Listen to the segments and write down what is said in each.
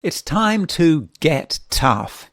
It's time to get tough.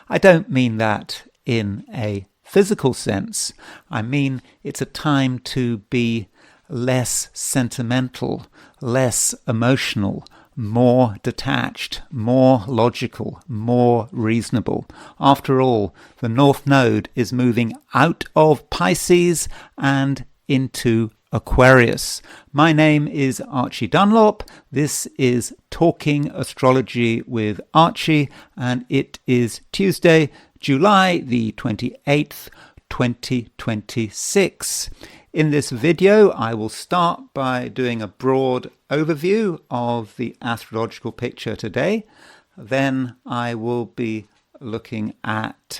I don't mean that in a physical sense. I mean it's a time to be less sentimental, less emotional, more detached, more logical, more reasonable. After all, the North Node is moving out of Pisces and into Aquarius. My name is Archie Dunlop. This is Talking Astrology with Archie, and it is Tuesday, July the 28th, 2026. In this video, I will start by doing a broad overview of the astrological picture today. Then I will be looking at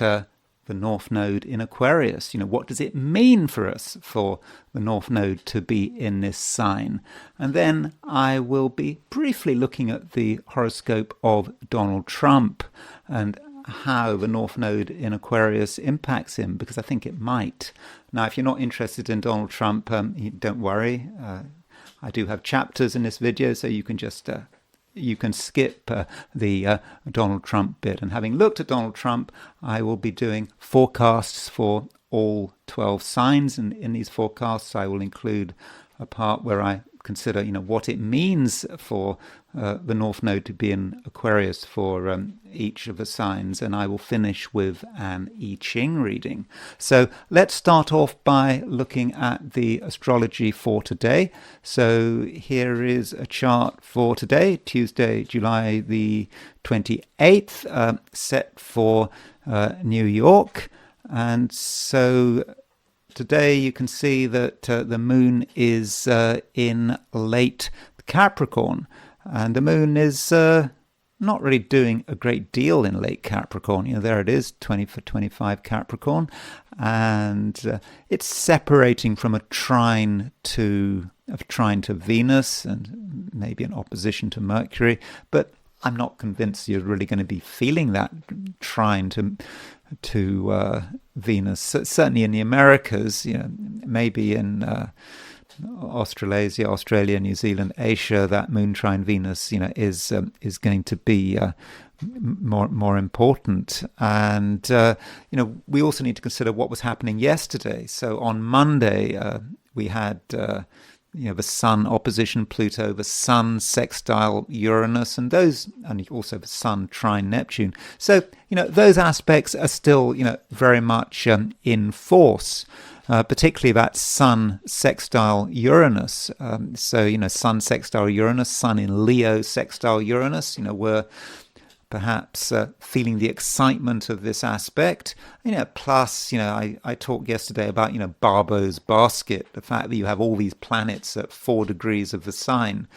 the North Node in Aquarius. What does it mean for us for the North Node to be in this sign? And then I will be briefly looking at the horoscope of Donald Trump and how the North Node in Aquarius impacts him, because I think it might. Now, if you're not interested in Donald Trump, don't worry. I do have chapters in this video, so you can just you can skip the Donald Trump bit. And having looked at Donald Trump, I will be doing forecasts for all 12 signs. And in these forecasts, I will include a part where I consider, what it means for the North Node to be in Aquarius for each of the signs. And I will finish with an I Ching reading. So let's start off by looking at the astrology for today. So here is a chart for today, Tuesday, July the 28th, set for New York. And so today you can see that the moon is in late Capricorn, and the moon is not really doing a great deal in late Capricorn. There it is, 20 for 25 Capricorn, and it's separating from a trine to Venus and maybe an opposition to Mercury, but I'm not convinced you're really going to be feeling that trine to Venus. Certainly in the Americas, maybe in Australasia, Australia, New Zealand, Asia, that moon trine Venus, is going to be more important. And we also need to consider what was happening yesterday. So on Monday, we had the Sun opposition Pluto, the Sun sextile Uranus, and also the Sun trine Neptune. So, those aspects are still, very much in force, particularly that Sun sextile Uranus. Sun sextile Uranus, Sun in Leo sextile Uranus, we're perhaps feeling the excitement of this aspect. Plus, I talked yesterday about, Barbo's basket, the fact that you have all these planets at 4 degrees of the sign.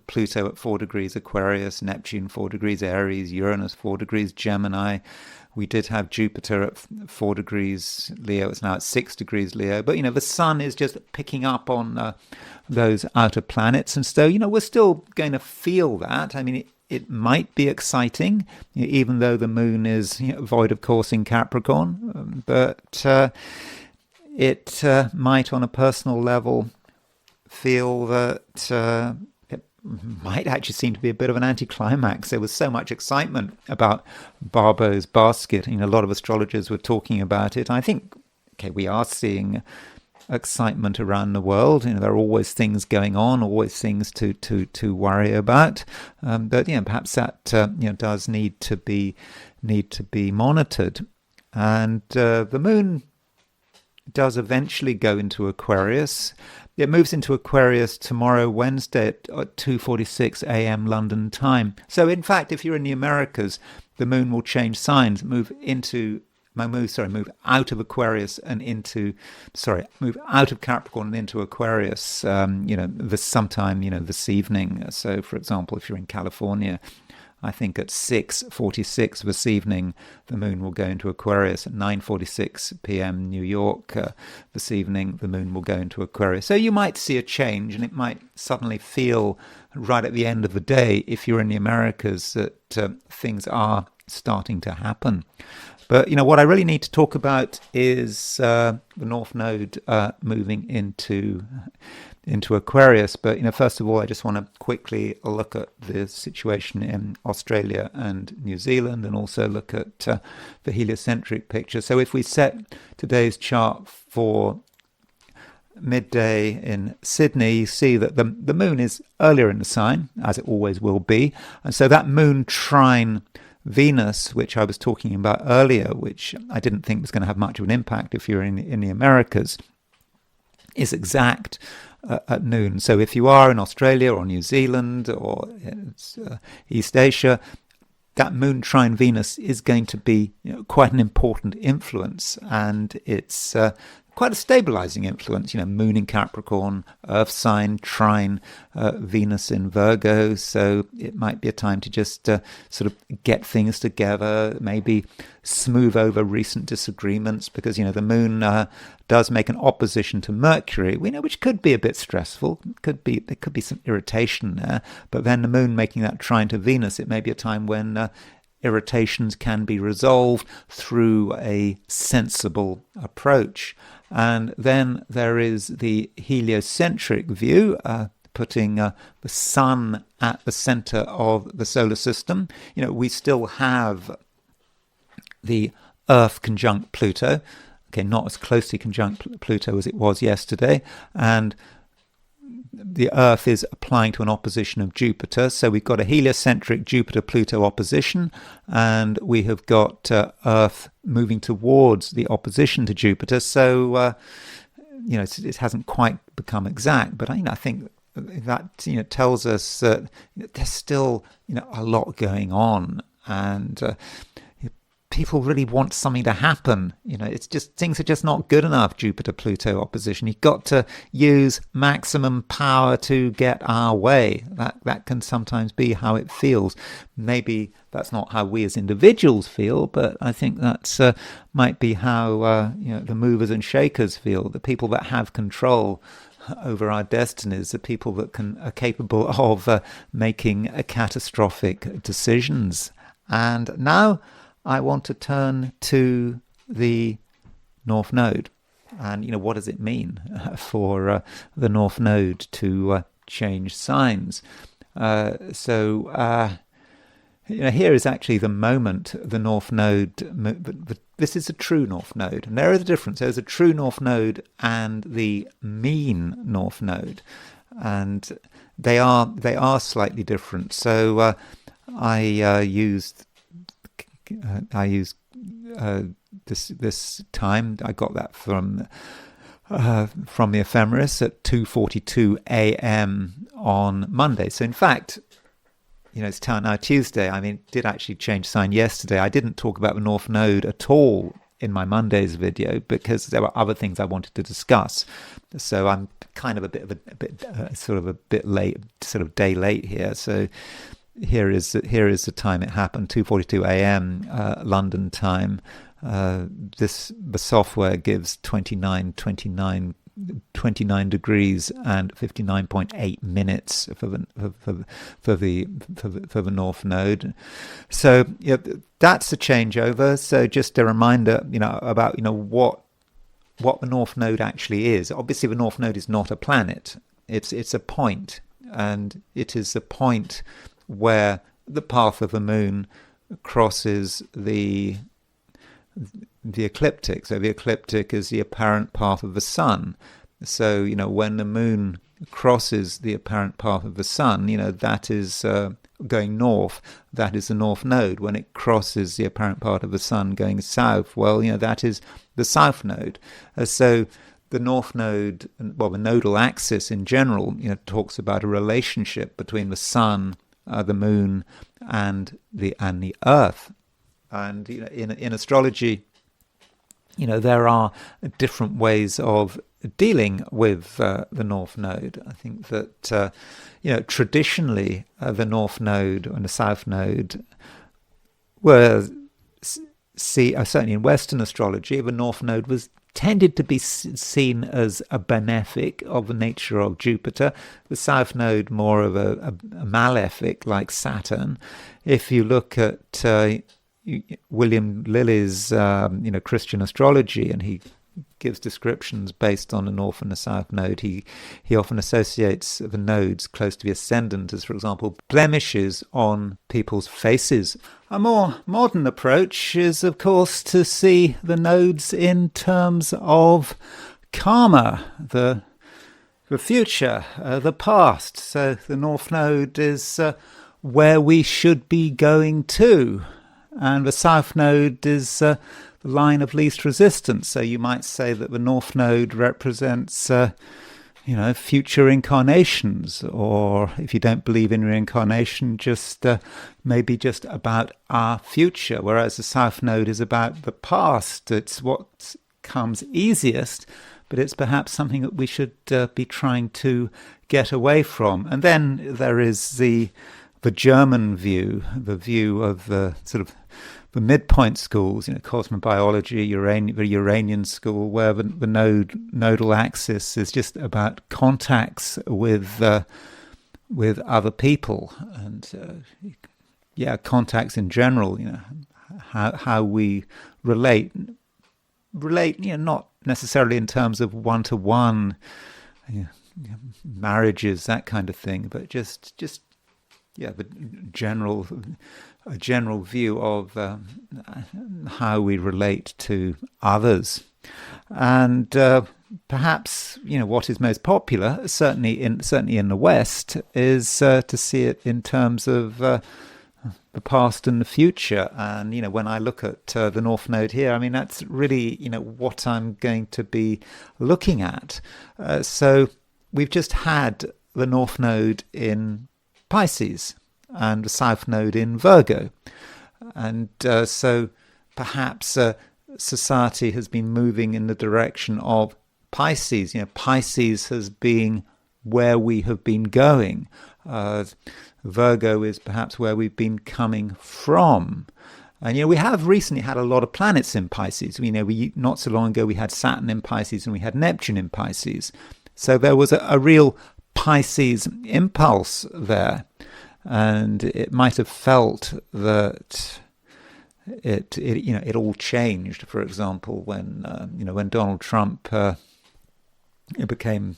Pluto at 4 degrees Aquarius, Neptune 4 degrees Aries, Uranus 4 degrees Gemini. We did have Jupiter at 4 degrees Leo. It's now at 6 degrees Leo. But, the sun is just picking up on those outer planets. And so, we're still going to feel that. It might be exciting, even though the moon is void of course in Capricorn, but it might on a personal level feel that it might actually seem to be a bit of an anticlimax. There was so much excitement about Barbo's basket. A lot of astrologers were talking about it. I think, we are seeing excitement around the world. There are always things going on, always things to worry about. But perhaps that does need to be monitored. And the moon does eventually go into Aquarius. It moves into Aquarius tomorrow, Wednesday at 2:46 a.m. London time. So in fact, if you're in the Americas, the moon will change signs, move out of Aquarius and move out of Capricorn and into Aquarius, sometime, this evening. So, for example, if you're in California, I think at 6:46 this evening, the moon will go into Aquarius. At 9:46 p.m. New York this evening, the moon will go into Aquarius. So you might see a change, and it might suddenly feel right at the end of the day, if you're in the Americas, that things are starting to happen. But, what I really need to talk about is the North Node moving into Aquarius. But, first of all, I just want to quickly look at the situation in Australia and New Zealand, and also look at the heliocentric picture. So if we set today's chart for midday in Sydney, you see that the moon is earlier in the sign, as it always will be. And so that moon trine Venus, which I was talking about earlier, which I didn't think was going to have much of an impact if you're in the Americas, is exact at noon. So if you are in Australia or New Zealand or East Asia, that moon trine Venus is going to be quite an important influence, and it's quite a stabilizing influence. Moon in Capricorn, Earth sign, trine Venus in Virgo. So it might be a time to just sort of get things together, maybe smooth over recent disagreements, because the moon does make an opposition to Mercury, which could be a bit stressful. There could be some irritation there, but then the moon making that trine to Venus, it may be a time when irritations can be resolved through a sensible approach. And then there is the heliocentric view, putting the sun at the center of the solar system. We still have the Earth conjunct Pluto, not as closely conjunct Pluto as it was yesterday, and the Earth is applying to an opposition of Jupiter. So we've got a heliocentric Jupiter-Pluto opposition, and we have got Earth moving towards the opposition to Jupiter. So, it hasn't quite become exact, but I think that tells us that there's still a lot going on, and people really want something to happen. It's just, things are just not good enough. Jupiter-Pluto opposition. You've got to use maximum power to get our way. That can sometimes be how it feels. Maybe that's not how we as individuals feel, but I think that's might be how the movers and shakers feel. The people that have control over our destinies, the people that are capable of making catastrophic decisions. And now I want to turn to the North Node, and what does it mean for the North Node to change signs? Here is actually the moment the North Node. This is a true North Node, and there is a difference. There's a true North Node and the mean North Node, and they are slightly different. So I used this time. I got that from the ephemeris at 2:42 a.m. on Monday. So in fact, it's now Tuesday. It did actually change sign yesterday. I didn't talk about the North Node at all in my Monday's video because there were other things I wanted to discuss. So I'm kind of a bit late, sort of day late here. So here is the time it happened, 2:42 a.m. London time. The software gives 29 degrees and 59.8 minutes for the North Node. So that's a changeover. So just a reminder, about what the North Node actually is. Obviously, the North Node is not a planet. It's a point, and it is the point where the path of the moon crosses the ecliptic. So the ecliptic is the apparent path of the sun. So, when the moon crosses the apparent path of the sun, that is going north. That is the North Node. When it crosses the apparent part of the sun going south, well, that is the South Node. So the North Node, the nodal axis in general, talks about a relationship between the sun, the moon, and the Earth. And in astrology, there are different ways of dealing with the North Node. I think that traditionally the North Node and the South Node were certainly in Western astrology, the North Node was tended to be seen as a benefic of the nature of Jupiter, the South Node more of a malefic like Saturn. If you look at William Lilly's Christian astrology, and he gives descriptions based on the North and the South Node. He often associates the nodes close to the Ascendant as, for example, blemishes on people's faces. A more modern approach is, of course, to see the nodes in terms of karma, the future, the past. So the North Node is where we should be going to, and the South Node is the line of least resistance. So you might say that the North Node represents, future incarnations, or if you don't believe in reincarnation, just maybe just about our future, whereas the South Node is about the past. It's what comes easiest, but it's perhaps something that we should be trying to get away from. And then there is the German view, the view of the sort of the midpoint schools, cosmobiology, the Uranian school, where the nodal axis is just about contacts with other people, and contacts in general. How we relate. Not necessarily in terms of one-to-one marriages, that kind of thing, but just the general view of how we relate to others. And perhaps what is most popular, certainly in the West, is to see it in terms of the past and the future. And when I look at the North Node here, I mean, that's really what I'm going to be looking at. So we've just had the North Node in Pisces and the South Node in Virgo, and so perhaps society has been moving in the direction of Pisces. Pisces has been where we have been going. Virgo is perhaps where we've been coming from. And we have recently had a lot of planets in Pisces. We not so long ago we had Saturn in Pisces and we had Neptune in Pisces. So there was a real Pisces impulse there, and it might have felt that it all changed. For example, when Donald Trump became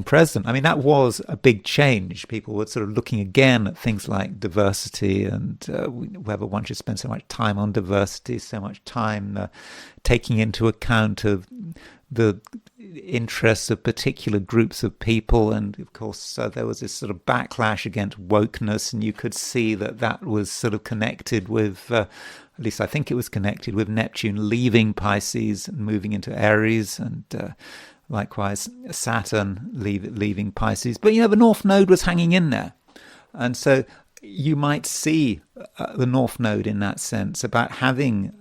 president, I mean, that was a big change. People were sort of looking again at things like diversity and whether one should spend so much time on diversity, so much time taking into account of the interests of particular groups of people. And of course there was this sort of backlash against wokeness, and you could see that was sort of connected with at least I think it was connected with Neptune leaving Pisces and moving into Aries, and likewise Saturn leaving Pisces. But the North Node was hanging in there, and so you might see the North Node in that sense about having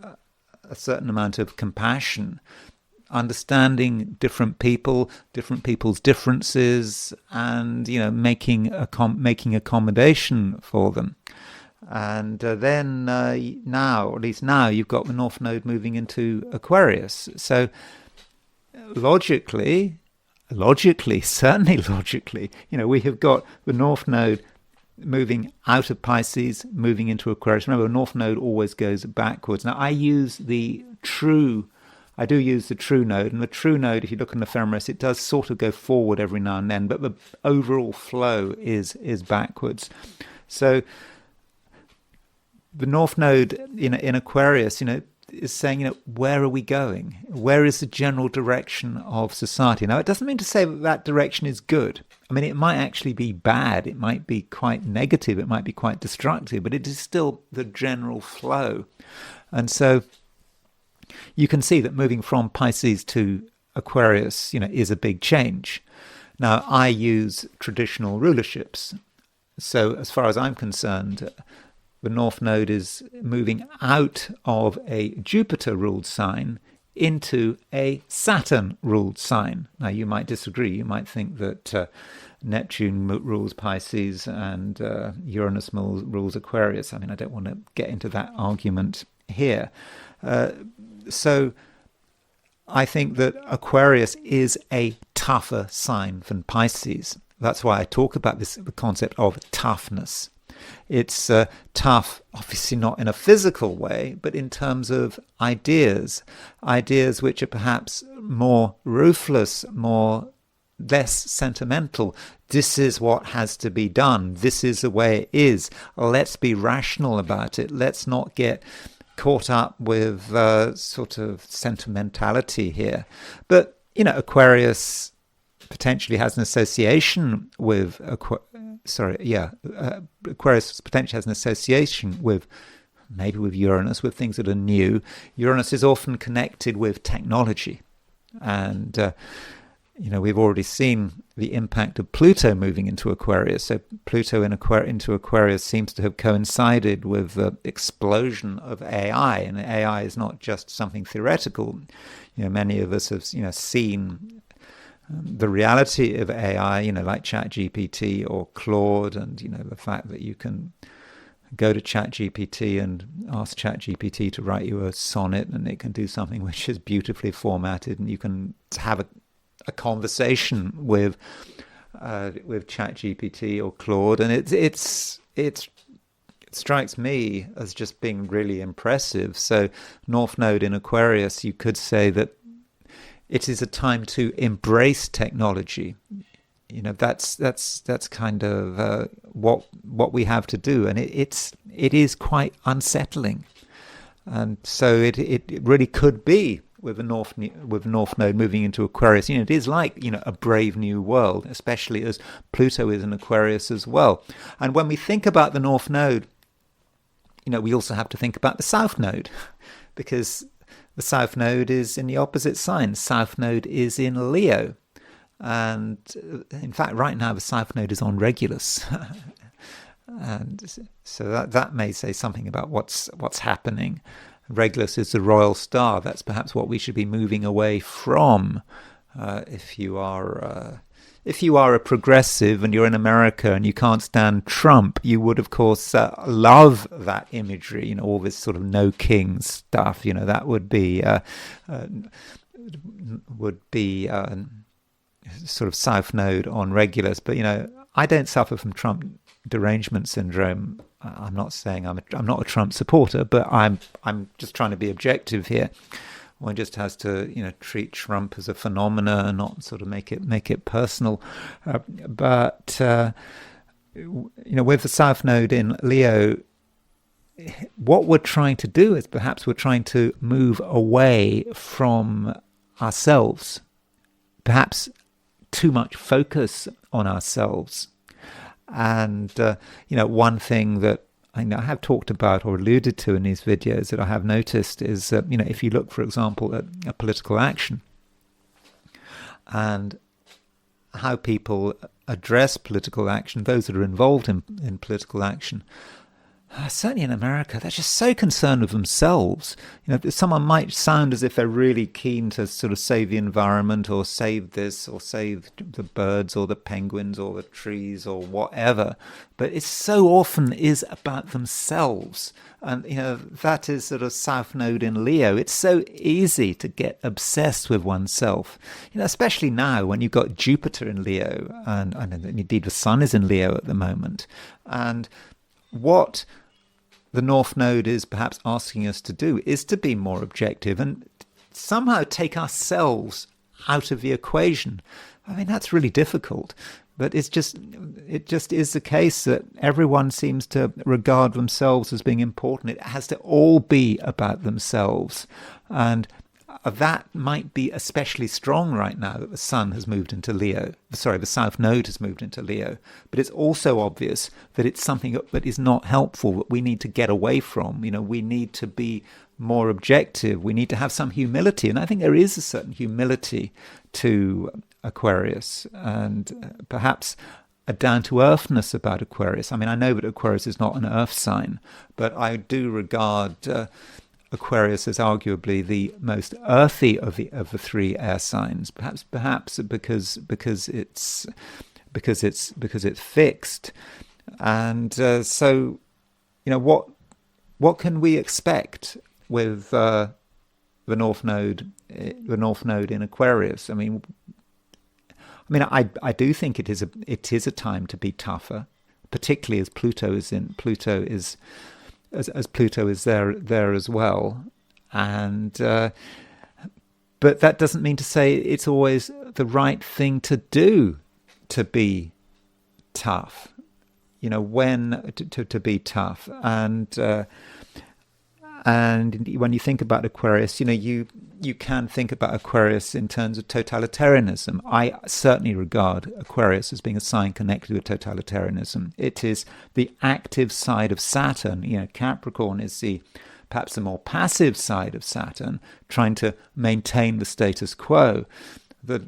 a certain amount of compassion, understanding different people's differences, and making accommodation for them. And then now, at least now, you've got the North Node moving into Aquarius. So logically, certainly logically, we have got the North Node moving out of Pisces, moving into Aquarius. Remember, the North Node always goes backwards. Now, I do use the true node, and the true node, if you look on the ephemeris, it does sort of go forward every now and then, but the overall flow is backwards. So the North Node in Aquarius, is saying, where are we going? Where is the general direction of society? Now, it doesn't mean to say that direction is good. I mean, it might actually be bad. It might be quite negative. It might be quite destructive, but it is still the general flow. And so you can see that moving from Pisces to Aquarius, is a big change. Now, I use traditional rulerships. So as far as I'm concerned, the North Node is moving out of a Jupiter-ruled sign into a Saturn-ruled sign. Now, you might disagree. You might think that Neptune rules Pisces and Uranus rules Aquarius. I mean, I don't want to get into that argument here. So I think that Aquarius is a tougher sign than Pisces. That's why I talk about the concept of toughness. It's tough, obviously not in a physical way, but in terms of ideas which are perhaps more ruthless, less sentimental. This is what has to be done. This is the way it is. Let's be rational about it. Let's not get caught up with sort of sentimentality here. But, Aquarius potentially has an association with Aquarius potentially has an association with maybe with Uranus, with things that are new. Uranus is often connected with technology, and we've already seen the impact of Pluto moving into Aquarius. So Pluto into Aquarius seems to have coincided with the explosion of AI, and AI is not just something theoretical. Many of us have seen the reality of AI, like ChatGPT or Claude, and the fact that you can go to ChatGPT and ask ChatGPT to write you a sonnet, and it can do something which is beautifully formatted, and you can have a conversation with ChatGPT or Claude, and it strikes me as just being really impressive. So North Node in Aquarius, you could say that it is a time to embrace technology. That's kind of what we have to do, and it is quite unsettling. And so it really could be with North Node moving into Aquarius. It is like a brave new world, especially as Pluto is in Aquarius as well. And when we think about the North Node, we also have to think about the South Node, because the South Node is in the opposite sign. South Node is in Leo. And in fact, right now, the South Node is on Regulus. And so that may say something about what's happening. Regulus is the royal star. That's perhaps what we should be moving away from. If you are a progressive and you're in America and you can't stand Trump, you would, of course, love that imagery. All this sort of no king stuff. That would be sort of South Node on Regulus. But I don't suffer from Trump derangement syndrome. I'm not saying I'm not a Trump supporter, but I'm just trying to be objective here. One just has to treat Trump as a phenomena and not sort of make it personal. But with the South Node in Leo, what we're trying to do is perhaps we're trying to move away from ourselves, perhaps too much focus on ourselves. And, one thing that I have talked about or alluded to in these videos that I have noticed is, if you look, for example, at a political action and how people address political action, those that are involved in political action, certainly in America, they're just so concerned with themselves. Someone might sound as if they're really keen to sort of save the environment or save this or save the birds or the penguins or the trees or whatever, but it so often is about themselves. And, that is sort of South Node in Leo. It's so easy to get obsessed with oneself, especially now when you've got Jupiter in Leo, and indeed the Sun is in Leo at the moment. And what the North Node is perhaps asking us to do is to be more objective and somehow take ourselves out of the equation. I mean, that's really difficult, but it just is the case that everyone seems to regard themselves as being important. It has to all be about themselves, and that might be especially strong right now that the Sun has moved into Leo. Sorry, the South Node has moved into Leo. But it's also obvious that it's something that is not helpful, that we need to get away from. We need to be more objective. We need to have some humility. And I think there is a certain humility to Aquarius, and perhaps a down-to-earthness about Aquarius. I mean, I know that Aquarius is not an earth sign, but I do regard Aquarius is arguably the most earthy of the three air signs, perhaps because it's fixed, and so what can we expect with the North Node in Aquarius? I mean, I do think it is a time to be tougher, particularly as Pluto is as Pluto is there as well. And but that doesn't mean to say it's always the right thing to do to be tough. When to be tough. And when you think about Aquarius, you can think about Aquarius in terms of totalitarianism. I certainly regard Aquarius as being a sign connected with totalitarianism. It is the active side of Saturn. Capricorn is perhaps the more passive side of Saturn, trying to maintain the status quo. The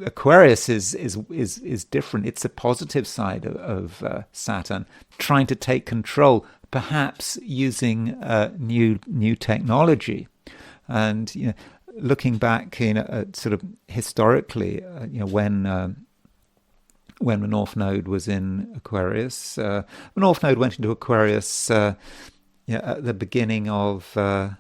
Aquarius is different. It's the positive side of Saturn, trying to take control, perhaps using new technology. And looking back, sort of historically, when the North Node was in Aquarius, the North Node went into Aquarius at the beginning of the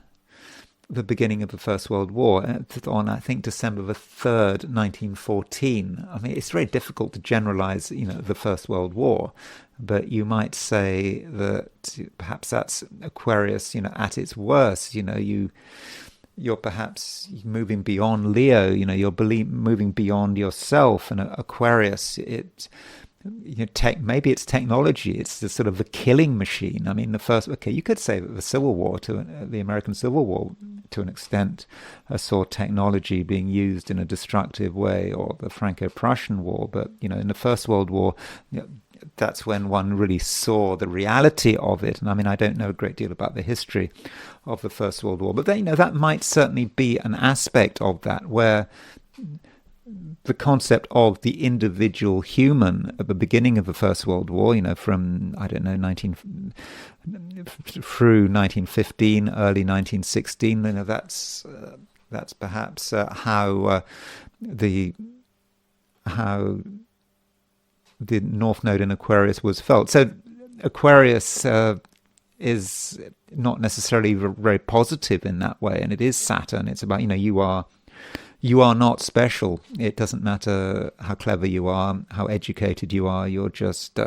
First World War, on I think December the 3rd, 1914. I mean, it's very difficult to generalize, the First World War, but you might say that perhaps that's Aquarius, at its worst. You're perhaps moving beyond Leo. You're moving beyond yourself, and Aquarius, maybe it's technology. It's the sort of the killing machine. I mean, you could say that the Civil War, the American Civil War, to an extent, saw technology being used in a destructive way, or the Franco-Prussian War. But in the First World War, that's when one really saw the reality of it. And I mean, I don't know a great deal about the history of the First World War, but that might certainly be an aspect of that, where the concept of the individual human at the beginning of the First World War, from, I don't know, through 1915, early 1916, that's perhaps how the North Node in Aquarius was felt. So Aquarius is not necessarily very positive in that way, and it is Saturn. It's about, you are not special. It doesn't matter how clever you are, how educated you are. You're just,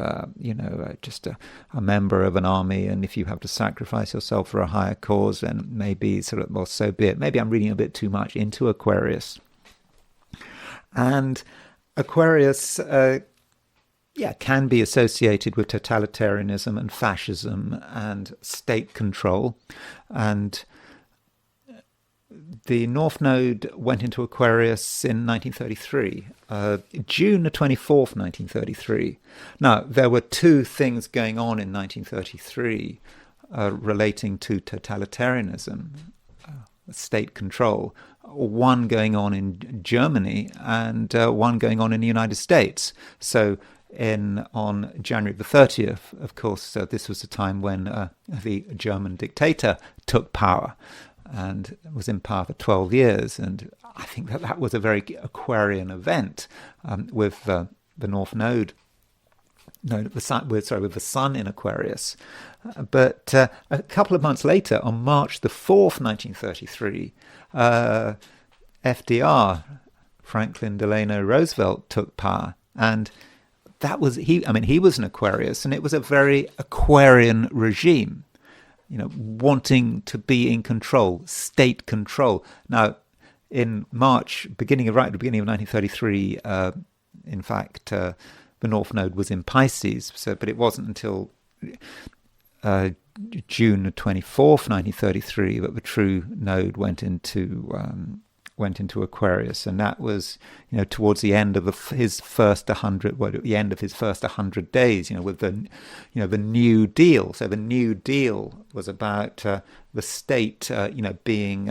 just a member of an army. And if you have to sacrifice yourself for a higher cause, then maybe so be it. Maybe I'm reading a bit too much into Aquarius. And Aquarius, can be associated with totalitarianism and fascism and state control. And the North Node went into Aquarius in 1933, June the 24th, 1933. Now, there were two things going on in 1933 relating to totalitarianism, state control. One going on in Germany and one going on in the United States. So on January the 30th, of course, this was the time when the German dictator took power and was in power for 12 years. And I think that was a very Aquarian event, with the North Node, with the Sun in Aquarius. But a couple of months later, on March the 4th, 1933, FDR, Franklin Delano Roosevelt, took power. And that was he was an Aquarius, and it was a very Aquarian regime, wanting to be in control, state control. Now, in March, right at the beginning of 1933, in fact, the North Node was in Pisces. But it wasn't until June the 24th, 1933, that the true node went into Aquarius, and that was, towards the end of his first 100 days, with the New Deal. So the New Deal was about the state, being,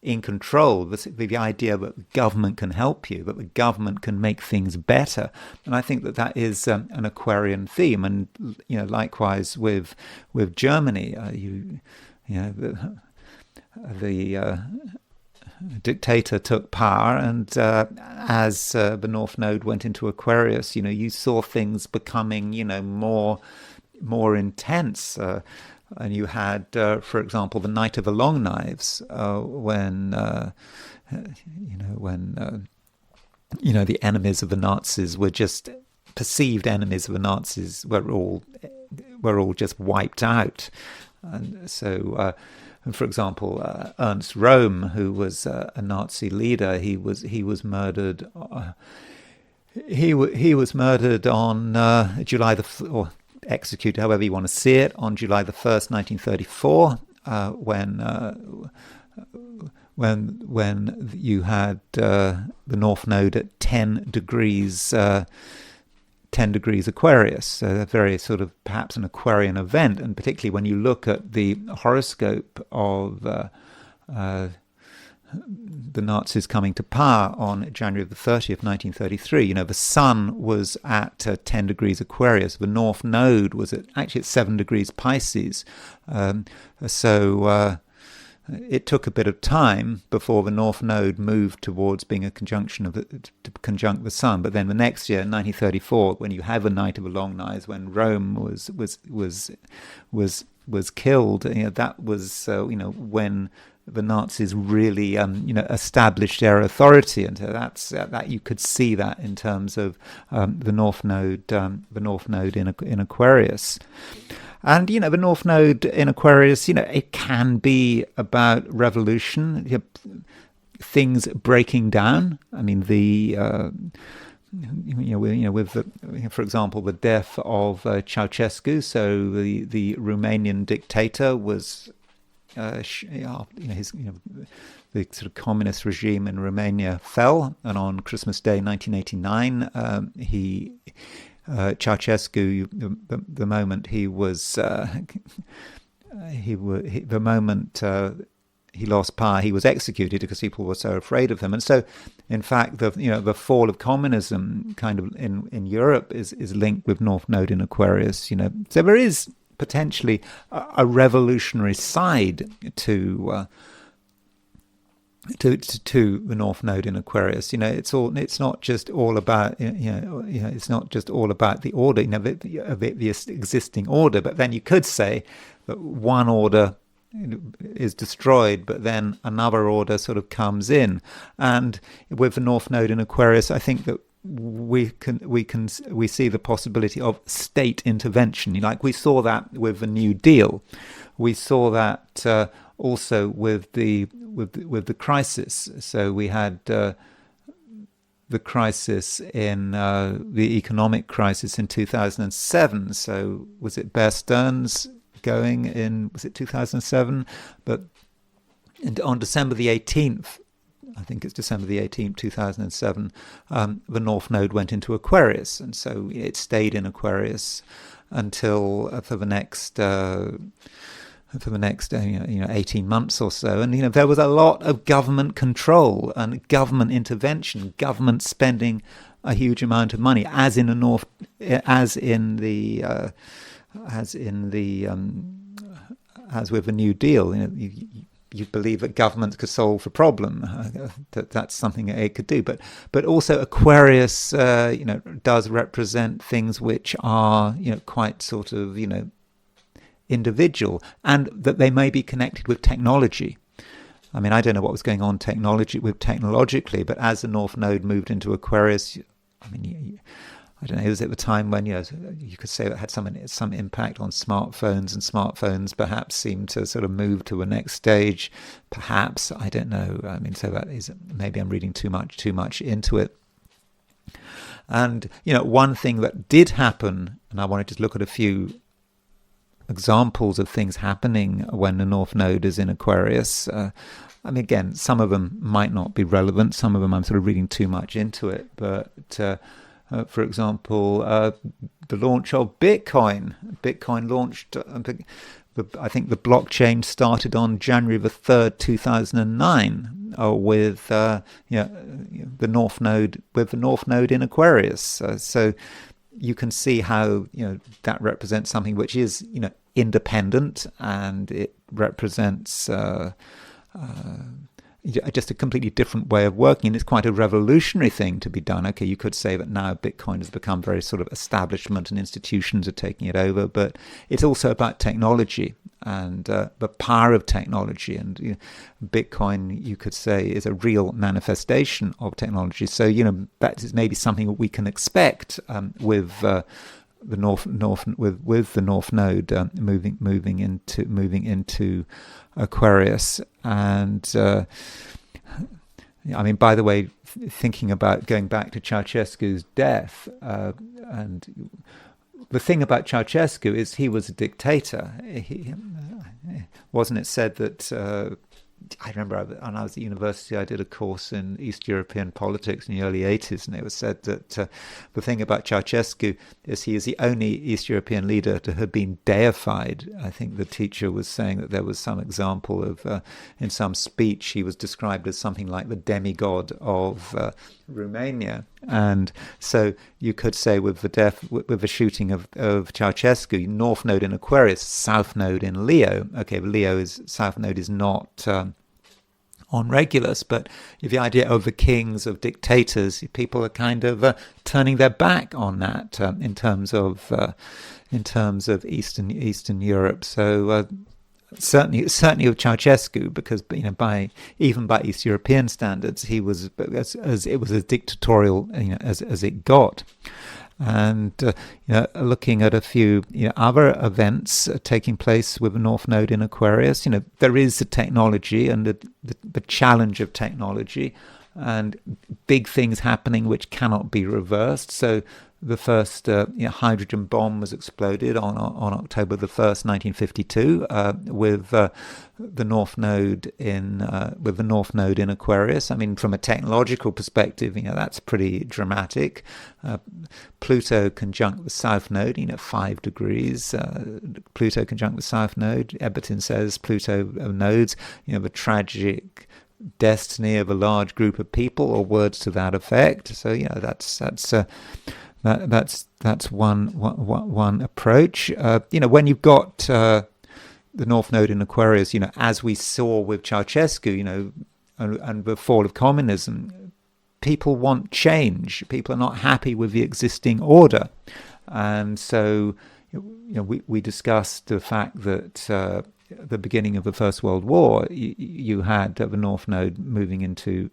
in control. The idea that the government can help you, that the government can make things better, and I think that is an Aquarian theme. And likewise with Germany, the dictator took power, and as the North Node went into Aquarius, you saw things becoming, more intense. And you had, for example, the Night of the Long Knives, when the enemies of the Nazis were just perceived enemies of the Nazis were all just wiped out. And so, for example, Ernst Röhm, who was a Nazi leader, he was murdered. He was murdered on July or executed, however you want to see it, on July the 1st, 1934, when you had the North Node at 10 degrees Aquarius, so a very sort of perhaps an Aquarian event, and particularly when you look at the horoscope of the Nazis coming to power on January the 30th, 1933, the sun was at 10 degrees Aquarius. The North Node was actually at 7 degrees Pisces. So it took a bit of time before the North Node moved towards being a conjunction to conjunct the sun. But then the next year, 1934, when you have a Night of the Long Knives, when Rome was killed, that was when the Nazis really established their authority, and so that you could see that in terms of the North Node in Aquarius. And the North Node in Aquarius, it can be about revolution, things breaking down. I mean, with for example, the death of Ceausescu, so the Romanian dictator was. The sort of communist regime in Romania fell, and on Christmas Day 1989, Ceausescu, the moment he lost power, he was executed because people were so afraid of him. And so, in fact, the fall of communism kind of in Europe is linked with North Node in Aquarius. So there is potentially a revolutionary side to the North Node in Aquarius. It's not just all about it's not just all about the order, the existing order. But then you could say that one order is destroyed, but then another order sort of comes in. And with the North Node in Aquarius, I think that we see the possibility of state intervention. Like we saw that with the New Deal, we saw that also with the crisis. So we had the crisis in the economic crisis in 2007. So was it Bear Stearns going in? Was it 2007? But on December the 18th. I think it's December the 18th, 2007, the North Node went into Aquarius, and so it stayed in Aquarius until for the next 18 months or so. And there was a lot of government control and government intervention, government spending a huge amount of money, as with the New Deal. You believe that government could solve the problem, that's something that it could do. But also Aquarius, does represent things which are, quite sort of, individual, and that they may be connected with technology. I mean, I don't know what was going on technologically, but as the North Node moved into Aquarius, I mean, I don't know, it was at the time when, you could say that had some impact on smartphones, and smartphones perhaps seemed to sort of move to the next stage. Perhaps, I don't know. I mean, so that is, maybe I'm reading too much into it. And, one thing that did happen, and I wanted to look at a few examples of things happening when the North Node is in Aquarius. I mean, again, some of them might not be relevant. Some of them I'm sort of reading too much into it, but... for example, the launch of Bitcoin. Bitcoin launched, I think the blockchain started on January the 3rd, 2009, with the North Node, in Aquarius. So you can see how that represents something which is independent, and it represents just a completely different way of working. And it's quite a revolutionary thing to be done. Okay, you could say that now Bitcoin has become very sort of establishment and institutions are taking it over, but it's also about technology. and the power of technology. And Bitcoin, you could say, is a real manifestation of technology. So that is maybe something that we can expect with the North Node moving into Aquarius. And I mean, by the way, thinking about going back to Ceausescu's death, and the thing about Ceausescu is he was a dictator. Wasn't it said that I remember when I was at university, I did a course in East European politics in the early 80s, and it was said that the thing about Ceausescu is he is the only East European leader to have been deified. I think the teacher was saying that there was some example of, in some speech, he was described as something like the demigod of Romania. And so you could say with the shooting of Ceausescu, North Node in Aquarius, South Node in Leo. Okay, South Node is not on Regulus, but the idea of the kings, of dictators, people are kind of turning their back on that in terms of Eastern Europe. So certainly of Ceausescu, because by East European standards, he was as dictatorial as it got. And looking at a few other events taking place with the North Node in Aquarius, there is the technology and the challenge of technology, and big things happening which cannot be reversed. So the first hydrogen bomb was exploded on October the 1st, 1952, with the North Node in Aquarius. I mean, from a technological perspective, that's pretty dramatic. Pluto conjunct the South Node, 5 degrees. Pluto conjunct the South Node. Eberton says Pluto nodes, the tragic destiny of a large group of people, or words to that effect. So that's one approach. When you've got the North Node in Aquarius, as we saw with Ceausescu, and the fall of communism, people want change. People are not happy with the existing order, and so we discussed the fact that at the beginning of the First World War, you had the North Node moving into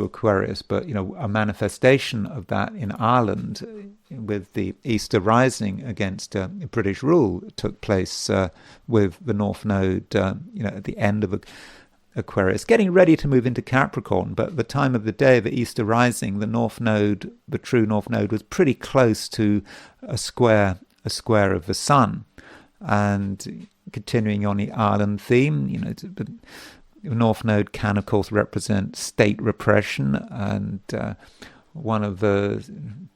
Aquarius, but a manifestation of that in Ireland with the Easter Rising against British rule took place with the North Node, at the end of Aquarius, getting ready to move into Capricorn. But at the time of the day of the Easter Rising, the North Node, the true North Node, was pretty close to a square of the Sun. And continuing on the Ireland theme, the North Node can, of course, represent state repression, and one of the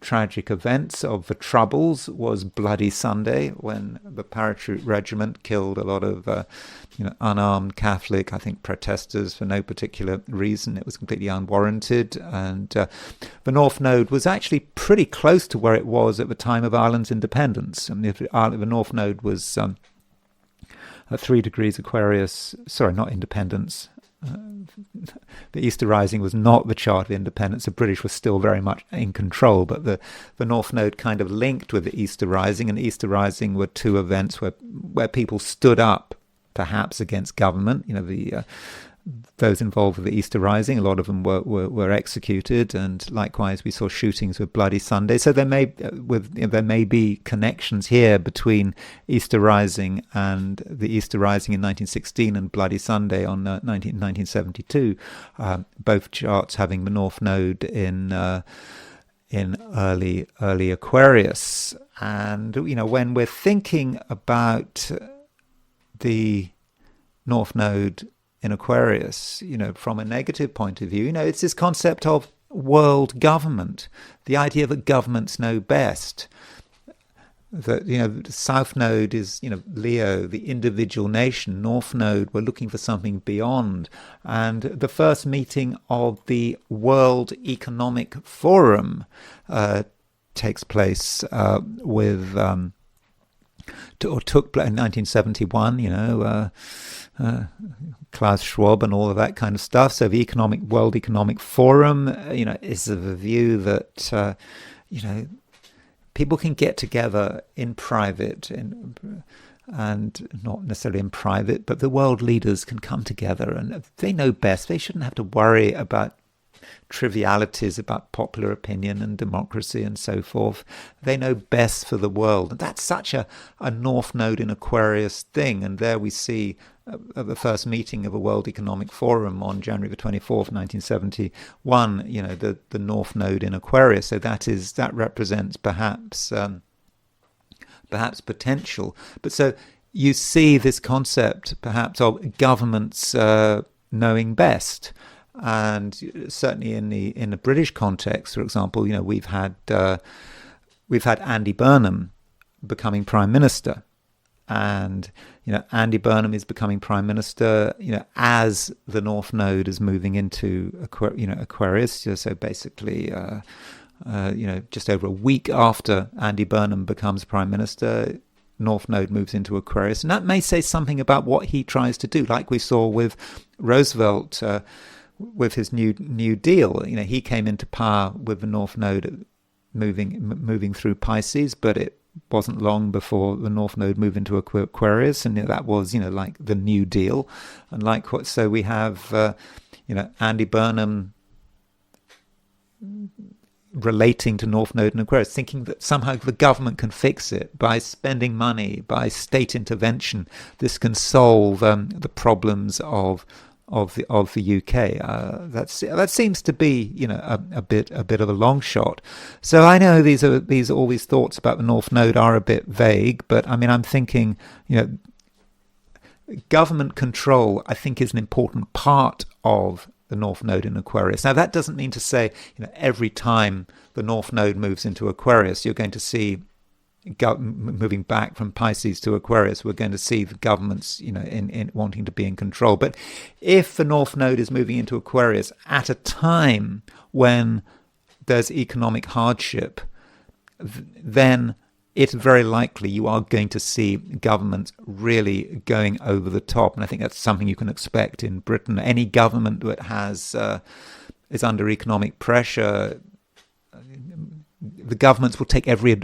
tragic events of the Troubles was Bloody Sunday, when the parachute regiment killed a lot of unarmed Catholic, I think, protesters for no particular reason. It was completely unwarranted, and the North Node was actually pretty close to where it was at the time of Ireland's independence. I mean, the North Node was at 3 degrees Aquarius, sorry, not independence. The Easter Rising was not the chart of independence. The British were still very much in control, but the North Node kind of linked with the Easter Rising, and the Easter Rising were two events where people stood up, perhaps against government. Those involved with the Easter Rising, a lot of them were executed, and likewise we saw shootings with Bloody Sunday. So there may be connections here between Easter Rising and the Easter Rising in 1916 and Bloody Sunday on 1972. Both charts having the North Node in early Aquarius. And when we're thinking about the North Node in Aquarius, from a negative point of view, it's this concept of world government, the idea that governments know best. That, the South Node is, Leo, the individual nation. North Node, we're looking for something beyond. And the first meeting of the World Economic Forum takes place took place in 1971, Klaus Schwab and all of that kind of stuff. So the World Economic Forum, is of a view that, people can get together in private and not necessarily in private, but the world leaders can come together and they know best. They shouldn't have to worry about trivialities about popular opinion and democracy and so forth. They know best for the world. And that's such a North Node in Aquarius thing. And there we see at the first meeting of a World Economic Forum on January the 24th, 1971, the North Node in Aquarius. So that represents perhaps potential. But so you see this concept perhaps of governments knowing best. And certainly in the British context, for example, we've had Andy Burnham becoming Prime Minister. And Andy Burnham is becoming Prime Minister as the North Node is moving into Aquarius. So basically just over a week after Andy Burnham becomes Prime Minister, North Node moves into Aquarius. And that may say something about what he tries to do, like we saw with Roosevelt with his New Deal. He came into power with the North Node moving through Pisces, but it wasn't long before the North Node moved into Aquarius, and that was like the New Deal. And so we have Andy Burnham relating to North Node and Aquarius, thinking that somehow the government can fix it by spending money, by state intervention. This can solve the problems of the UK. That seems to be a bit of a long shot. So I know all these thoughts about the North Node are a bit vague, but I mean I'm thinking government control I think is an important part of the North Node in Aquarius. Now that doesn't mean to say every time the North Node moves into Aquarius you're going to see moving back from Pisces to Aquarius, we're going to see the governments, in wanting to be in control. But if the North Node is moving into Aquarius at a time when there's economic hardship, then it's very likely you are going to see governments really going over the top. And I think that's something you can expect in Britain. Any government that is under economic pressure, the governments will take every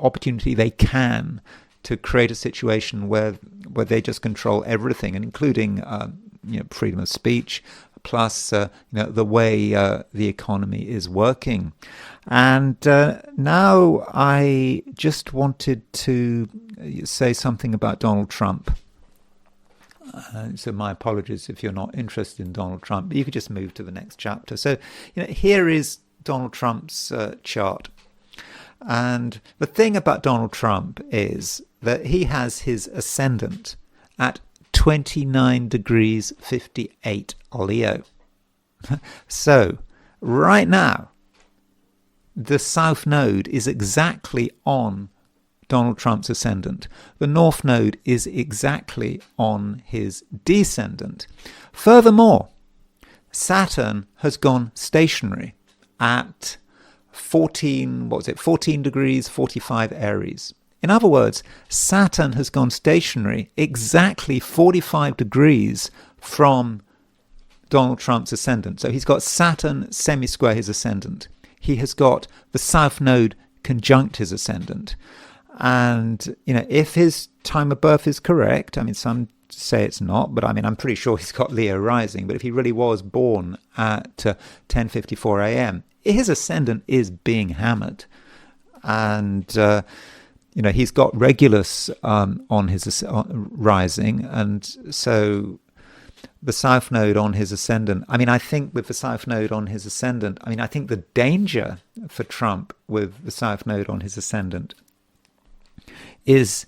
opportunity they can to create a situation where they just control everything, and including freedom of speech, plus the way the economy is working. And now I just wanted to say something about Donald Trump. So my apologies if you're not interested in Donald Trump, but you could just move to the next chapter. So here is Donald Trump's chart. And the thing about Donald Trump is that he has his ascendant at 29 degrees 58 Leo. So right now, the South Node is exactly on Donald Trump's ascendant. The North Node is exactly on his descendant. Furthermore, Saturn has gone stationary at 14 degrees 45 Aries. In other words, Saturn has gone stationary exactly 45 degrees from Donald Trump's ascendant. So he's got Saturn semisquare his ascendant. He has got the South Node conjunct his ascendant. And, if his time of birth is correct, I mean, some say it's not, but I mean, I'm pretty sure he's got Leo rising. But if he really was born at 10:54 a.m., his ascendant is being hammered. And, he's got Regulus on his rising. And so the South Node on his ascendant, I mean, I think with the South Node on his ascendant, I think the danger for Trump with the South Node on his ascendant is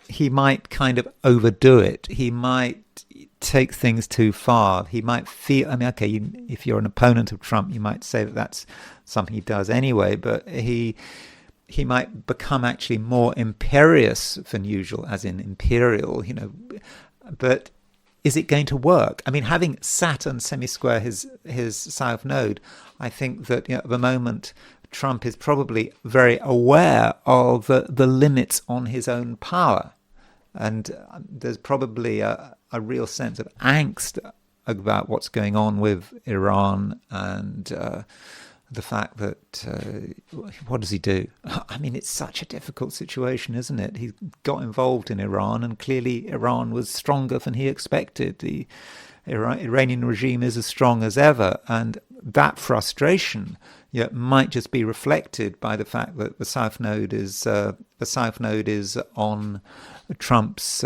he might kind of overdo it. He might take things too far. He might feel, if you're an opponent of Trump, you might say that that's something he does anyway, but he might become actually more imperious than usual, as in imperial, but is it going to work? I mean, having Saturn semisquare his South Node, I think that at the moment Trump is probably very aware of the limits on his own power. And there's probably a real sense of angst about what's going on with Iran and the fact that, what does he do? I mean, it's such a difficult situation, isn't it? He got involved in Iran, and clearly Iran was stronger than he expected. The Iranian regime is as strong as ever, and that frustration might just be reflected by the fact that the South Node is on Trump's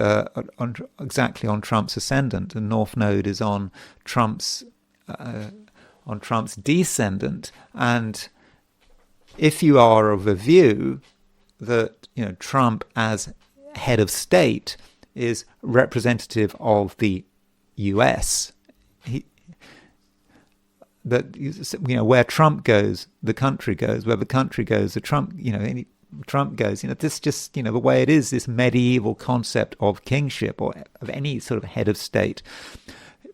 exactly on Trump's ascendant, and North Node is on Trump's descendant. And if you are of the view that Trump as head of state is representative of the U.S., where Trump goes, the country goes. Where the country goes, the Trump goes. This just the way it is. This medieval concept of kingship or of any sort of head of state.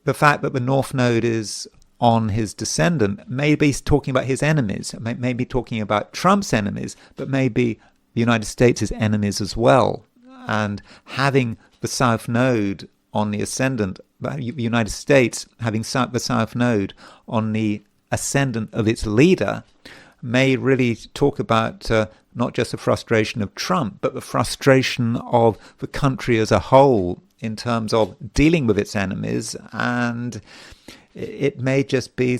The fact that the North Node is on his descendant, maybe he's talking about his enemies, maybe talking about Trump's enemies, but maybe the United States' enemies as well. And having the South Node on the ascendant, the United States having the South Node on the ascendant of its leader, may really talk about not just the frustration of Trump, but the frustration of the country as a whole in terms of dealing with its enemies. And it may just be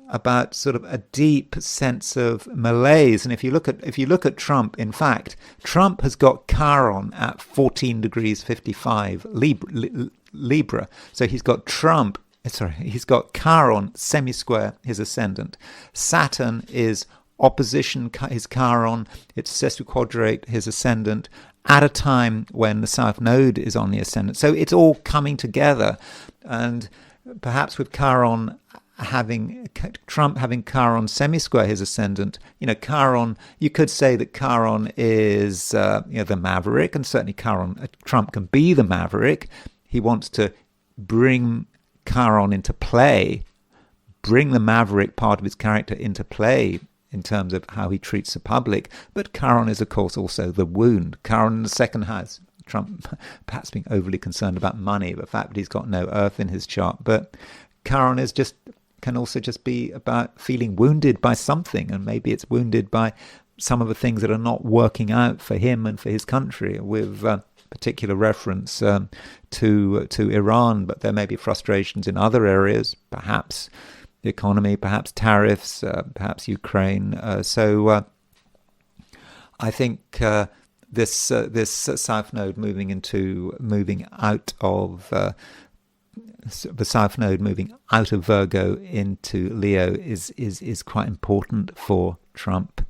about sort of a deep sense of malaise. And if you look at Trump, in fact, Trump has got Chiron at 14 degrees 55 Libra. So he's got Chiron semisquare his ascendant. Saturn is opposition his Chiron. It's sesquiquadrate his ascendant at a time when the South Node is on the ascendant. So it's all coming together. And perhaps with Trump having Chiron semisquare his ascendant, Chiron, you could say that Chiron is the maverick, and certainly Trump can be the maverick. He wants to bring Chiron into play, bring the maverick part of his character into play in terms of how he treats the public. But Chiron is, of course, also the wound. Chiron in the second house. Trump perhaps being overly concerned about money, the fact that he's got no earth in his chart. But Chiron can also just be about feeling wounded by something, and maybe it's wounded by some of the things that are not working out for him and for his country, with particular reference to Iran. But there may be frustrations in other areas, perhaps the economy, perhaps tariffs, perhaps Ukraine. So I think this South Node moving out of the South Node moving out of Virgo into Leo is quite important for Trump.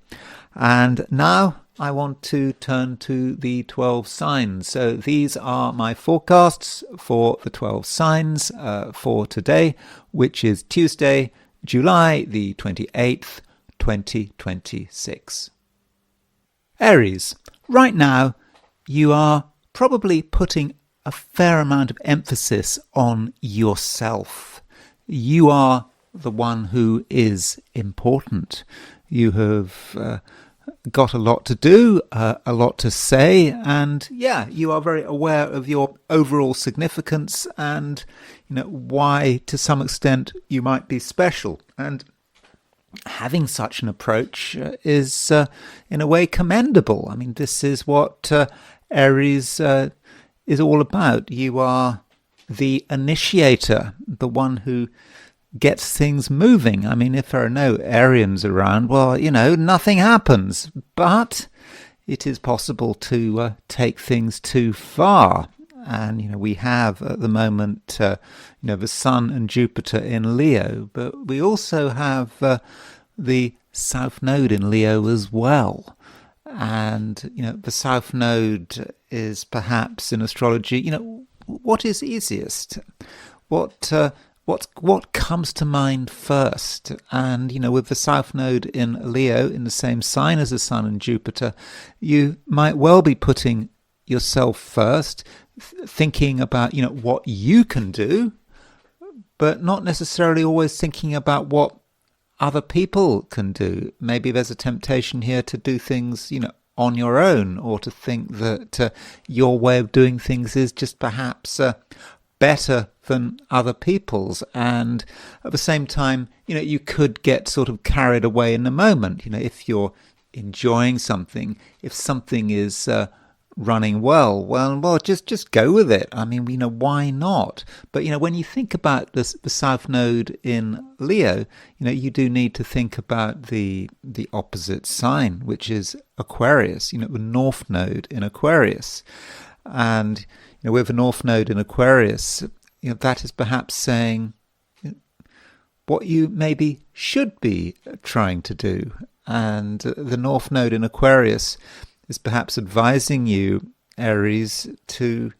And now I want to turn to the 12 signs. So these are my forecasts for the 12 signs for today, which is Tuesday, July the 28th, 2026. Aries, right now you are probably putting a fair amount of emphasis on yourself. You are the one who is important. You have got a lot to do, a lot to say, and you are very aware of your overall significance and why to some extent you might be special. And having such an approach is in a way commendable. I mean, this is what Aries is all about. You are the initiator, the one who gets things moving. I mean, if there are no Arians around, well, nothing happens. But it is possible to take things too far. And, we have at the moment, the Sun and Jupiter in Leo, but we also have the South Node in Leo as well. And, the South Node is perhaps in astrology, what is easiest? What comes to mind first? And, with the South Node in Leo, in the same sign as the Sun and Jupiter, you might well be putting yourself first, thinking about, what you can do, but not necessarily always thinking about what other people can do. Maybe there's a temptation here to do things, on your own, or to think that your way of doing things is just perhaps better than other people's, and at the same time, you could get sort of carried away in the moment. If you're enjoying something, if something is running well, just go with it. I mean, why not? But when you think about the South Node in Leo, you do need to think about the opposite sign, which is Aquarius. The North Node in Aquarius, and with the North Node in Aquarius, that is perhaps saying what you maybe should be trying to do, and the North Node in Aquarius is perhaps advising you, Aries, to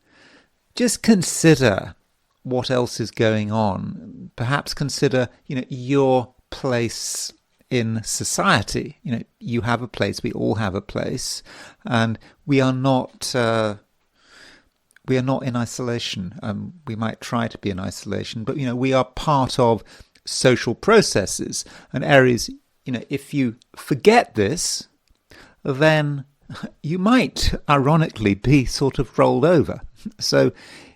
just consider what else is going on. Perhaps consider, your place in society. You have a place, we all have a place, and we are not in isolation. We might try to be in isolation, but we are part of social processes. And Aries, if you forget this, then you might ironically be sort of rolled over. So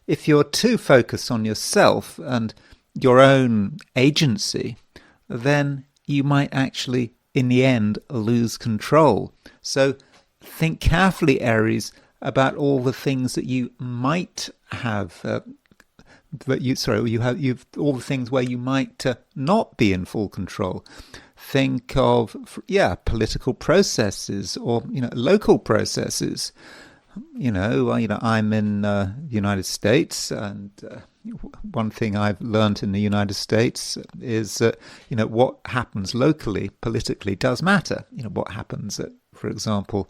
if you're too focused on yourself and your own agency, then you might actually in the end lose control. So think carefully, Aries, about all the things that you might have all the things where you might not be in full control. Think of political processes or local processes. I'm in the United States, and one thing I've learned in the United States is that what happens locally politically does matter. What happens for example,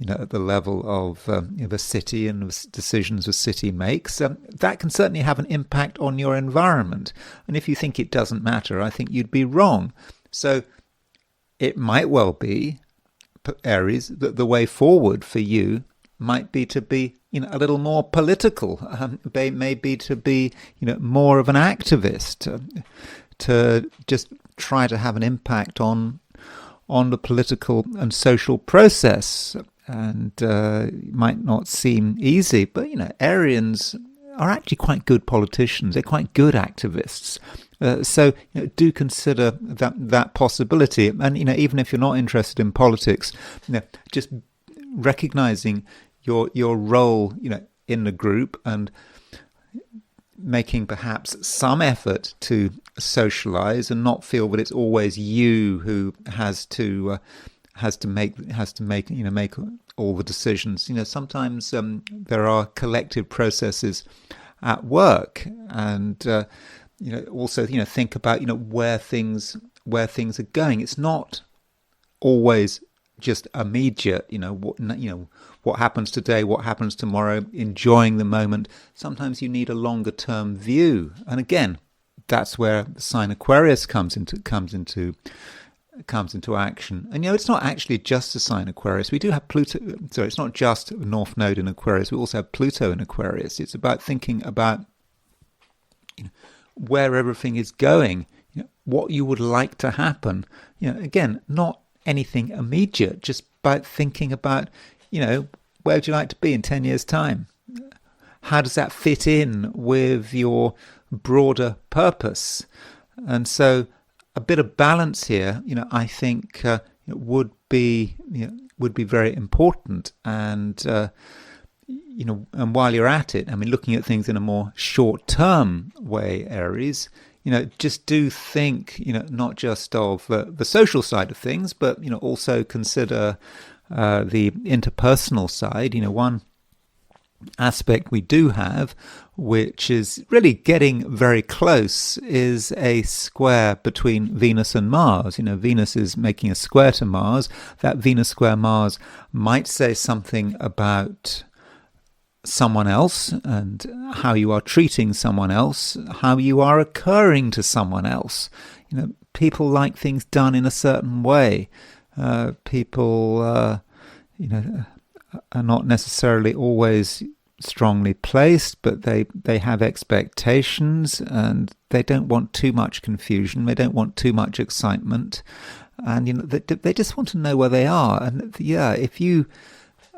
at the level of the city and the decisions the city makes, that can certainly have an impact on your environment. And if you think it doesn't matter, I think you'd be wrong. So it might well be, Aries, that the way forward for you might be to be a little more political, maybe to be more of an activist, to just try to have an impact on the political and social process. And it might not seem easy, but Arians are actually quite good politicians. They're quite good activists. So do consider that possibility. And even if you're not interested in politics, just recognizing your role in the group and making perhaps some effort to socialize and not feel that it's always you who has to make all the decisions. Sometimes there are collective processes at work, and also think about where things are going. It's not always just immediate. What happens today, what happens tomorrow, enjoying the moment. Sometimes you need a longer term view, and again, that's where the sign Aquarius comes into action. And it's not actually just the sign Aquarius. We do have Pluto. So it's not just North Node in Aquarius. We also have Pluto in Aquarius. It's about thinking about where everything is going, what you would like to happen. Again, not anything immediate, just about thinking about, where would you like to be in 10 years' time? How does that fit in with your broader purpose? And so a bit of balance here, I think would be very important. And and while you're at it, looking at things in a more short-term way, Aries, just do think, not just of the social side of things, but also consider the interpersonal side. One aspect we do have, which is really getting very close, is a square between Venus and Mars. Venus is making a square to Mars. That Venus square Mars might say something about someone else and how you are treating someone else, how you are occurring to someone else. People like things done in a certain way. People are not necessarily always strongly placed, but they have expectations, and they don't want too much confusion. They don't want too much excitement, and they just want to know where they are. And if you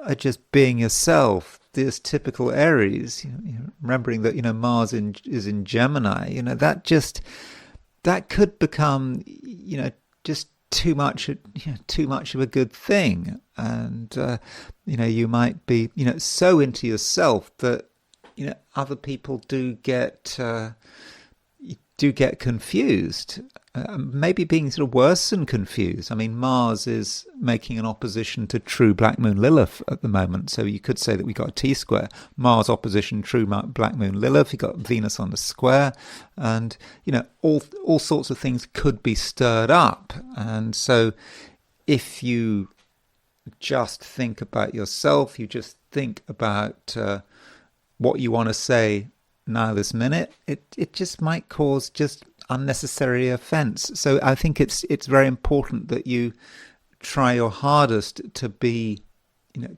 are just being yourself, this typical Aries, remembering that Mars is in Gemini, that could become just too much of a good thing, and you might be so into yourself that other people do get confused, maybe being sort of worse than confused. I mean, Mars is making an opposition to true Black Moon Lilith at the moment, so you could say that we got a T-square. Mars opposition true Black Moon Lilith. You got Venus on the square, and all sorts of things could be stirred up. And so, if you just think about yourself, you just think about what you want to say now this minute, it just might cause just unnecessary offense. So I think it's very important that you try your hardest to be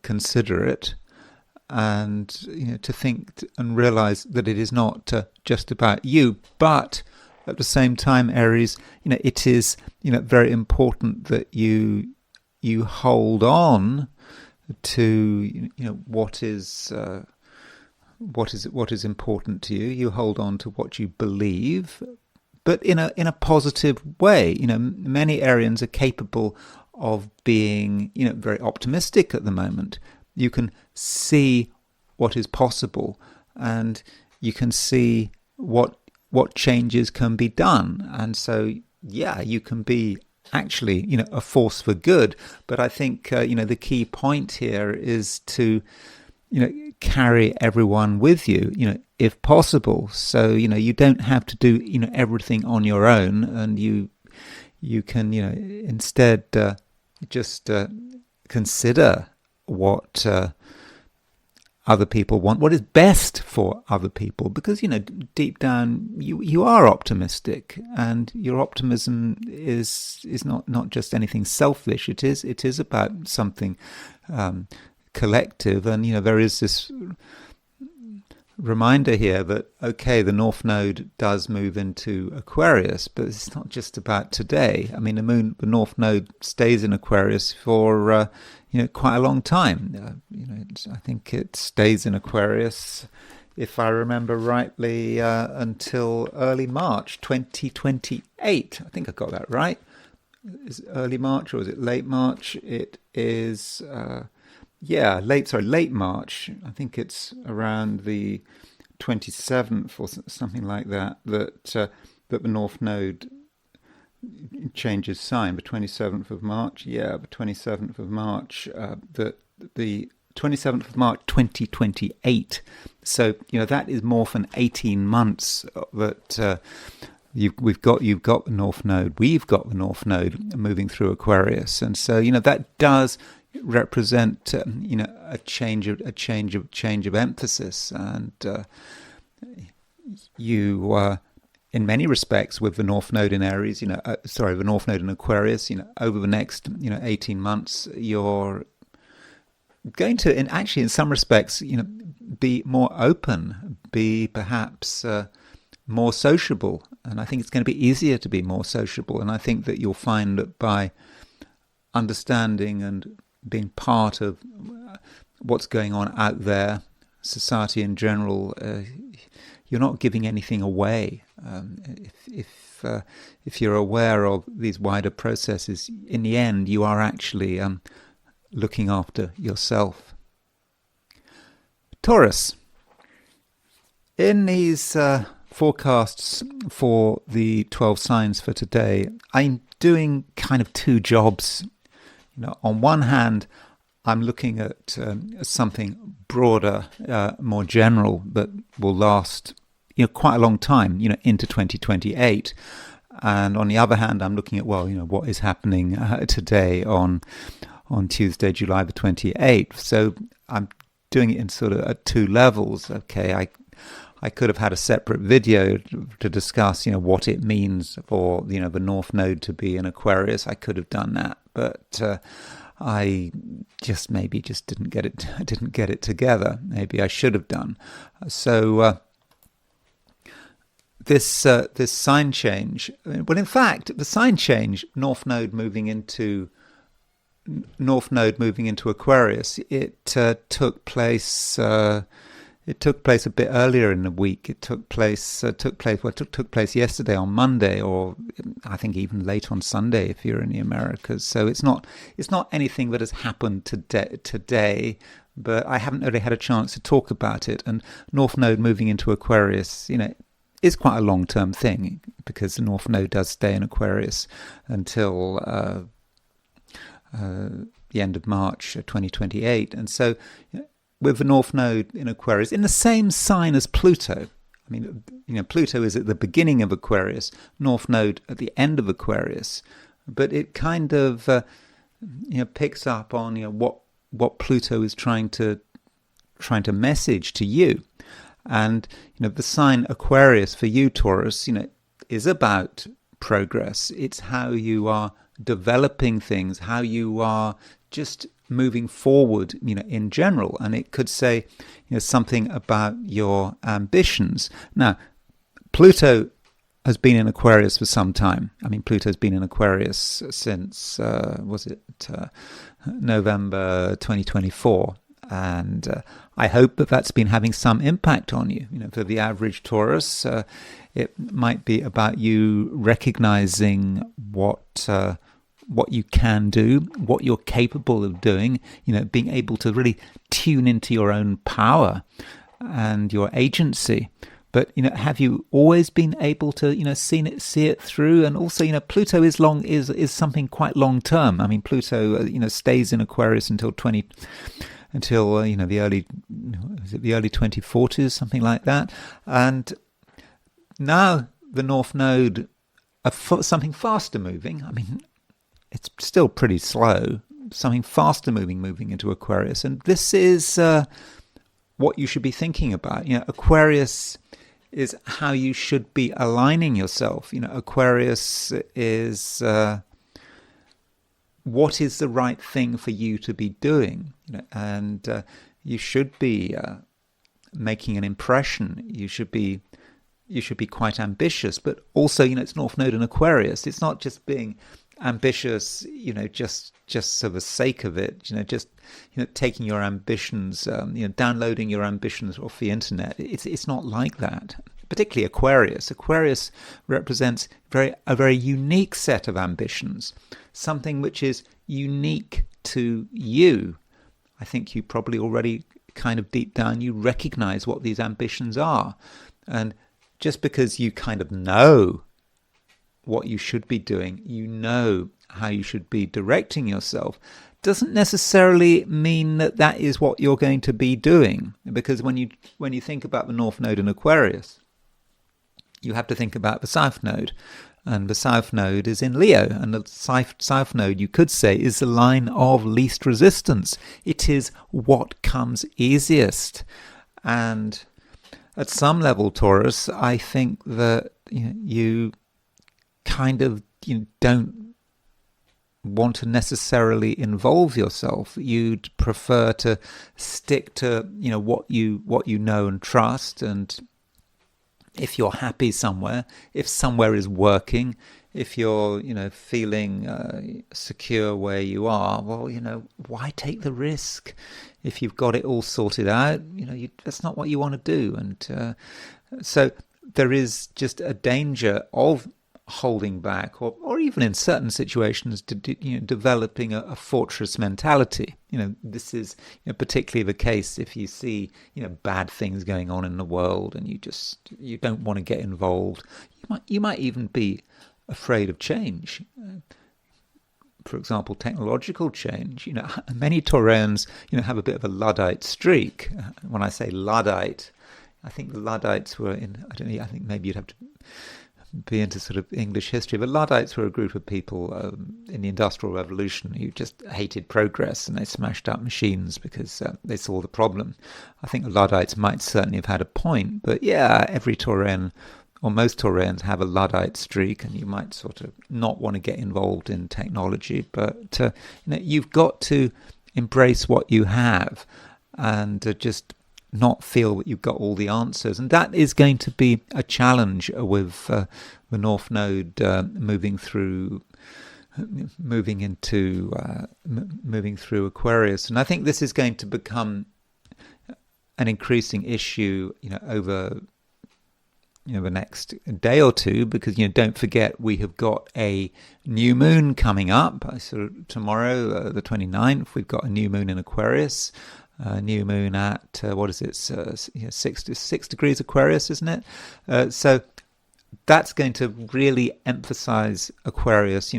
considerate, and to think and realize that it is not just about you, but at the same time, Aries, it is very important that you hold on to what is important to you. You hold on to what you believe, but in a positive way. Many Arians are capable of being very optimistic at the moment. You can see what is possible, and you can see what changes can be done. And so you can be actually a force for good. But I think the key point here is to carry everyone with you, if possible. So, you don't have to do, everything on your own, and you can, instead just consider what other people want, what is best for other people, because, deep down you are optimistic, and your optimism is not just anything selfish. It is about something collective, and there is this reminder here that the North Node does move into Aquarius, but it's not just about today. I mean, the North Node stays in Aquarius for quite a long time. I think it stays in Aquarius, if I remember rightly, until early March 2028. I think I got that right. Is it early March or is it late March? It is. Late March. I think it's around the 27th or something like that that the North Node changes sign. The 27th of March. Yeah, the 27th of March. The 27th of March 2028. So that is more than 18 months that you've got the North Node. We've got the North Node moving through Aquarius, and so that does represent a change of emphasis, and you in many respects with the North Node in Aries, the North Node in Aquarius, over the next 18 months, you're going to, in some respects, be more open, be perhaps more sociable, and I think it's going to be easier to be more sociable. And I think that you'll find that by understanding and being part of what's going on out there, society in general, you're not giving anything away. If you're aware of these wider processes, in the end, you are actually looking after yourself. Taurus. In these forecasts for the 12 signs for today, I'm doing kind of two jobs. On one hand, I'm looking at something broader, more general, that will last quite a long time, into 2028. And on the other hand, I'm looking at, what is happening today on Tuesday, July the 28th. So I'm doing it in sort of at two levels. Okay, I could have had a separate video to discuss, what it means for, the North Node to be in Aquarius. I could have done that, but I maybe didn't get it together. Maybe I should have done. So this sign change. Well, in fact, the sign change, North Node moving into North Node moving into Aquarius, it took place. It took place a bit earlier in the week. It took place yesterday on Monday, or I think even late on Sunday if you're in the Americas. So it's not anything that has happened today, but I haven't really had a chance to talk about it. And North Node moving into Aquarius, is quite a long-term thing, because the North Node does stay in Aquarius until the end of March 2028, and so. With the North Node in Aquarius, in the same sign as Pluto. I mean, Pluto is at the beginning of Aquarius, North Node at the end of Aquarius, but it kind of picks up on what Pluto is trying to message to you, and the sign Aquarius for you, Taurus, is about progress. It's how you are developing things, how you are just moving forward, in general. And it could say, something about your ambitions. Now, Pluto has been in Aquarius for some time. I mean, Pluto's been in Aquarius since, November 2024. And I hope that that's been having some impact on you. For the average Taurus, it might be about you recognizing what you can do, what you're capable of doing, being able to really tune into your own power and your agency. But, have you always been able to, see it through? And also, Pluto is something quite long term. I mean, Pluto, stays in Aquarius until the early 2040s, something like that. And now the North Node, something faster moving. I mean, it's still pretty slow, something faster moving into Aquarius. And this is what you should be thinking about. Aquarius is how you should be aligning yourself. Aquarius is what is the right thing for you to be doing. And you should be making an impression. You should be quite ambitious, but also, it's North Node in Aquarius. It's not just being ambitious, just for the sake of it, just taking your ambitions, downloading your ambitions off the internet. It's not like that. Particularly Aquarius. Aquarius represents a very unique set of ambitions, something which is unique to you. I think you probably already kind of deep down you recognize what these ambitions are, and just because you kind of know what you should be doing, how you should be directing yourself, doesn't necessarily mean that is what you're going to be doing. Because when you think about the North Node in Aquarius, you have to think about the South Node. And the South Node is in Leo. And the South Node, you could say, is the line of least resistance. It is what comes easiest. And at some level, Taurus, I think that you kind of don't want to necessarily involve yourself. You'd prefer to stick to what you know and trust. And if you're happy somewhere, if somewhere is working, if you're feeling secure where you are, well, why take the risk? If you've got it all sorted out, that's not what you want to do. And so there is just a danger of holding back, or even in certain situations, developing a fortress mentality. This is particularly the case if you see bad things going on in the world, and you don't want to get involved. You might even be afraid of change. For example, technological change. Many Taurans have a bit of a Luddite streak. When I say Luddite, I think the Luddites were I think maybe you'd have to be into sort of English history, but Luddites were a group of people in the Industrial Revolution who just hated progress, and they smashed up machines because they saw the problem. I think the Luddites might certainly have had a point, but yeah, every Tauran, or most Taurans, have a Luddite streak, and you might sort of not want to get involved in technology, but you've got to embrace what you have and just not feel that you've got all the answers. And that is going to be a challenge with the North Node moving through moving through Aquarius, and I think this is going to become an increasing issue, over the next day or two, because don't forget we have got a new moon coming up. So tomorrow, the 29th, we've got a new moon in Aquarius. New moon at what is it? 6 degrees Aquarius, isn't it? So that's going to really emphasize Aquarius,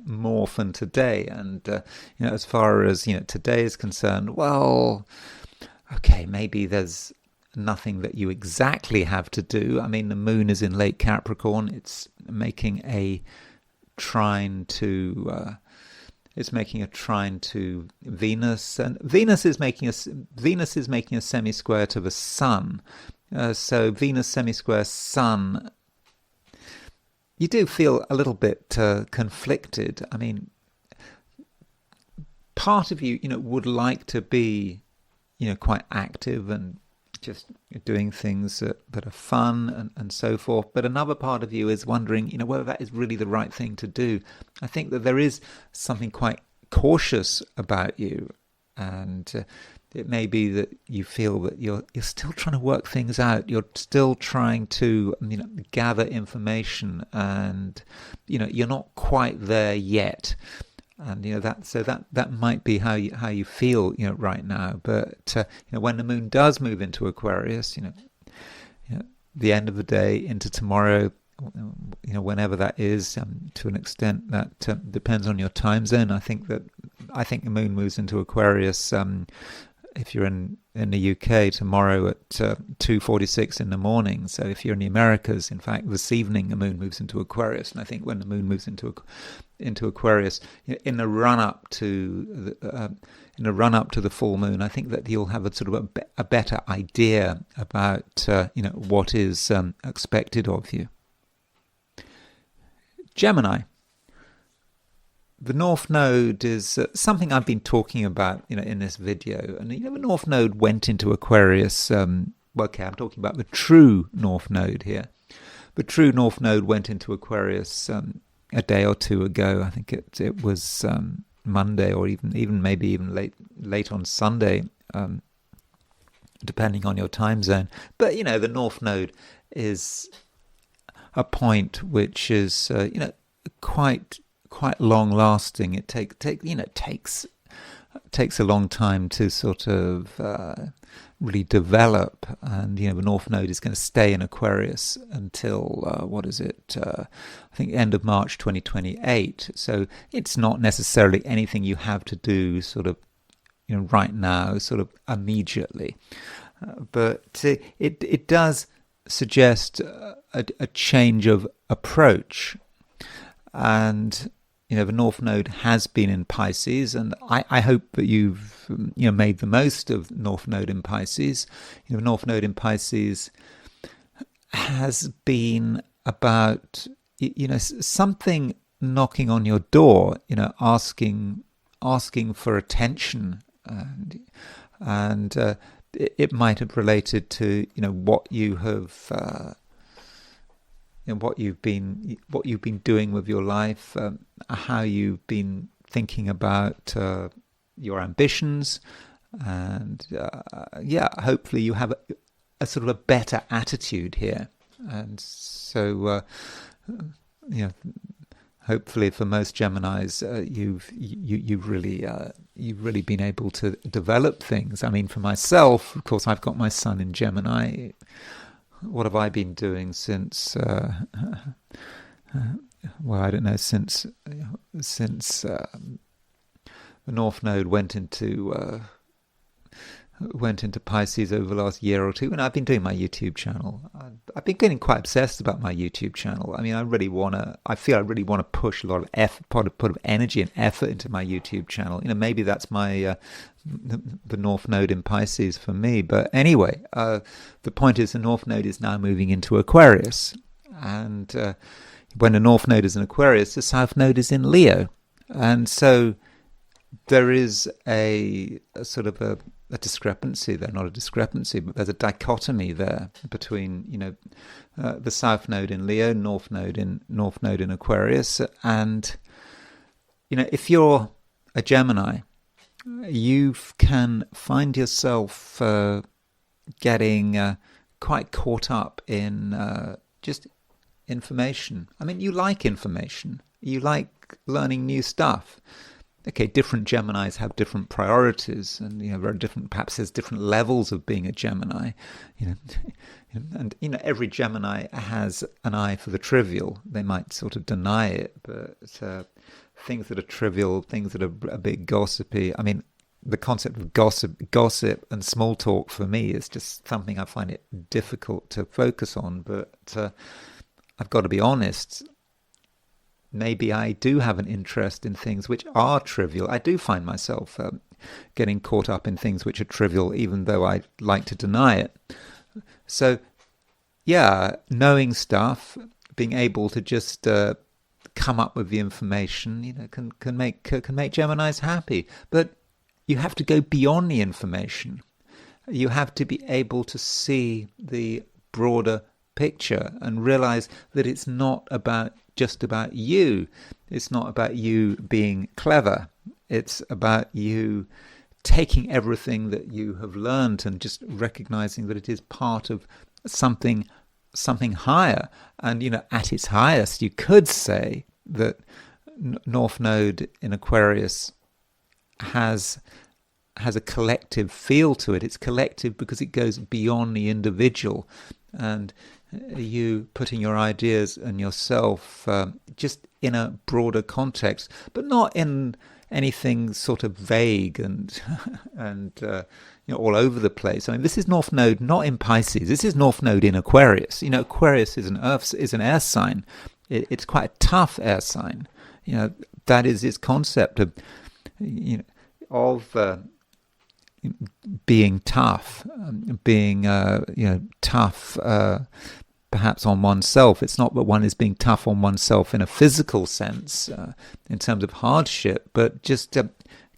more than today. And as far as today is concerned, well, okay, maybe there's nothing that you exactly have to do. I mean, the moon is in late Capricorn. It's making a trine to Venus, and Venus is making a semisquare to the Sun. So Venus semisquare Sun, you do feel a little bit conflicted. I mean, part of you, would like to be, quite active and just doing things that are fun and so forth. But another part of you is wondering, whether that is really the right thing to do. I think that there is something quite cautious about you, and it may be that you feel that you're still trying to work things out. You're still trying to gather information, and you're not quite there yet. And that might be how you feel right now. But when the moon does move into Aquarius, the end of the day into tomorrow, whenever that is, to an extent that depends on your time zone. I think the moon moves into Aquarius. If you're in the UK, tomorrow at 2:46 in the morning. So if you're in the Americas, in fact, this evening the moon moves into Aquarius. And I think when the moon moves into Aquarius, in the run up to the full moon, I think that you'll have a sort of a better idea about what is expected of you. Gemini. The North Node is something I've been talking about, in this video. And the North Node went into Aquarius. I'm talking about the true North Node here. The true North Node went into Aquarius a day or two ago. I think it was Monday, or even maybe late on Sunday, depending on your time zone. But the North Node is a point which is quite long lasting. It takes a long time to sort of really develop, and the North Node is going to stay in Aquarius until I think end of March 2028. So it's not necessarily anything you have to do sort of right now, sort of immediately, but it does suggest a change of approach. And the North Node has been in Pisces, and I hope that you've made the most of North Node in Pisces. North Node in Pisces has been about something knocking on your door, asking for attention, and it might have related to what you have. What you've been doing with your life, how you've been thinking about your ambitions, and hopefully you have a sort of a better attitude here. And so, hopefully for most Geminis, you've really been able to develop things. I mean, for myself, of course, I've got my sun in Gemini. What have I been doing since? I don't know. Since the North Node went into Pisces over the last year or two, and I've been doing my YouTube channel. I've been getting quite obsessed about my YouTube channel. I mean, I feel I really want to push a lot of effort, put of energy and effort into my YouTube channel. Maybe that's my the North Node in Pisces for me. But anyway, the point is the North Node is now moving into Aquarius, and when the North Node is in Aquarius, the South Node is in Leo, and so there is a sort of a discrepancy there, not a discrepancy, but there's a dichotomy there between, the South Node in Leo, North Node in Aquarius, and, if you're a Gemini, you can find yourself getting quite caught up in just information. I mean, you like information. You like learning new stuff. Okay, different Geminis have different priorities, and very different. Perhaps there's different levels of being a Gemini, and every Gemini has an eye for the trivial. They might sort of deny it, but things that are trivial, things that are a bit gossipy. I mean, the concept of gossip and small talk for me is just something I find it difficult to focus on. But I've got to be honest. Maybe I do have an interest in things which are trivial. I do find myself getting caught up in things which are trivial, even though I like to deny it. So, yeah, knowing stuff, being able to just come up with the information, can make Geminis happy. But you have to go beyond the information. You have to be able to see the broader picture and realize that it's not just about you. It's not about you being clever. It's about you taking everything that you have learned and just recognizing that it is part of something higher. And at its highest, you could say that North Node in Aquarius has a collective feel to it. It's collective because it goes beyond the individual, and you putting your ideas and yourself just in a broader context, but not in anything sort of vague and all over the place. I mean, this is North Node not in Pisces. This is North Node in Aquarius. Aquarius is an air sign. It's quite a tough air sign. That is its concept of being tough, being tough. Perhaps on oneself. It's not that one is being tough on oneself in a physical sense, in terms of hardship, but just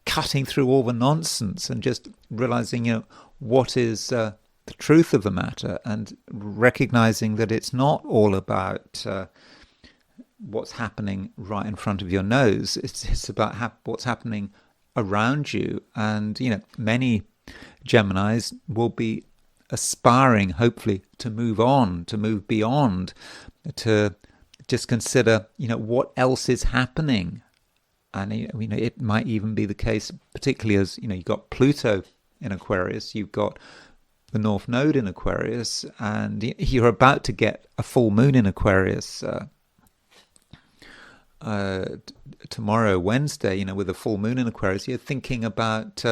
cutting through all the nonsense and just realizing, what is the truth of the matter, and recognizing that it's not all about what's happening right in front of your nose. It's about what's happening around you. And, many Geminis will be aspiring, hopefully, to move on, to move beyond, to just consider, what else is happening. And, it might even be the case, particularly as, you've got Pluto in Aquarius, you've got the North Node in Aquarius, and you're about to get a full moon in Aquarius tomorrow, Wednesday, with a full moon in Aquarius. You're thinking about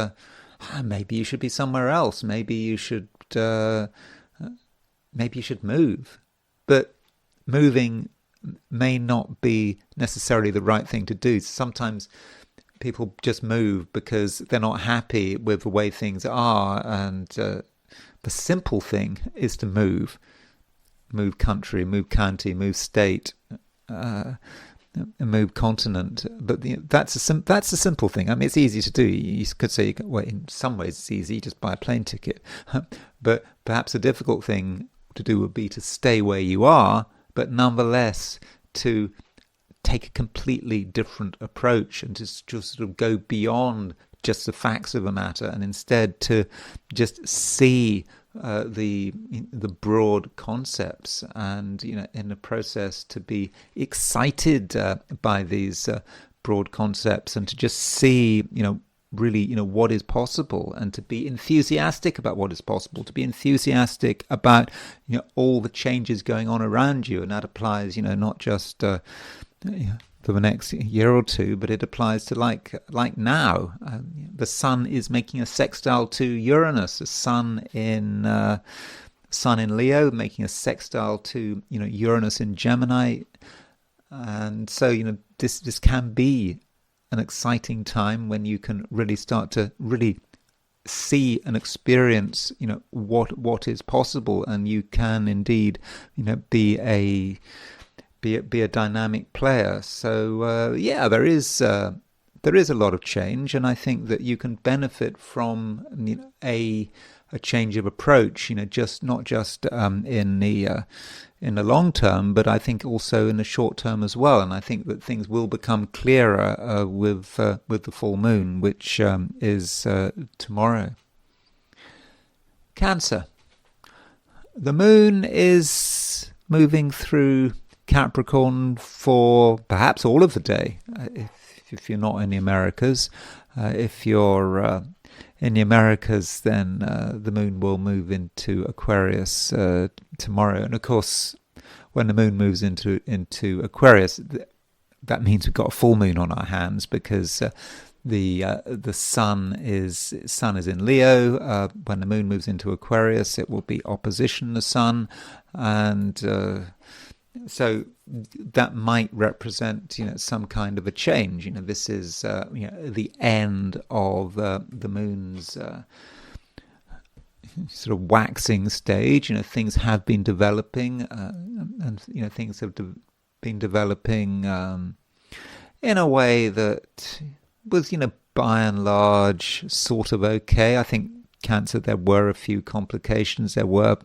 maybe you should be somewhere else. Maybe you should move. But moving may not be necessarily the right thing to do. Sometimes people just move because they're not happy with the way things are, and the simple thing is to move country, move county, move state, move continent. But that's a simple thing. I mean, it's easy to do. You could say, well, in some ways it's easy, just buy a plane ticket. But perhaps a difficult thing to do would be to stay where you are, but nonetheless to take a completely different approach and to just sort of go beyond just the facts of the matter, and instead to just see the broad concepts, and in the process to be excited by these broad concepts, and to just see really what is possible, and to be enthusiastic about what is possible, to be enthusiastic about all the changes going on around you. And that applies not just for the next year or two, but it applies to like now. The Sun is making a sextile to Uranus. The Sun in Leo making a sextile to Uranus in Gemini, and so this can be an exciting time when you can really start to really see and experience what is possible, and you can indeed be a dynamic player. So there is there is a lot of change, and I think that you can benefit from a change of approach. Just not just in the long term, but I think also in the short term as well. And I think that things will become clearer with the full moon, which is tomorrow. Cancer. The moon is moving through Capricorn for perhaps all of the day, if you're not in the Americas. If you're in the Americas, then the moon will move into Aquarius tomorrow. And of course, when the moon moves into Aquarius, that means we've got a full moon on our hands, because the sun is in Leo. When the moon moves into Aquarius, it will be opposition the sun, and so that might represent, some kind of a change. This is, the end of the moon's sort of waxing stage. Things have been developing, and things have been developing in a way that was, by and large, sort of okay. I think Cancer, there were a few complications. There were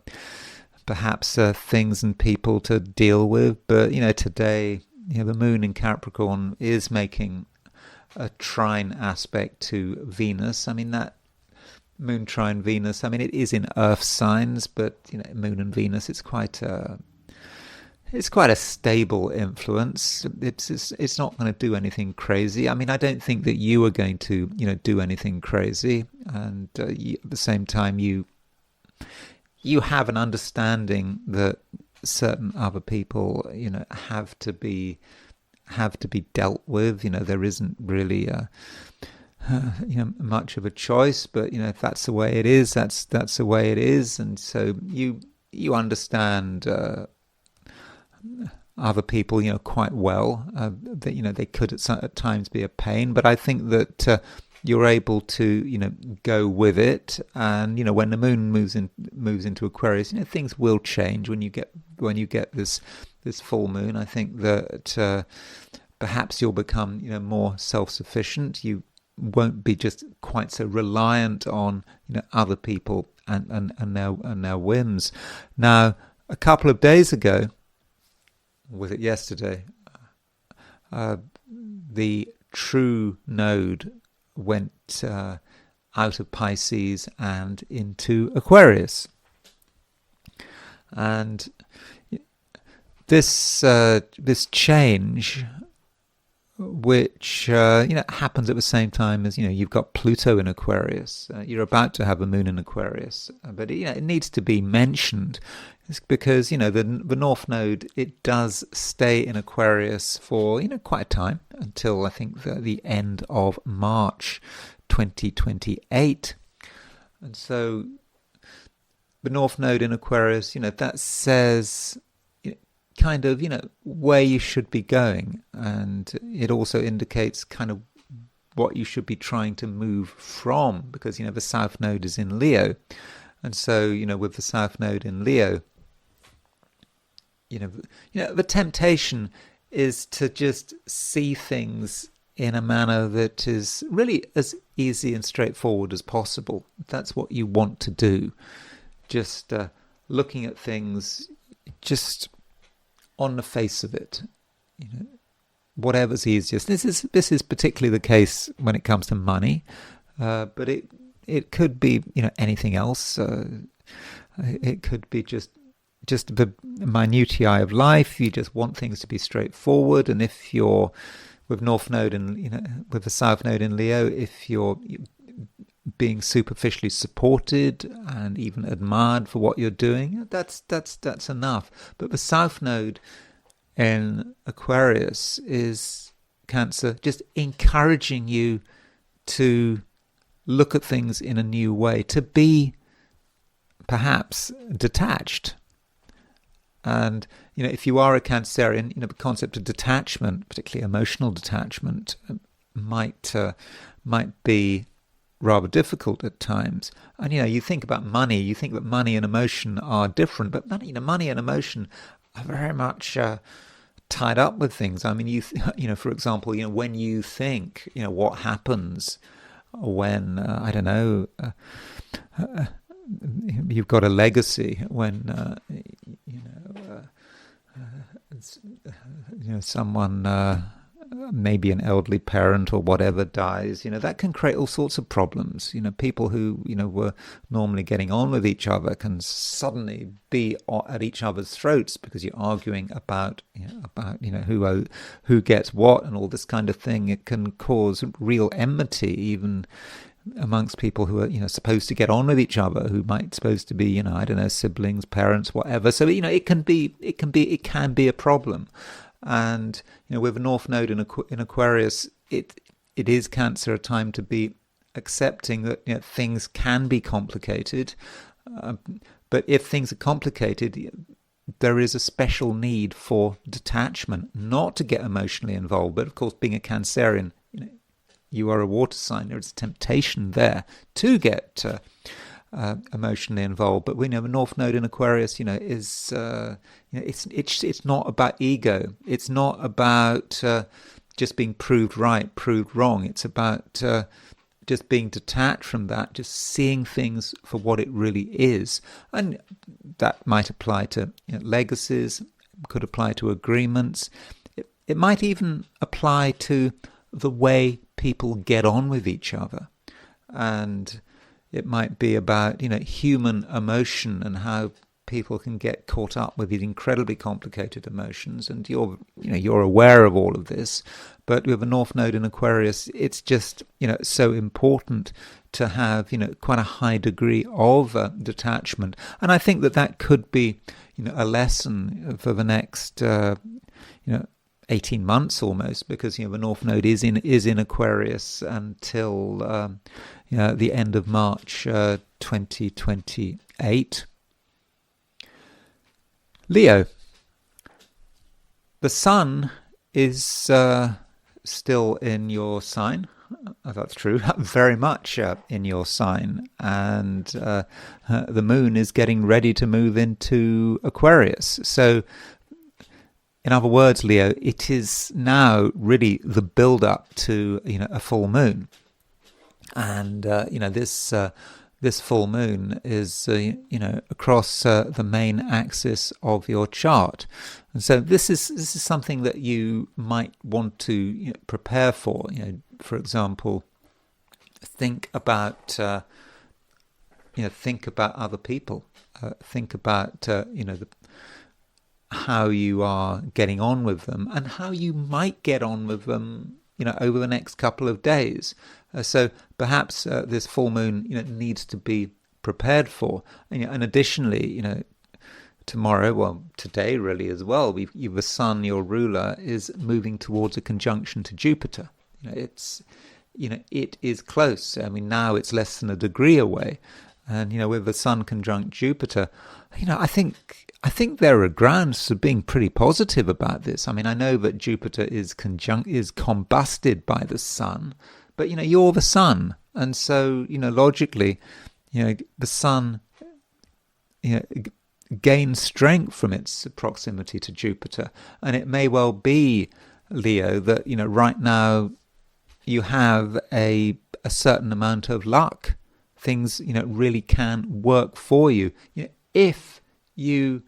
perhaps things and people to deal with, but today, the moon in Capricorn is making a trine aspect to Venus. I mean, that moon trine Venus, it is in Earth signs, but moon and Venus, it's quite a stable influence. It's not going to do anything crazy. I don't think that you are going to do anything crazy, and at the same time you have an understanding that certain other people, have to be dealt with. There isn't really much of a choice, but if that's the way it is, that's the way it is. And so you understand other people, quite well. That they could at times be a pain, but I think that you're able to, go with it. And when the moon moves into Aquarius, things will change when you get this full moon. I think that perhaps you'll become, more self-sufficient. You won't be just quite so reliant on, other people and their whims. Now, a couple of days ago, was it yesterday? The true node went out of Pisces and into Aquarius, and this change, which happens at the same time as you've got Pluto in Aquarius. You're about to have a moon in Aquarius, but it needs to be mentioned. It's because the North Node, it does stay in Aquarius for quite a time, until I think the end of March 2028. And so the North Node in Aquarius, that says kind of where you should be going, and it also indicates kind of what you should be trying to move from, because the South Node is in Leo. And so with the South Node in Leo, the temptation is to just see things in a manner that is really as easy and straightforward as possible. That's what you want to do. Just looking at things just on the face of it, whatever's easiest. This is particularly the case when it comes to money, but it could be anything else. It could be just the minutiae of life. You just want things to be straightforward, and if you're with North Node and with the South Node in Leo, if you're being superficially supported and even admired for what you're doing, that's enough. But the South Node in Aquarius is Cancer, just encouraging you to look at things in a new way, to be perhaps detached. And if you are a Cancerian, the concept of detachment, particularly emotional detachment, might be rather difficult at times. And you think about money, you think that money and emotion are different, but money and emotion are very much tied up with things. I mean, for example, when you think, what happens when, I don't know, you've got a legacy, when, someone, maybe an elderly parent or whatever dies, that can create all sorts of problems. People who, were normally getting on with each other can suddenly be at each other's throats because you're arguing about who gets what and all this kind of thing. It can cause real enmity, even amongst people who are, supposed to get on with each other, who might supposed to be, I don't know, siblings, parents, whatever. So, it can be a problem. And with a North Node in Aquarius, it is Cancer, a time to be accepting that things can be complicated. But if things are complicated, there is a special need for detachment, not to get emotionally involved. But of course, being a Cancerian, you are a water sign. There is a temptation there to get emotionally involved. But we know the North Node in Aquarius, is it's not about ego. It's not about just being proved right, proved wrong. It's about just being detached from that, just seeing things for what it really is. And that might apply to legacies, could apply to agreements. It might even apply to the way people get on with each other. And it might be about, human emotion and how people can get caught up with these incredibly complicated emotions. And you're aware of all of this. But with a North Node in Aquarius, it's just, so important to have, quite a high degree of detachment. And I think that could be, a lesson for the next, 18 months almost, because the North Node is in Aquarius until the end of March 2028. Leo, the Sun is still in your sign. That's true, very much in your sign, and the Moon is getting ready to move into Aquarius. So, in other words, Leo, it is now really the build-up to a full moon, and this full moon is across the main axis of your chart, and so this is something that you might want to prepare for. For example, think about other people, think about how you are getting on with them and how you might get on with them, over the next couple of days. So perhaps this full moon, needs to be prepared for. And additionally, tomorrow, well, today really as well, the Sun, your ruler, is moving towards a conjunction to Jupiter. It is close. I mean, now it's less than a degree away. And, with the Sun conjunct Jupiter, I think there are grounds for being pretty positive about this. I mean, I know that Jupiter is combusted by the Sun, but, you're the Sun. And so, logically, the Sun, gains strength from its proximity to Jupiter. And it may well be, Leo, that, right now you have a certain amount of luck. Things, really can work for you, if you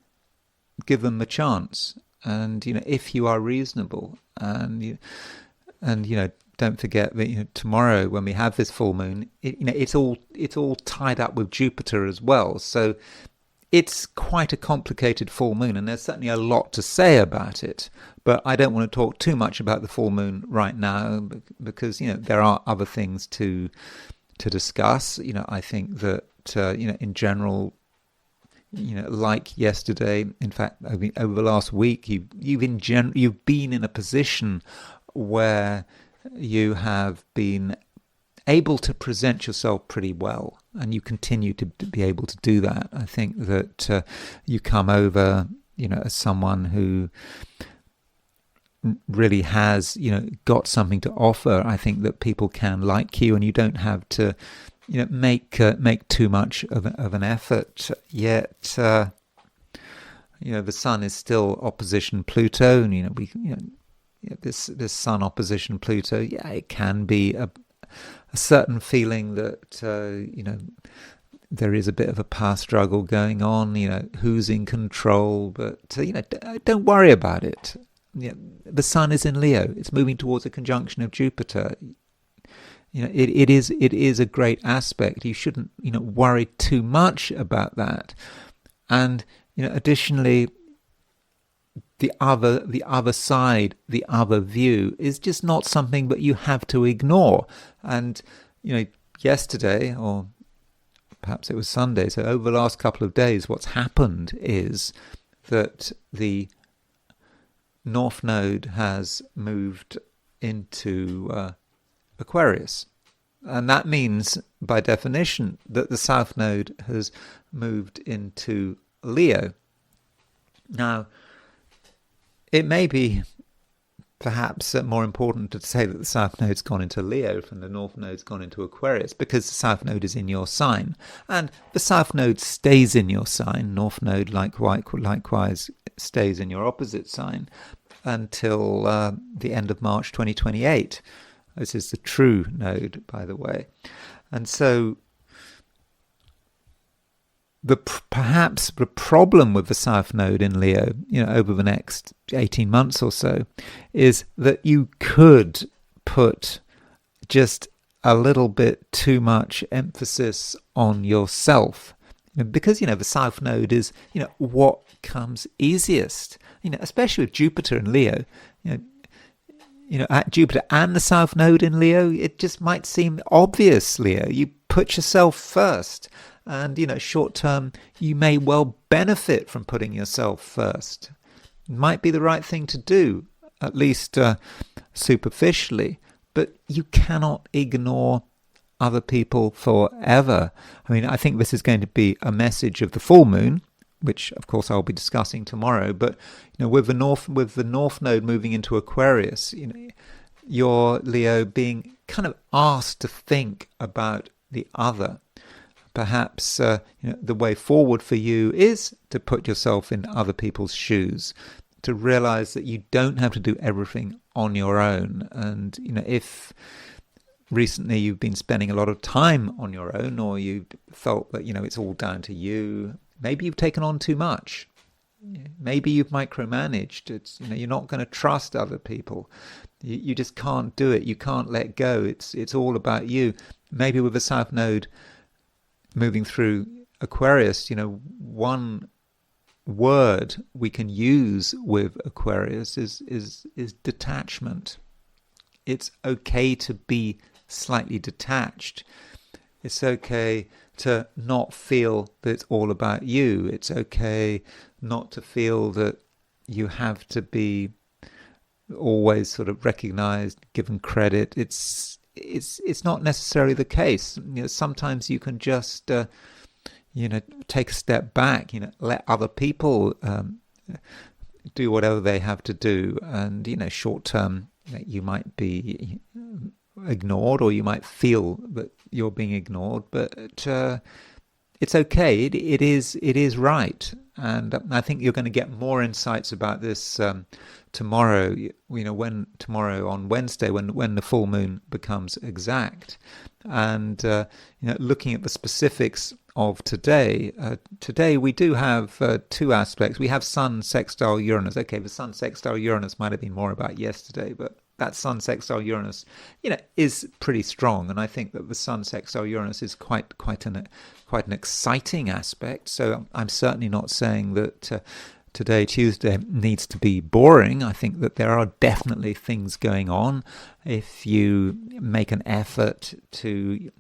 give them a chance, and if you are reasonable, and don't forget that tomorrow when we have this full moon, it's all tied up with Jupiter as well. So it's quite a complicated full moon, and there's certainly a lot to say about it. But I don't want to talk too much about the full moon right now, because there are other things to discuss. I think that in general, like yesterday, in fact, over the last week, you've been in a position where you have been able to present yourself pretty well, and you continue to be able to do that. I think that you come over, as someone who really has, got something to offer. I think that people can like you, and you don't have to, make too much of an effort. Yet, The Sun is still opposition Pluto, and this Sun opposition Pluto. Yeah, it can be a certain feeling that there is a bit of a power struggle going on. Who's in control? But don't worry about it. The Sun is in Leo. It's moving towards a conjunction of Jupiter. It is a great aspect. You shouldn't worry too much about that. And additionally, the other side, the other view is just not something that you have to ignore. And yesterday, or perhaps it was Sunday, so over the last couple of days, what's happened is that the North Node has moved into Aquarius. And that means, by definition, that the South Node has moved into Leo. Now, it may be perhaps more important to say that the South Node's gone into Leo from the North Node's gone into Aquarius, because the South Node is in your sign. And the South Node stays in your sign. North Node likewise stays in your opposite sign until the end of March 2028. This is the true node, by the way. And so perhaps the problem with the South Node in Leo, over the next 18 months or so, is that you could put just a little bit too much emphasis on yourself. Because, the South Node is, what comes easiest, especially with Jupiter and Leo, at Jupiter and the South Node in Leo, it just might seem obvious, Leo. You put yourself first. And, short term, you may well benefit from putting yourself first. It might be the right thing to do, at least superficially. But you cannot ignore other people forever. I think this is going to be a message of the full moon, which of course I'll be discussing tomorrow. But with the North Node moving into Aquarius, you're, Leo, being kind of asked to think about the other. Perhaps the way forward for you is to put yourself in other people's shoes, to realize that you don't have to do everything on your own. And if recently you've been spending a lot of time on your own, or you felt that it's all down to you, maybe you've taken on too much. Maybe you've micromanaged. It's you're not going to trust other people. You just can't do it. You can't let go. It's all about you. Maybe with the South Node moving through Aquarius, one word we can use with Aquarius is detachment. It's okay to be slightly detached. It's okay to not feel that it's all about you. It's okay not to feel that you have to be always sort of recognized, given credit. It's not necessarily the case. Sometimes you can just take a step back, let other people do whatever they have to do, and short term you might be ignored, or you might feel that you're being ignored, but it's okay. It is right. And I think you're going to get more insights about this tomorrow. Tomorrow on Wednesday, when the full moon becomes exact, and looking at the specifics of today. Today we do have two aspects. We have Sun sextile Uranus. Okay, the Sun sextile Uranus might have been more about yesterday, but that Sun sextile Uranus, is pretty strong, and I think that the Sun sextile Uranus is quite an exciting aspect. So I'm certainly not saying that today, Tuesday, needs to be boring. I think that there are definitely things going on if you make an effort to,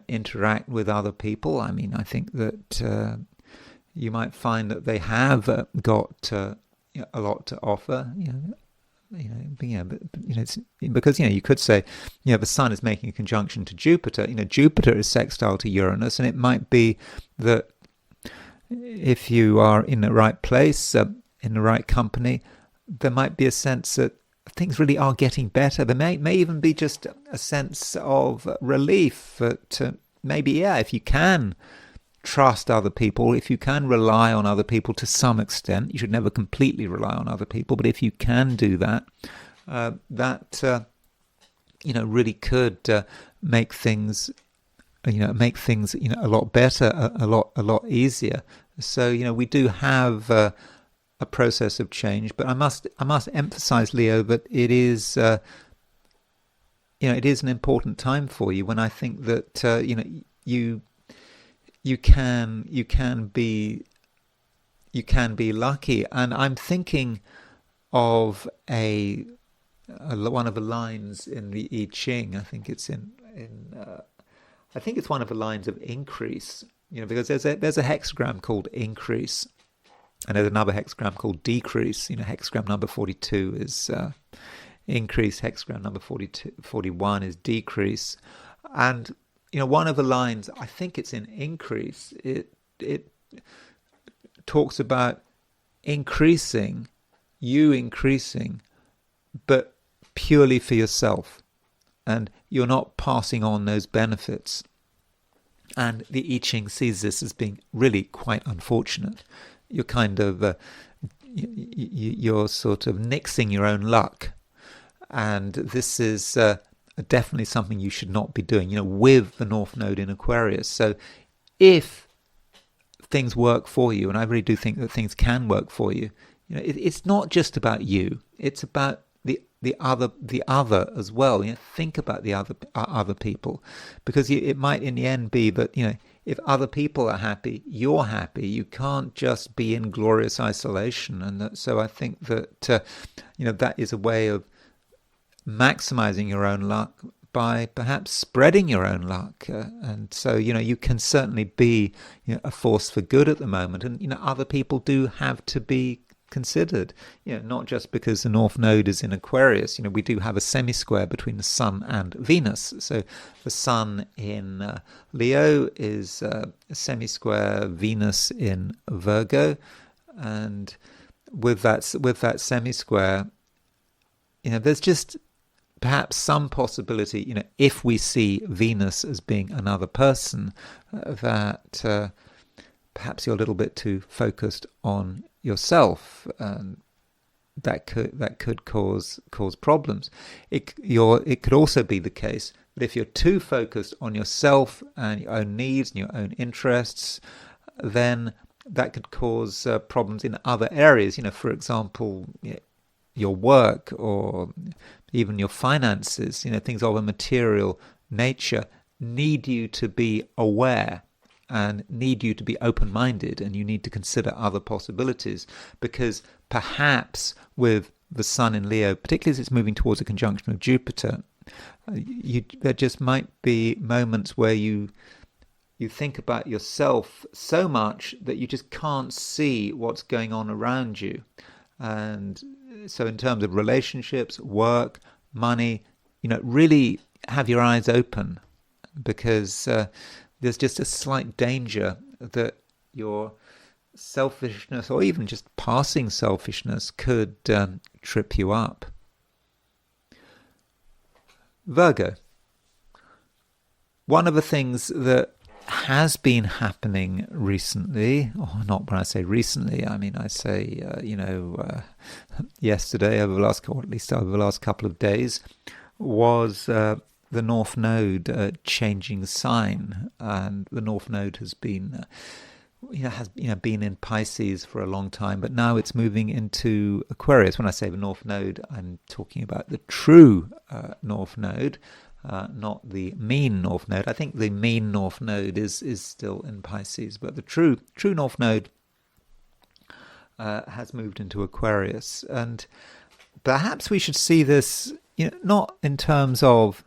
interact with other people. I think that you might find that they have got a lot to offer. Because you could say, the Sun is making a conjunction to Jupiter. Jupiter is sextile to Uranus, and it might be that if you are in the right place, in the right company, there might be a sense that things really are getting better. There may even be just a sense of relief that maybe, if you can trust other people, if you can rely on other people to some extent, you should never completely rely on other people, but if you can do that, that really could make things a lot better, a lot easier. So we do have a process of change, but I must emphasize, Leo, that it is it is an important time for you, when I think that you can be lucky. And I'm thinking of one of the lines in the I Ching. I think it's I think it's one of the lines of increase. Because there's a hexagram called increase, and there's another hexagram called decrease. Hexagram number 42 is increase. Hexagram number 41 is decrease. And one of the lines, I think it's in increase, it talks about increasing, but purely for yourself, and you're not passing on those benefits. And the I Ching sees this as being really quite unfortunate. You're kind of you're sort of nixing your own luck, and this is definitely something you should not be doing, with the North Node in Aquarius. So if things work for you, and I really do think that things can work for you, it's not just about you, it's about the other as well. Think about the other people, because it might in the end be that if other people are happy, you're happy. You can't just be in glorious isolation. And so I think that that is a way of maximizing your own luck by perhaps spreading your own luck, and so you can certainly be a force for good at the moment, and other people do have to be considered, not just because the North Node is in Aquarius. We do have a semisquare between the Sun and Venus. So the Sun in Leo is a semisquare Venus in Virgo, and with that semisquare, there's just perhaps some possibility, if we see Venus as being another person, that perhaps you're a little bit too focused on yourself, and that could cause problems. It could also be the case that if you're too focused on yourself and your own needs and your own interests, then that could cause problems in other areas. For example, your work, or even your finances. Things of a material nature need you to be aware and need you to be open-minded, and you need to consider other possibilities, because perhaps with the Sun in Leo, particularly as it's moving towards a conjunction of Jupiter, there just might be moments where you think about yourself so much that you just can't see what's going on around you. And so in terms of relationships, work, money, really have your eyes open, because there's just a slight danger that your selfishness, or even just passing selfishness, could trip you up. Virgo. One of the things that has been happening recently, or not when I say recently, I mean I say, yesterday, or at least over the last couple of days, was the North Node changing sign. And the North Node has been been in Pisces for a long time, but now it's moving into Aquarius. When I say the North Node, I'm talking about the true North Node, not the mean North Node. I think the mean North Node is still in Pisces, but the true North Node has moved into Aquarius. And perhaps we should see this, not in terms of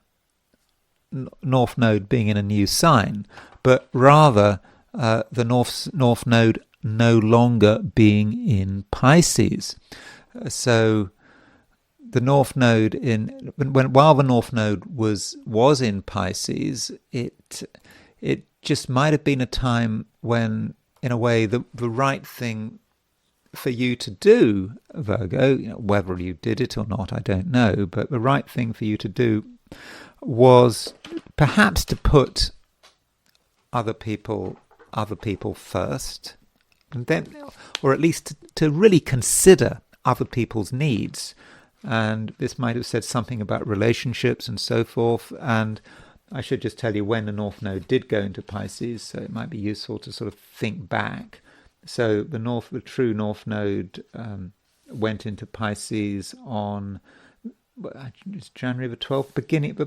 North Node being in a new sign, but rather the North Node no longer being in Pisces. So the North Node while the North Node was in Pisces, it just might have been a time when, in a way, the right thing for you to do, Virgo, whether you did it or not, I don't know, but the right thing for you to do was perhaps to put other people other people first, and then, or at least to really consider other people's needs. And this might have said something about relationships and so forth. And I should just tell you when the North Node did go into Pisces, so it might be useful to sort of think back. So the true North Node went into Pisces on it's January the 12th,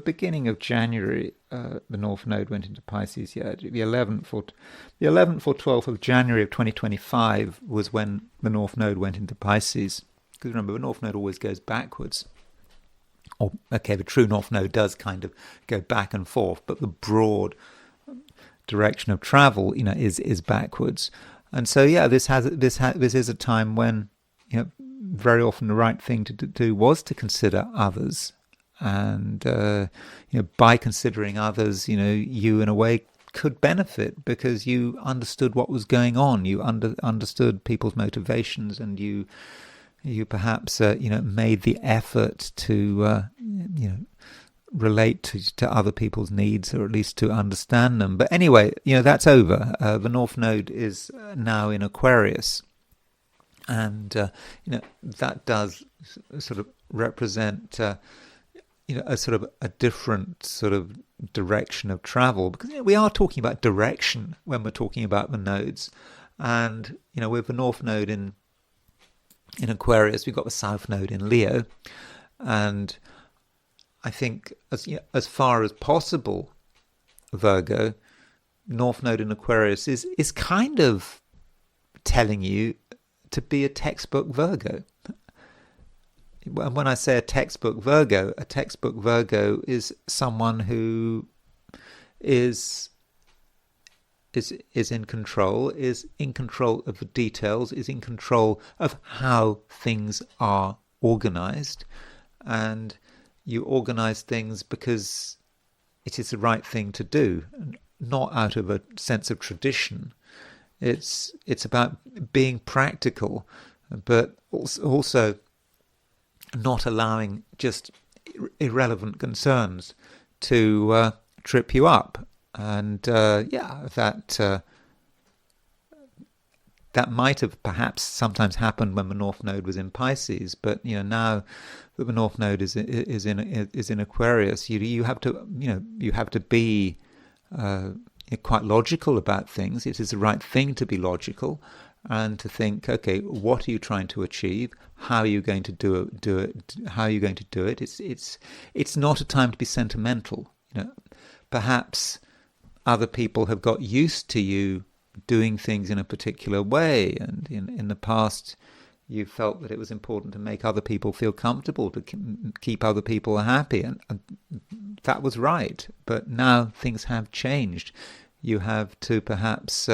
beginning of January. The North Node went into Pisces. Yeah, the 11th or 12th of January of 2025 was when the North Node went into Pisces. Because remember, the North Node always goes backwards. The true North Node does kind of go back and forth, but the broad direction of travel, is backwards. And so, this is a time when, very often the right thing to do was to consider others, and by considering others, you in a way could benefit because you understood what was going on. You understood people's motivations, and you perhaps made the effort to relate to other people's needs, or at least to understand them. But anyway, that's over. The North Node is now in Aquarius, and that does sort of represent a sort of a different sort of direction of travel, because we are talking about direction when we're talking about the nodes. And with the North Node in Aquarius, we've got the South Node in Leo, and I think as far as possible, Virgo, North Node in Aquarius is kind of telling you to be a textbook Virgo. And when I say a textbook Virgo is someone who is in control of the details, is in control of how things are organized. And you organize things because it is the right thing to do, not out of a sense of tradition. It's about being practical, but also not allowing just irrelevant concerns to trip you up. And that might have perhaps sometimes happened when the North Node was in Pisces, but now that the North Node is in Aquarius, you have to be quite logical about things. It is the right thing to be logical and to think, okay, what are you trying to achieve? How are you going to do it? How are you going to do it? It's not a time to be sentimental. Perhaps other people have got used to you doing things in a particular way, and in the past you felt that it was important to make other people feel comfortable, to keep other people happy, and that was right. But now things have changed. You have to perhaps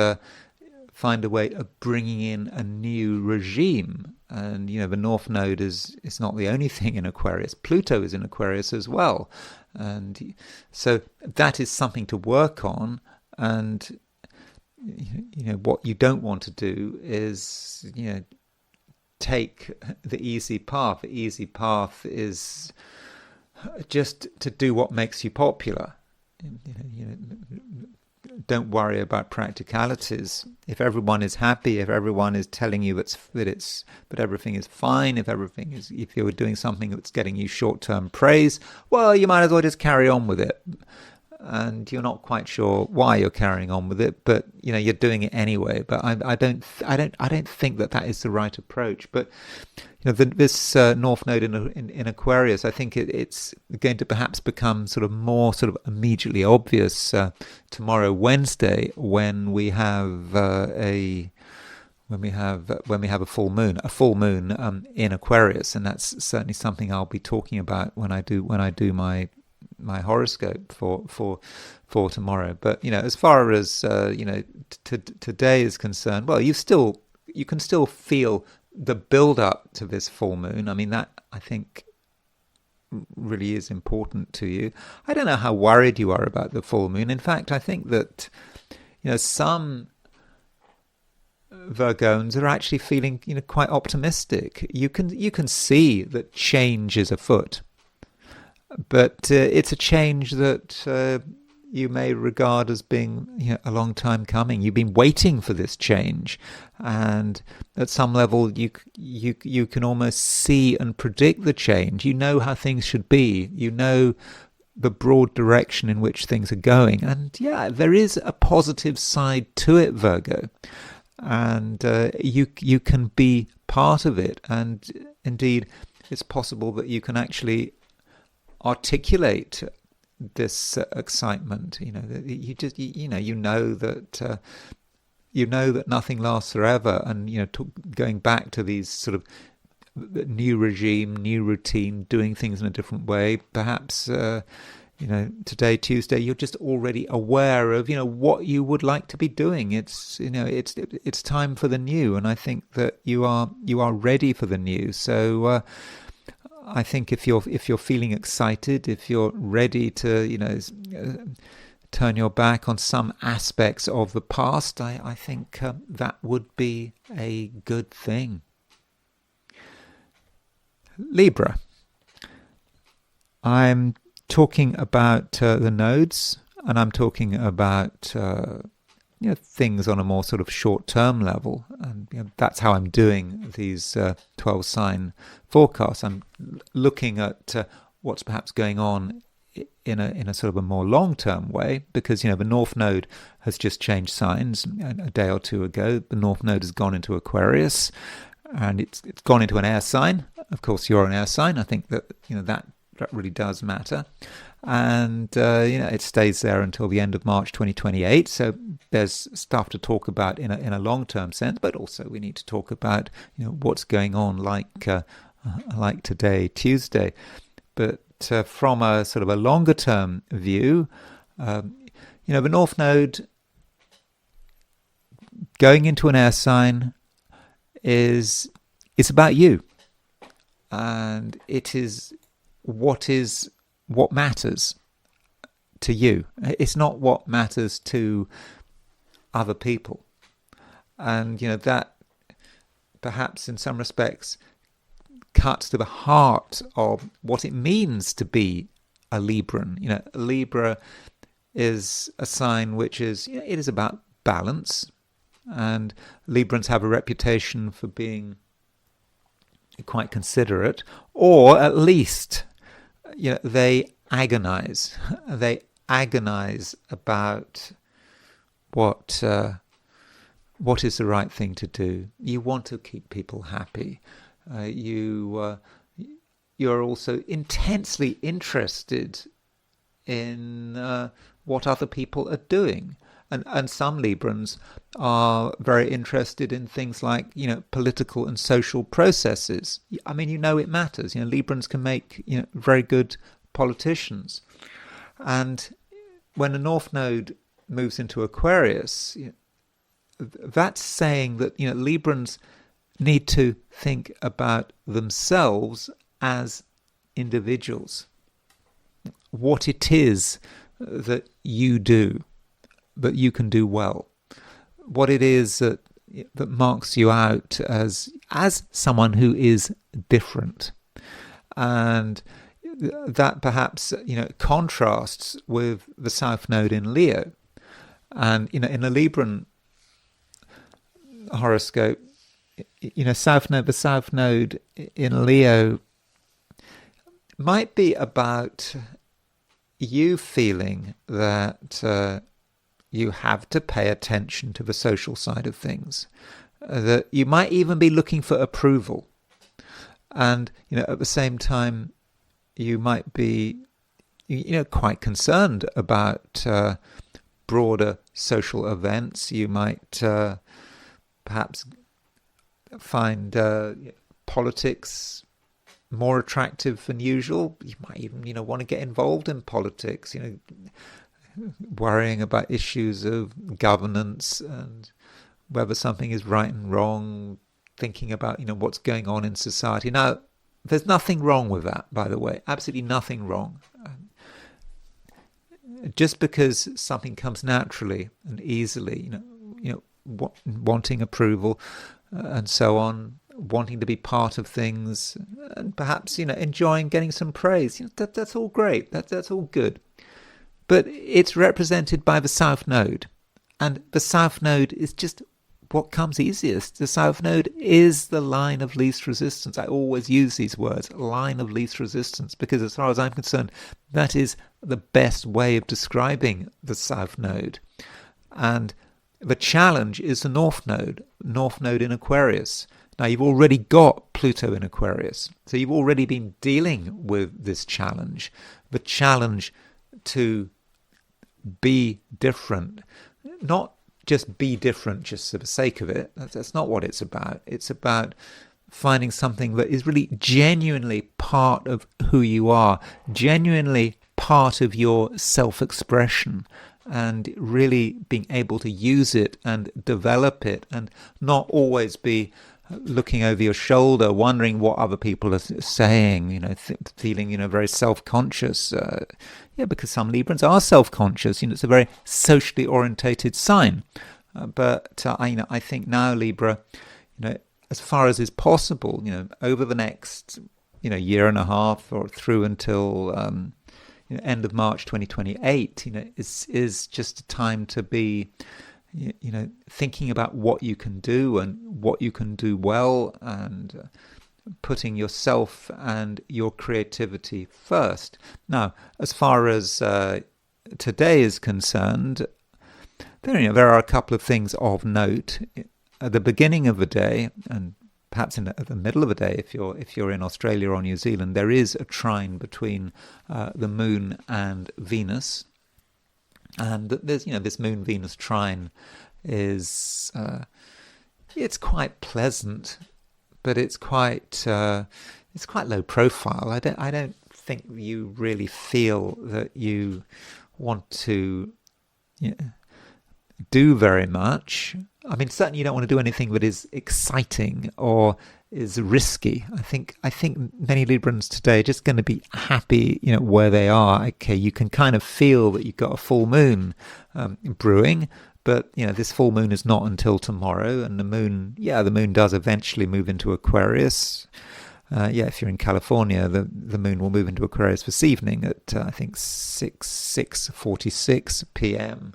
find a way of bringing in a new regime. And the North Node is not the only thing in Aquarius. Pluto is in Aquarius as well, and so that is something to work on. And what you don't want to do is take the easy path. The easy path is just to do what makes you popular. Don't worry about practicalities. If everyone is happy, if everyone is telling you that everything is fine, if you're doing something that's getting you short-term praise, well, you might as well just carry on with it. And you're not quite sure why you're carrying on with it, but you're doing it anyway. But I don't think that is the right approach. But this North Node in Aquarius, I think it's going to perhaps become more immediately obvious tomorrow, Wednesday, when we have a full moon in Aquarius, and that's certainly something I'll be talking about when I do my horoscope for tomorrow. But as far as today is concerned, well, you can still feel the build up to this full moon. I mean, that I think really is important to you. I don't know how worried you are about the full moon. In fact, I think that some Virgons are actually feeling quite optimistic. You can see that change is afoot. But it's a change that you may regard as being, a long time coming. You've been waiting for this change, and at some level you can almost see and predict the change. You know how things should be. You know the broad direction in which things are going, and there is a positive side to it, Virgo, and you can be part of it, and indeed it's possible that you can actually articulate this excitement. You know that nothing lasts forever, and going back to these sort of new regime, new routine, doing things in a different way. Perhaps today, Tuesday, you're just already aware of what you would like to be doing. It's time for the new, and I think that you are ready for the new. So I think if you're feeling excited, if you're ready to turn your back on some aspects of the past, I think that would be a good thing. Libra. I'm talking about the nodes, and I'm talking about things on a more sort of short-term level, and that's how I'm doing these 12-sign forecasts. I'm looking at what's perhaps going on in a sort of a more long-term way, because the North Node has just changed signs a day or two ago. The North Node has gone into Aquarius, and it's gone into an air sign. Of course, you're an air sign. I think that that really does matter, and it stays there until the end of March 2028. So there's stuff to talk about in a long-term sense, but also we need to talk about what's going on, like today, Tuesday. But from a sort of a longer-term view, the North Node going into an air sign is about you, and it is what matters to you. It's not what matters to other people, and that perhaps in some respects cuts to the heart of what it means to be a Libran. Libra is a sign which is it is about balance, and Librans have a reputation for being quite considerate, or at least they agonize. They agonize about what is the right thing to do. You want to keep people happy. You're also intensely interested in what other people are doing. And some Librans are very interested in things like, political and social processes. I mean, it matters. Librans can make, very good politicians. And when the North Node moves into Aquarius, that's saying that, Librans need to think about themselves as individuals. What it is that you do, that you can do well, what it is that marks you out as someone who is different, and that perhaps contrasts with the South Node in Leo, and in a Libran horoscope, the South Node in Leo might be about you feeling that you have to pay attention to the social side of things, that you might even be looking for approval, and at the same time you might be quite concerned about broader social events. You might perhaps find politics more attractive than usual. You might even want to get involved in politics, worrying about issues of governance and whether something is right and wrong, thinking about what's going on in society. Now, there's nothing wrong with that, by the way, absolutely nothing wrong. Just because something comes naturally and easily, wanting approval and so on, wanting to be part of things, and perhaps enjoying getting some praise, that's all great, that's all good. but it's represented by the South Node. And the South Node is just what comes easiest. The South Node is the line of least resistance. I always use these words, line of least resistance, because as far as I'm concerned, that is the best way of describing the South Node. And the challenge is the North Node in Aquarius. Now, you've already got Pluto in Aquarius, so you've already been dealing with this challenge, the challenge to be different. Not just be different just for the sake of it. That's not what it's about. It's about finding something that is really genuinely part of who you are, genuinely part of your self-expression, and really being able to use it and develop it, and not always be looking over your shoulder, wondering what other people are saying, feeling, very self-conscious. Because some Librans are self-conscious. It's a very socially orientated sign. But I think now Libra, as far as is possible, over the next, year and a half or through until end of March 2028, is just a time to be, thinking about what you can do and what you can do well, and putting yourself and your creativity first. Now, as far as today is concerned, there are a couple of things of note. At the beginning of the day, and perhaps at the middle of the day, if you're in Australia or New Zealand, there is a trine between the Moon and Venus. And there's, this Moon-Venus trine is, it's quite pleasant, but it's quite low profile. I don't think you really feel that you want to do very much. I mean, certainly you don't want to do anything that is exciting or is risky. I think many Librans today are just going to be happy, where they are. Okay, you can kind of feel that you've got a full moon brewing, but this full moon is not until tomorrow, and the moon does eventually move into Aquarius. If you're in California, the moon will move into Aquarius this evening at I think 6:46 p.m.,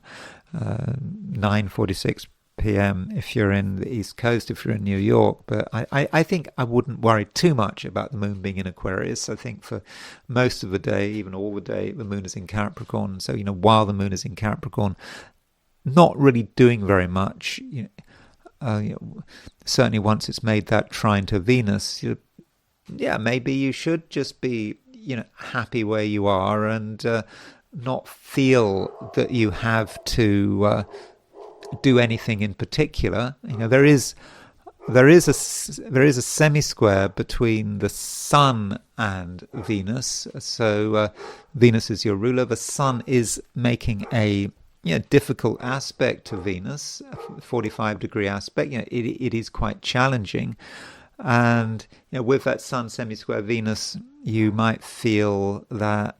9:46 p.m. if you're in the East Coast, if you're in New York. But I think I wouldn't worry too much about the moon being in Aquarius. I think for most of the day, even all the day, the moon is in Capricorn. So, while the moon is in Capricorn, not really doing very much. Certainly once it's made that trine to Venus, maybe you should just be, happy where you are, and not feel that you have to do anything in particular. There is a semisquare between the Sun and Venus. So Venus is your ruler. The Sun is making a difficult aspect to Venus, a 45-degree aspect. It is quite challenging. And with that Sun semisquare Venus, you might feel that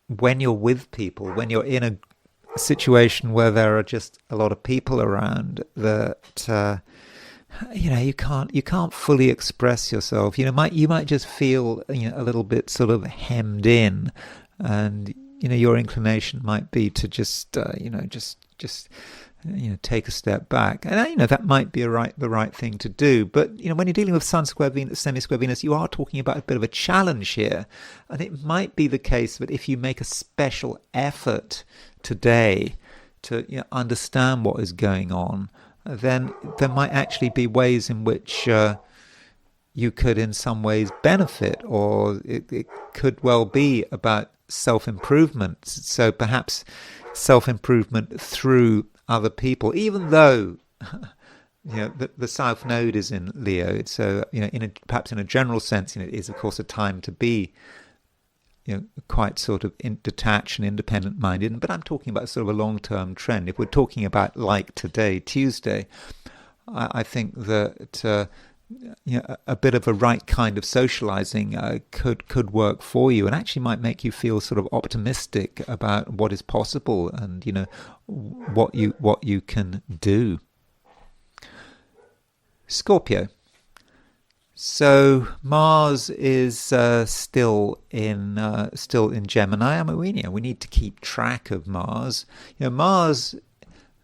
when you're with people, when you're in a situation where there are just a lot of people around, that you can't fully express yourself. You might just feel a little bit sort of hemmed in, and your inclination might be to just take a step back, and that might be the right thing to do. But when you're dealing with Sun square Venus, semisquare Venus, you are talking about a bit of a challenge here, and it might be the case that if you make a special effort today to understand what is going on, then there might actually be ways in which you could in some ways benefit, or it could well be about self-improvement. So perhaps self-improvement through other people, even though the South Node is in Leo. So perhaps in a general sense, it is of course a time to be quite sort of detached and independent minded. But I'm talking about sort of a long-term trend. If we're talking about like today, Tuesday, I think that a bit of a right kind of socializing could work for you, and actually might make you feel sort of optimistic about what is possible, and what you can do. Scorpio. So Mars is still in Gemini. I mean, we need to keep track of Mars. Mars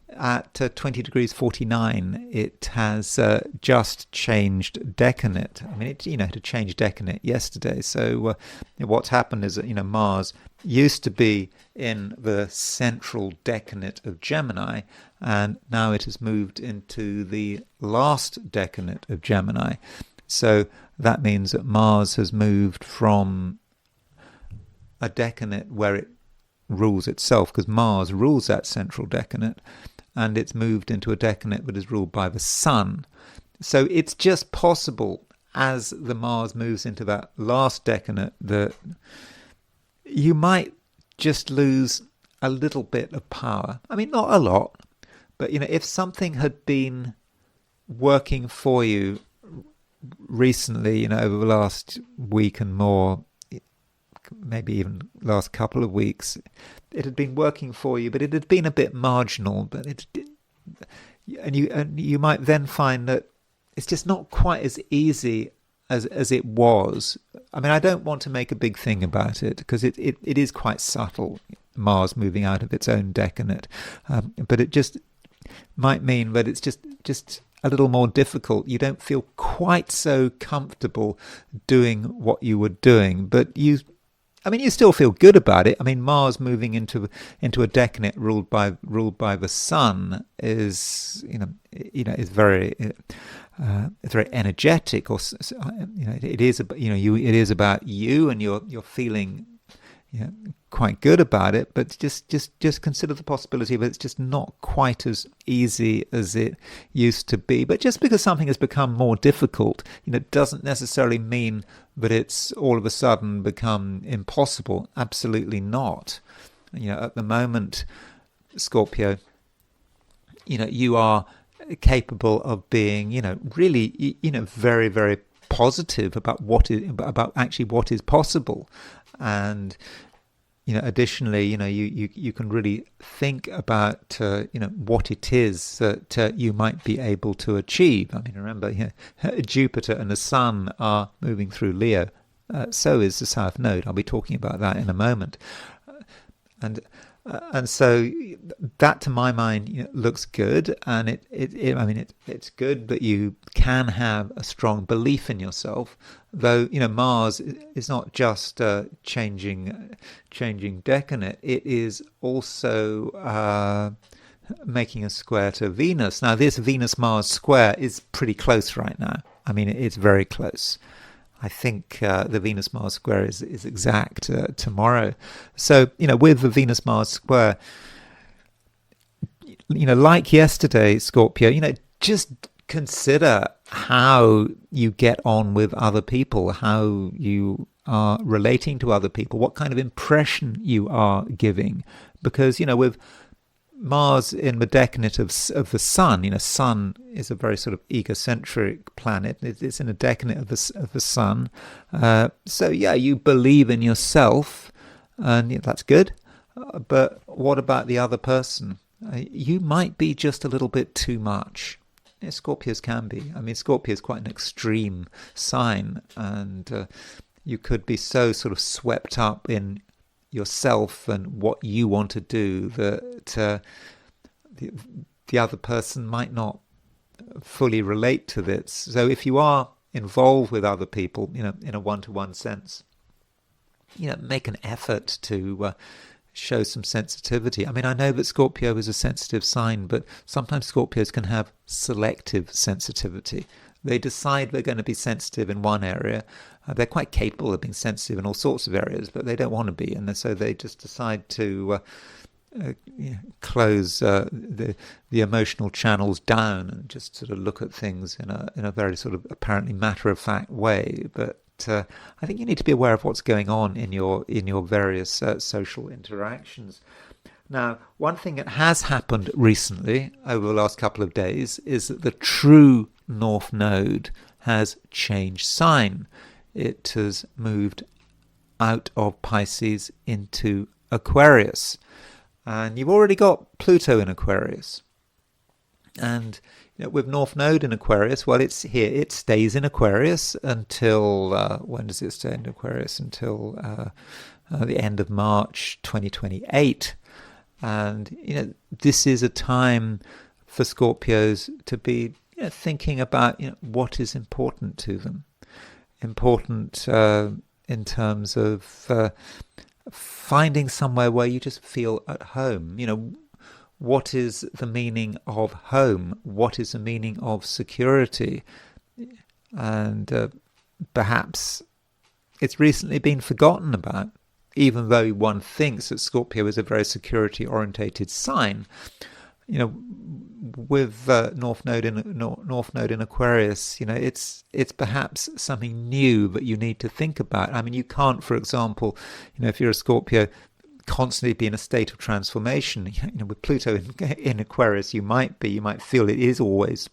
at 20 degrees 49, it has just changed decanate. I mean, it had changed decanate yesterday. So what's happened is that Mars used to be in the central decanate of Gemini, and now it has moved into the last decanate of Gemini. So that means that Mars has moved from a decanate where it rules itself, because Mars rules that central decanate, and it's moved into a decanate that is ruled by the Sun. So it's just possible, as the Mars moves into that last decanate, that you might just lose a little bit of power. I mean, not a lot, but if something had been working for you recently, over the last week and more, maybe even last couple of weeks, it had been working for you, but it had been a bit marginal. But you might then find that it's just not quite as easy as it was. I mean, I don't want to make a big thing about it, because it is quite subtle, Mars moving out of its own decanate, but it just might mean that it's just a little more difficult. You don't feel quite so comfortable doing what you were doing, but you still feel good about it. I mean, Mars moving into a decanate ruled by the Sun is is very it's very energetic, or it is about you, and you're feeling quite good about it. But just consider the possibility that it's just not quite as easy as it used to be. But just because something has become more difficult, doesn't necessarily mean that it's all of a sudden become impossible. Absolutely not. At the moment, Scorpio, you are capable of being, really, very, very positive about what is possible. And additionally, you can really think about what it is that you might be able to achieve. I mean, remember, Jupiter and the Sun are moving through Leo. So is the South Node. I'll be talking about that in a moment. And so that, to my mind, looks good, and it's good that you can have a strong belief in yourself. Though Mars is not just changing decanate; it is also making a square to Venus. Now, this Venus-Mars square is pretty close right now. I mean, it's very close. I think the Venus-Mars square is exact tomorrow. So, with the Venus-Mars square, like yesterday, Scorpio, just consider how you get on with other people, how you are relating to other people, what kind of impression you are giving. Because, with Mars in the decanate of the Sun, Sun is a very sort of egocentric planet. It's in a decanate of the Sun. So yeah, you believe in yourself, and that's good. But what about the other person? You might be just a little bit too much. Scorpios can be. I mean, Scorpio is quite an extreme sign, and you could be so sort of swept up in yourself and what you want to do that the other person might not fully relate to this. So if you are involved with other people, in a one-to-one sense, make an effort to show some sensitivity. I mean, I know that Scorpio is a sensitive sign, but sometimes Scorpios can have selective sensitivity. They decide they're going to be sensitive in one area. They're quite capable of being sensitive in all sorts of areas, but they don't want to be, and so they just decide to close the emotional channels down and just sort of look at things in a very sort of apparently matter-of-fact way. But I think you need to be aware of what's going on in your various social interactions. Now, one thing that has happened recently over the last couple of days is that the true North Node has changed sign. It has moved out of Pisces into Aquarius. And you've already got Pluto in Aquarius. And, with North Node in Aquarius, well, it's here. It stays in Aquarius until when does it stay in Aquarius? Until the end of March 2028. And this is a time for Scorpios to be thinking about what is important to them. Important in terms of finding somewhere where you just feel at home. What is the meaning of home? What is the meaning of security? And perhaps it's recently been forgotten about, even though one thinks that Scorpio is a very security-orientated sign. With North Node in Aquarius, it's perhaps something new that you need to think about. I mean, you can't, for example, if you're a Scorpio, constantly be in a state of transformation. With Pluto in Aquarius, you might feel it is always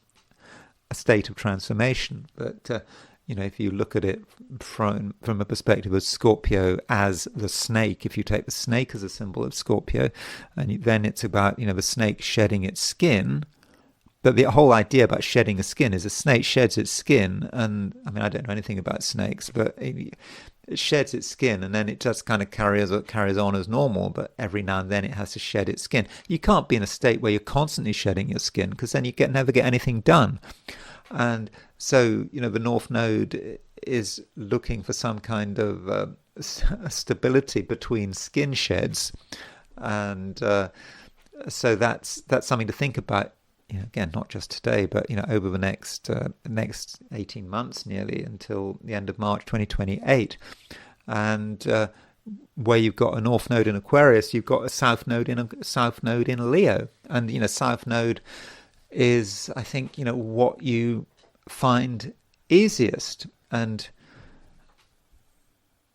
a state of transformation. But if you look at it from a perspective of Scorpio as the snake, if you take the snake as a symbol of Scorpio, and then it's about the snake shedding its skin. But the whole idea about shedding a skin is a snake sheds its skin, and I mean, I don't know anything about snakes, but it sheds its skin, and then it just kind of carries on as normal, but every now and then it has to shed its skin. You can't be in a state where you're constantly shedding your skin, because then you never get anything done. And so, the North Node is looking for some kind of stability between skin sheds, and so that's something to think about. Again, not just today, but over the next 18 months, nearly until the end of March 2028, and where you've got a North Node in Aquarius, you've got a South Node in Leo, and South Node is, I think, what you find easiest, and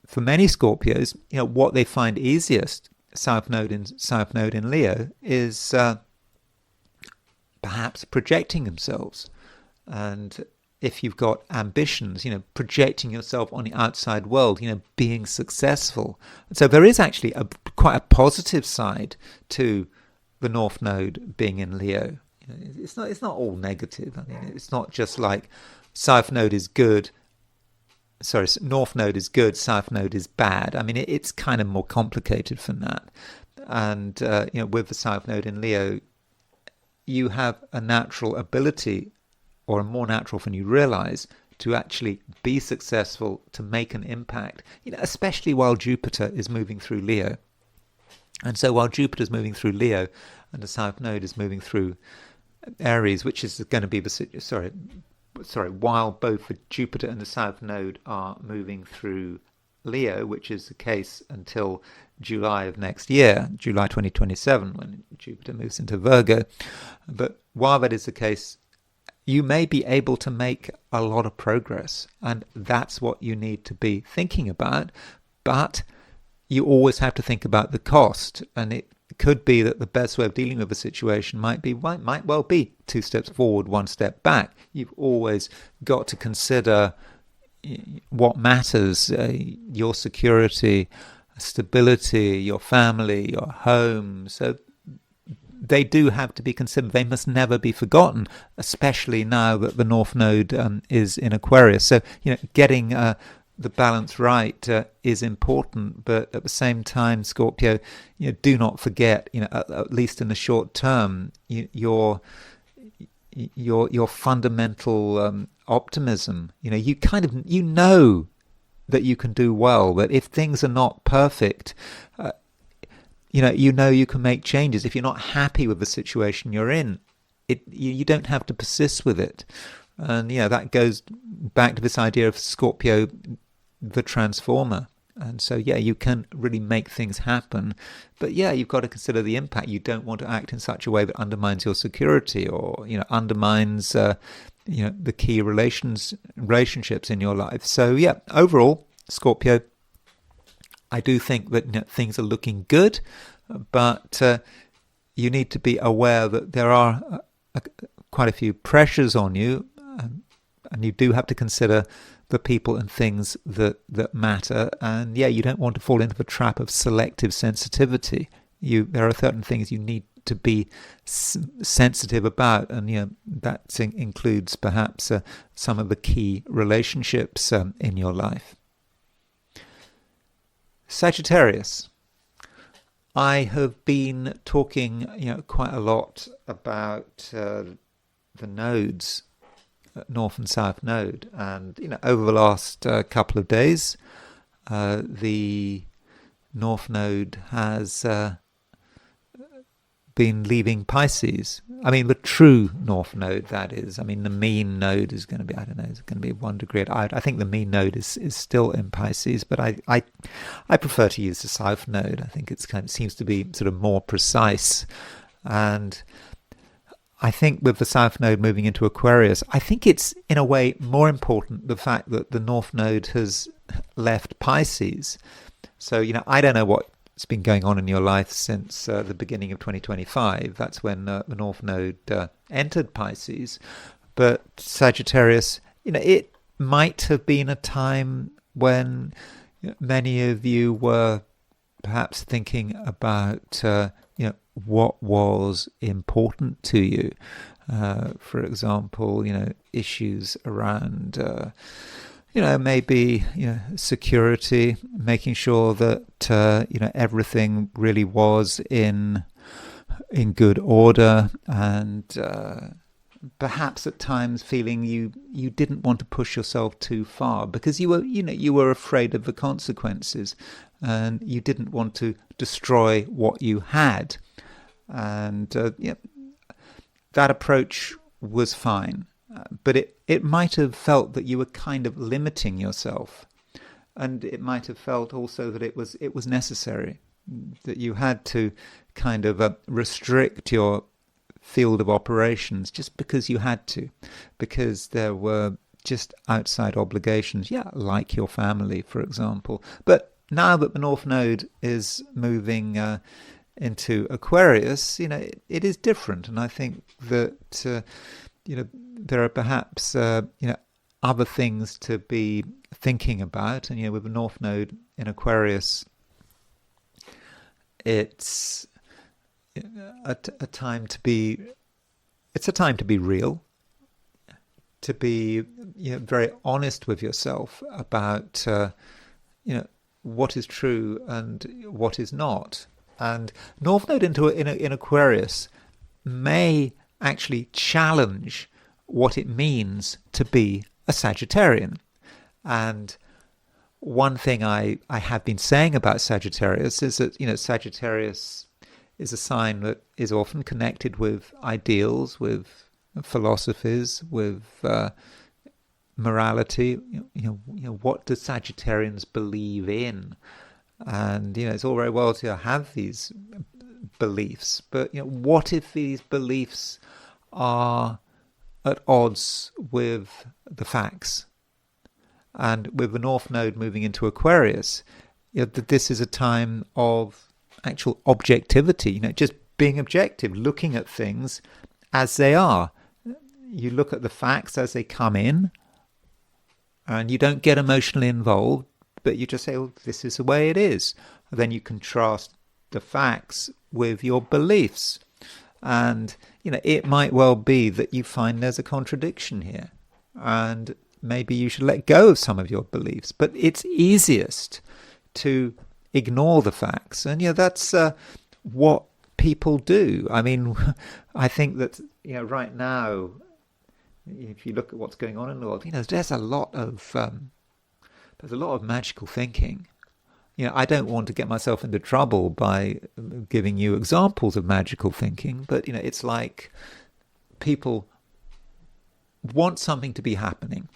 for many Scorpios, what they find easiest, South Node in Leo, is perhaps projecting themselves. And if you've got ambitions, projecting yourself on the outside world, being successful. So there is actually quite a positive side to the North Node being in Leo. It's not all negative. I mean, it's not just like North Node is good, South Node is bad. I mean, it's kind of more complicated than that. And with the South Node in Leo, you have a natural ability, or more natural than you realize, to actually be successful, to make an impact, especially while Jupiter is moving through Leo. And so while Jupiter is moving through Leo and the South Node is moving through Aries, which is going to be while both the Jupiter and the South Node are moving through Leo, which is the case until July of next year, July 2027, when Jupiter moves into Virgo. But while that is the case, you may be able to make a lot of progress, and that's what you need to be thinking about. But you always have to think about the cost, and it could be that the best way of dealing with a situation might well be 2 steps forward, 1 step back. You've always got to consider what matters, your security, stability, your family, your home. So they do have to be considered. They must never be forgotten, especially now that the North Node is in Aquarius. So, getting the balance right is important, but at the same time, Scorpio, do not forget, at least in the short term, your fundamental optimism. You know that you can do well, but if things are not perfect, you can make changes. If you're not happy with the situation you're in, you don't have to persist with it. And that goes back to this idea of Scorpio, the transformer. And so, you can really make things happen. But, you've got to consider the impact. You don't want to act in such a way that undermines your security or, undermines, the key relationships in your life. So, overall, Scorpio, I do think that things are looking good, but you need to be aware that there are quite a few pressures on you, and you do have to consider the people and things that matter. And you don't want to fall into the trap of selective sensitivity. There are certain things you need to be sensitive about, and that includes perhaps some of the key relationships in your life. Sagittarius. I have been talking, quite a lot about the nodes, North and South Node, and over the last couple of days, the North Node has been leaving Pisces. I mean, the true North Node, that is. I mean, the mean node is going to be, I don't know, it's going to be 1 degree. I think the mean node is still in Pisces, but I prefer to use the South Node. I think it's seems to be sort of more precise. And I think with the South Node moving into Aquarius, I think it's in a way more important the fact that the North Node has left Pisces. So, I don't know what's been going on in your life since the beginning of 2025. That's when the North Node entered Pisces. But Sagittarius, it might have been a time when many of you were perhaps thinking about, what was important to you. For example, issues around maybe security, making sure that everything really was in good order, and perhaps at times feeling you didn't want to push yourself too far because you were afraid of the consequences, and you didn't want to destroy what you had, and that approach was fine. But it might have felt that you were kind of limiting yourself, and it might have felt also that it was necessary, that you had to kind of restrict your field of operations just because you had to, because there were just outside obligations, like your family, for example. But now that the North Node is moving into Aquarius, it is different, and I think that there are perhaps other things to be thinking about, and with the North Node in Aquarius, it's a time to be. It's a time to be real, to be very honest with yourself about what is true and what is not. And North Node in Aquarius may actually challenge what it means to be a Sagittarian. And one thing I have been saying about Sagittarius is that Sagittarius is a sign that is often connected with ideals, with philosophies, with morality. What do Sagittarians believe in? And it's all very well to have these beliefs, but what if these beliefs are at odds with the facts? And with the North Node moving into Aquarius, this is a time of actual objectivity, just being objective, looking at things as they are. You look at the facts as they come in, and you don't get emotionally involved, but you just say, well, this is the way it is. And then you contrast the facts with your beliefs. And, it might well be that you find there's a contradiction here. And maybe you should let go of some of your beliefs. But it's easiest to ignore the facts. And, that's what people do. I mean, I think that, right now, if you look at what's going on in the world, there's a lot of magical thinking. I don't want to get myself into trouble by giving you examples of magical thinking, but it's like people want something to be happening.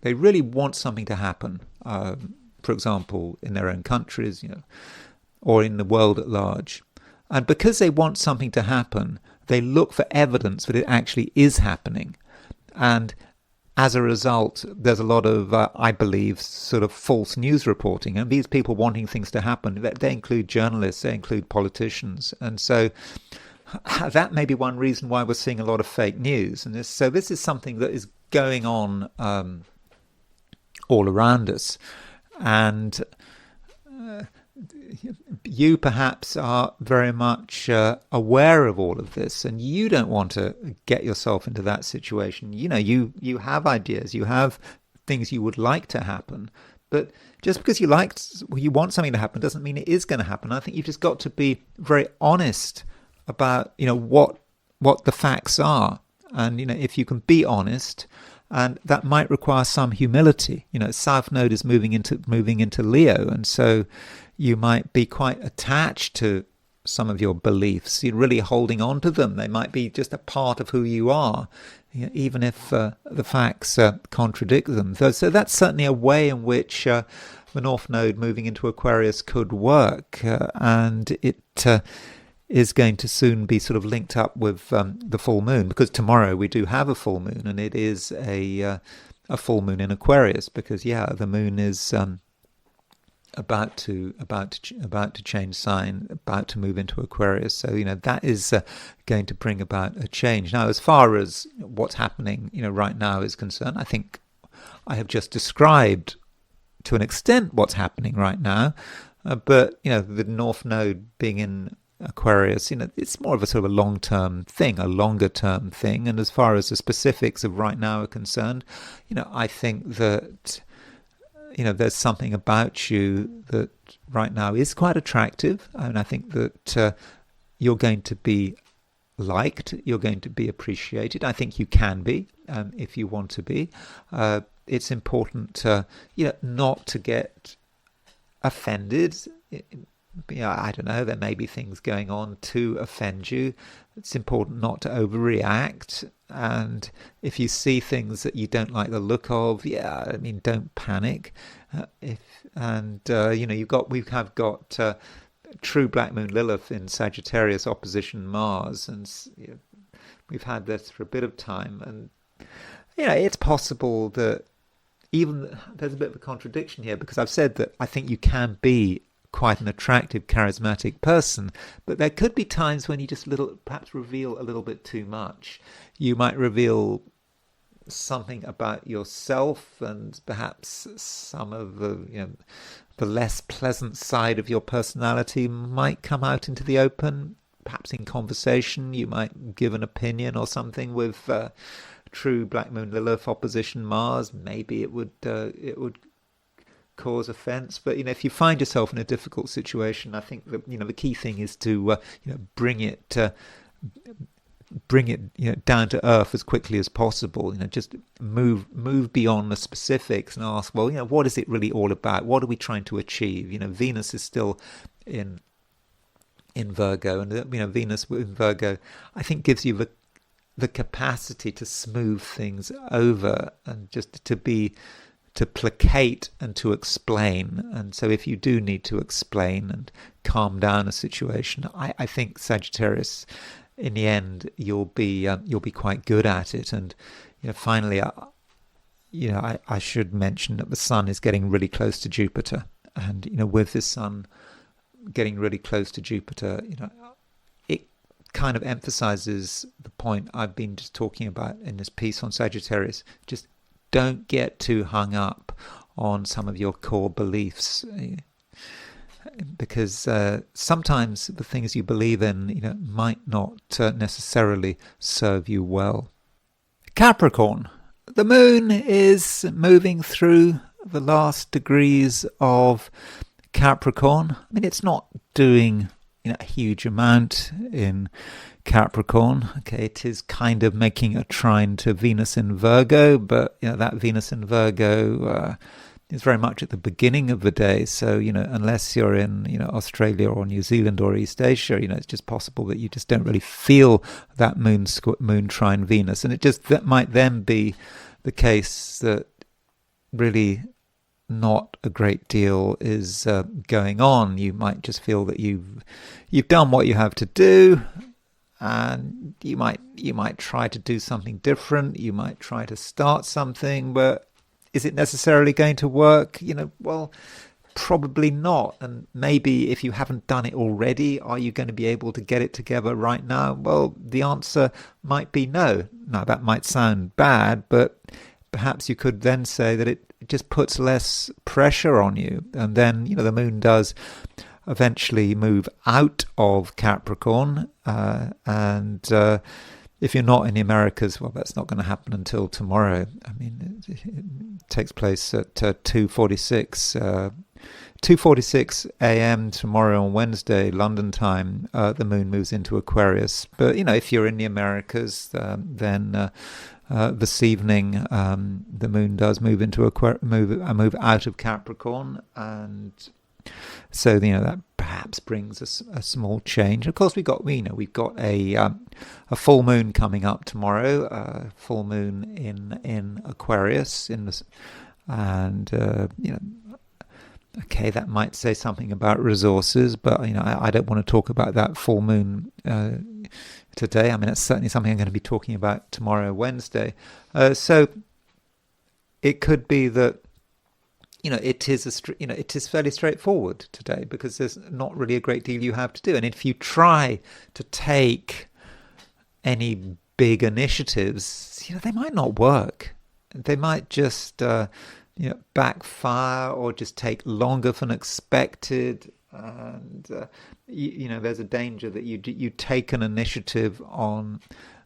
They really want something to happen. For example, in their own countries, or in the world at large. And because they want something to happen, they look for evidence that it actually is happening. And as a result, there's a lot of, I believe, sort of false news reporting. And these people wanting things to happen, they include journalists, they include politicians. And so that may be one reason why we're seeing a lot of fake news. And this is something that is going on all around us. And you perhaps are very much aware of all of this, and you don't want to get yourself into that situation. You have ideas, you have things you would like to happen, but just because you want something to happen doesn't mean it is going to happen. I think you've just got to be very honest about what the facts are, and if you can be honest. And that might require some humility. South Node is moving into Leo, and so you might be quite attached to some of your beliefs. You're really holding on to them. They might be just a part of who you are, even if the facts contradict them. So that's certainly a way in which the North Node moving into Aquarius could work, and it is going to soon be sort of linked up with the full moon, because tomorrow we do have a full moon, and it is a full moon in Aquarius, because the moon is about to change sign, about to move into Aquarius. So that is going to bring about a change. Now, as far as what's happening right now is concerned, I think I have just described to an extent what's happening right now, but the North Node being in Aquarius, it's more of a sort of a long-term thing, a longer-term thing. And as far as the specifics of right now are concerned, I think that, there's something about you that right now is quite attractive. And I think that you're going to be liked, you're going to be appreciated. I think you can be, if you want to be. It's important, not to get offended. I don't know, there may be things going on to offend you. It's important not to overreact. And if you see things that you don't like the look of, don't panic. We have got true Black Moon Lilith in Sagittarius opposition Mars, and we've had this for a bit of time. And it's possible that even there's a bit of a contradiction here, because I've said that I think you can be quite an attractive, charismatic person, but there could be times when you just perhaps reveal a little bit too much. You might reveal something about yourself, and perhaps some of the less pleasant side of your personality might come out into the open. Perhaps in conversation, you might give an opinion or something with true Black Moon Lilith opposition Mars. Maybe it would cause offense, but if you find yourself in a difficult situation, I think that the key thing is to bring it down to earth as quickly as possible. Just move beyond the specifics and ask, well, what is it really all about? What are we trying to achieve? Venus is still in Virgo, and Venus in Virgo, I think, gives you the capacity to smooth things over, and just to placate and to explain. And so if you do need to explain and calm down a situation, I think Sagittarius, in the end, you'll be quite good at it. And finally, I should mention that the Sun is getting really close to Jupiter, and with the Sun getting really close to Jupiter, it kind of emphasizes the point I've been just talking about in this piece on Sagittarius. Just don't get too hung up on some of your core beliefs, because sometimes the things you believe in, might not necessarily serve you well. Capricorn. The moon is moving through the last degrees of Capricorn. I mean, it's not doing a huge amount in Capricorn. Okay, it is kind of making a trine to Venus in Virgo, but that Venus in Virgo is very much at the beginning of the day. So unless you're in Australia or New Zealand or East Asia, it's just possible that you just don't really feel that moon trine Venus, and that might then be the case that really not a great deal is going on. You might just feel that you've done what you have to do. And you might try to do something different. You might try to start something, but is it necessarily going to work? Well, probably not. And maybe if you haven't done it already, are you going to be able to get it together right now? Well, the answer might be no. Now, that might sound bad, but perhaps you could then say that it just puts less pressure on you. And then, the moon does eventually move out of Capricorn, and if you're not in the Americas, well, that's not going to happen until tomorrow. I mean, it takes place at 2:46 a.m. tomorrow on Wednesday, London time. The moon moves into Aquarius. But if you're in the Americas, then this evening the moon does move into move out of Capricorn, and so that perhaps brings us a small change. Of course, we've got a full moon coming up tomorrow, full moon in Aquarius and okay, that might say something about resources, but I don't want to talk about that full moon today. I mean, it's certainly something I'm going to be talking about tomorrow, Wednesday. So it could be that it is fairly straightforward today, because there's not really a great deal you have to do. And if you try to take any big initiatives, they might not work. They might just backfire, or just take longer than expected. And there's a danger that you take an initiative on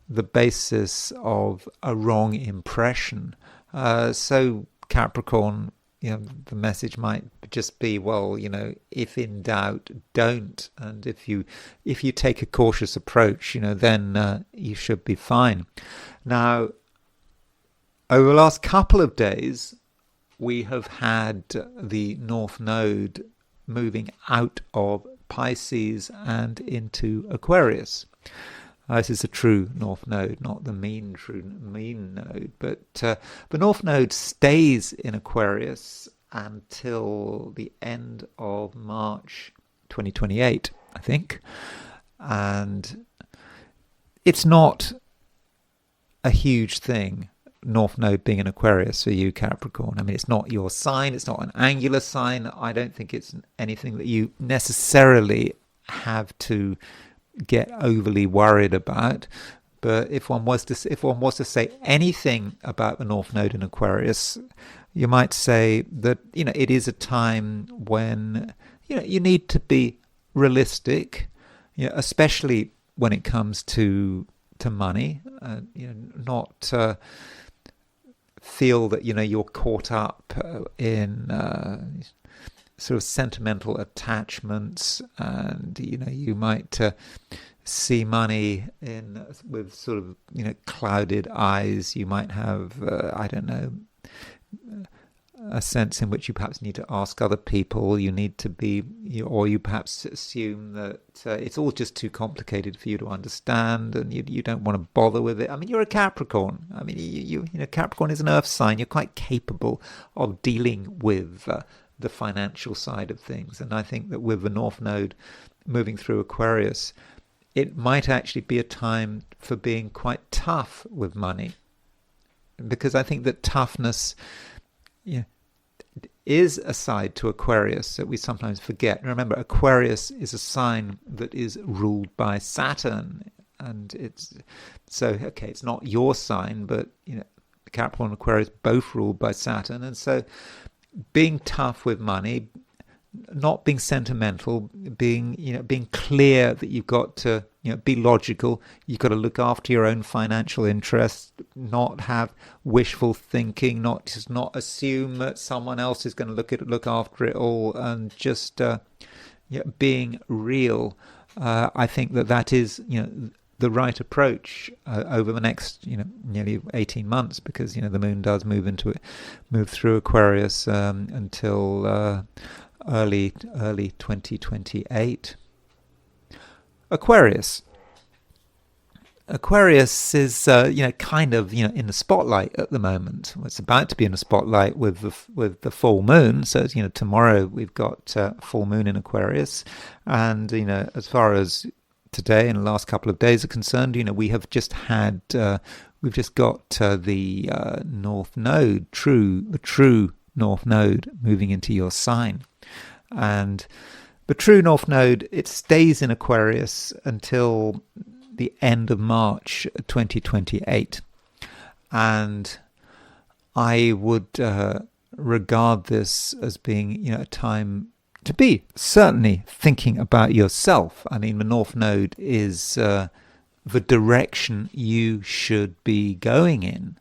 the basis of a wrong impression. So Capricorn, the message might just be, well, if in doubt, don't. And if you take a cautious approach, then you should be fine. Now, over the last couple of days, we have had the North Node moving out of Pisces and into Aquarius. This is a true North Node, not the mean node. But the North Node stays in Aquarius until the end of March 2028, I think. And it's not a huge thing, North Node being in Aquarius for you, Capricorn. I mean, it's not your sign. It's not an angular sign. I don't think it's anything that you necessarily have to get overly worried about. But if one was to say anything about the North Node in Aquarius, you might say that it is a time when you need to be realistic, especially when it comes to money. Not feel that you're caught up in sort of sentimental attachments, and you might see money with sort of clouded eyes. You might have I don't know, a sense in which you perhaps need to ask other people. You need to be, or you perhaps assume that it's all just too complicated for you to understand, and you don't want to bother with it. I mean, you're a Capricorn. I mean, Capricorn is an Earth sign. You're quite capable of dealing with the financial side of things. And I think that with the North Node moving through Aquarius, it might actually be a time for being quite tough with money, because I think that toughness is a side to Aquarius that we sometimes forget. Remember, Aquarius is a sign that is ruled by Saturn, and it's not your sign, but Capricorn and Aquarius both ruled by Saturn. And so being tough with money, not being sentimental, being clear that you've got to be logical. You've got to look after your own financial interests, not have wishful thinking, not assume that someone else is going to look after it all, and just being real. I think that is the right approach over the next nearly 18 months, because the moon does move through Aquarius until early 2028. Aquarius is kind of in the spotlight at the moment. Well, it's about to be in the spotlight with the full moon. So tomorrow we've got full moon in Aquarius, and as far as today and the last couple of days are concerned, we've just got the North Node, the true North Node, moving into your sign. And the true North Node, it stays in Aquarius until the end of March 2028. And I would regard this as being a time to be certainly thinking about yourself. I mean, the North Node is the direction you should be going in.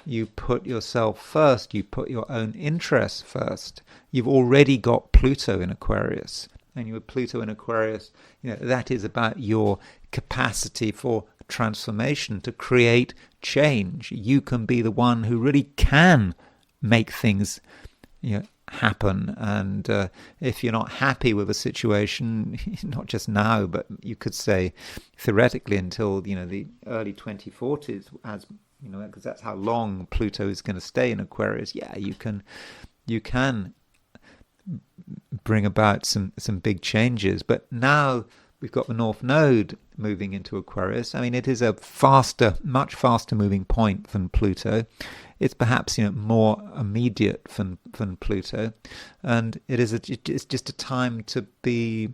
You put yourself first, you put your own interests first. You've already got Pluto in Aquarius. And with Pluto in Aquarius, that is about your capacity for transformation, to create change. You can be the one who really can make things happen. And if you're not happy with a situation, not just now, but you could say theoretically until the early 2040s, as because that's how long Pluto is going to stay in Aquarius. You can bring about some big changes. But now we've got the North Node moving into Aquarius. I mean, it is a much faster moving point than Pluto. It's perhaps more immediate than Pluto, and it's just a time to be,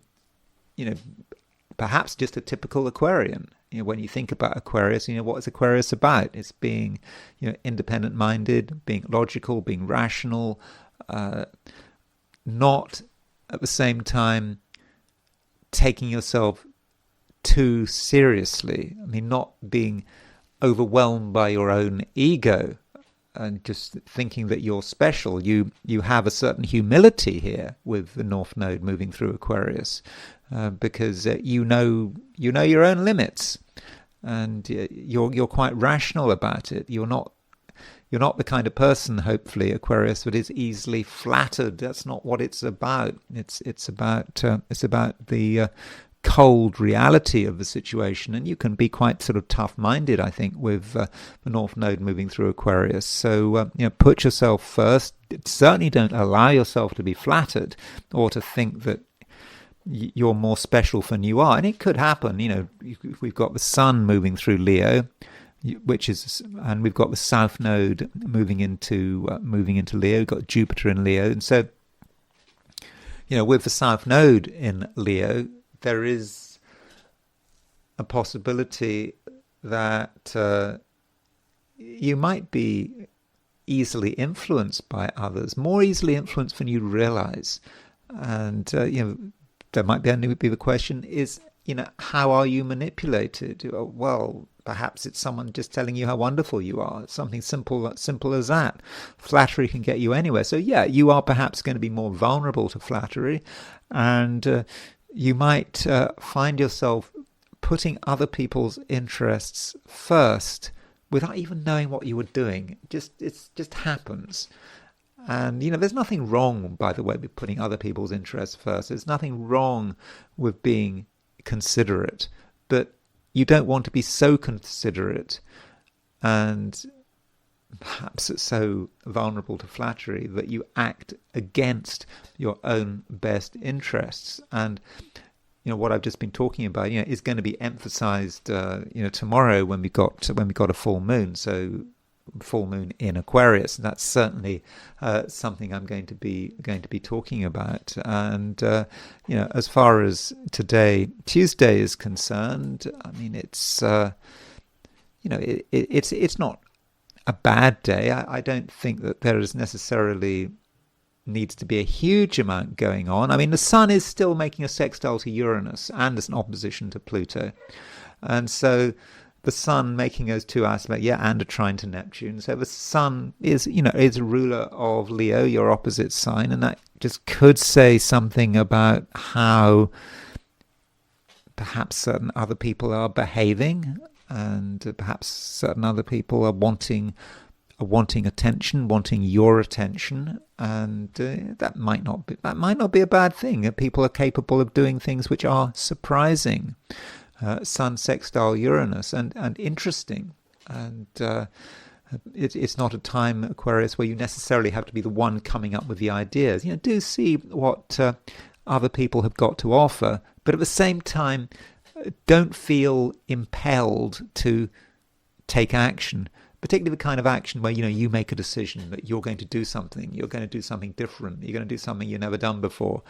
perhaps just a typical Aquarian. When you think about Aquarius, what is Aquarius about? It's being, independent-minded, being logical, being rational, not at the same time taking yourself too seriously. I mean, not being overwhelmed by your own ego and just thinking that you're special. You have a certain humility here with the North Node moving through Aquarius, because you know your own limits, and you're quite rational about it. You're not the kind of person, hopefully, Aquarius, that is easily flattered. That's not what it's about. It's about the cold reality of the situation, and you can be quite sort of tough-minded, I think, with the North Node moving through Aquarius. So put yourself first. Certainly don't allow yourself to be flattered or to think that you're more special than you are. And it could happen. We've got the Sun moving through Leo, and we've got the South Node moving into Leo. We've got Jupiter in Leo, and so with the South Node in Leo, there is a possibility that you might be easily influenced by others, more easily influenced than you realize. And there might be the question is, how are you manipulated? Well, perhaps it's someone just telling you how wonderful you are. It's something simple as that. Flattery can get you anywhere. So you are perhaps going to be more vulnerable to flattery, and you might find yourself putting other people's interests first without even knowing what you were doing. It just happens. And, there's nothing wrong, by the way, with putting other people's interests first. There's nothing wrong with being considerate. But you don't want to be so considerate and perhaps so vulnerable to flattery that you act against your own best interests. And what I've just been talking about is going to be emphasized tomorrow when we got a full moon. So full moon in Aquarius, and that's certainly something I'm going to be talking about. And as far as today, Tuesday, is concerned, I mean, it's it's not a bad day. I don't think that there is necessarily needs to be a huge amount going on. I mean, the Sun is still making a sextile to Uranus and as an opposition to Pluto, and so the Sun making those two aspects, and a trine to Neptune. So the Sun is a ruler of Leo, your opposite sign, and that just could say something about how perhaps certain other people are behaving, and perhaps certain other people are wanting attention, wanting your attention, and that might not be a bad thing. That people are capable of doing things which are surprising. Sun sextile Uranus and interesting, and it's not a time, Aquarius, where you necessarily have to be the one coming up with the ideas. Do see what other people have got to offer, but at the same time, don't feel impelled to take action, particularly the kind of action where you make a decision that you're going to do something, you're going to do something different, you're going to do something you've never done before.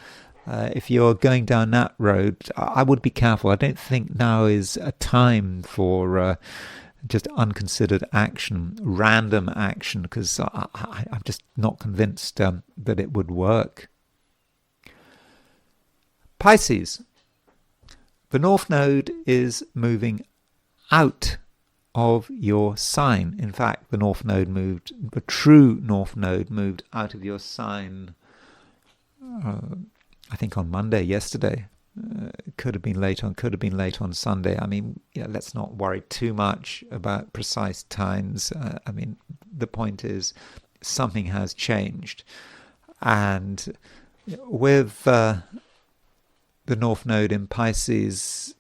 If you're going down that road, I would be careful. I don't think now is a time for just unconsidered action, random action, because I'm just not convinced that it would work. Pisces. The North Node is moving out of your sign. In fact, the true North Node moved out of your sign, I think on Monday, yesterday. It could have been late on Sunday. I mean, let's not worry too much about precise times. I mean, the point is something has changed. And with the North Node in Pisces,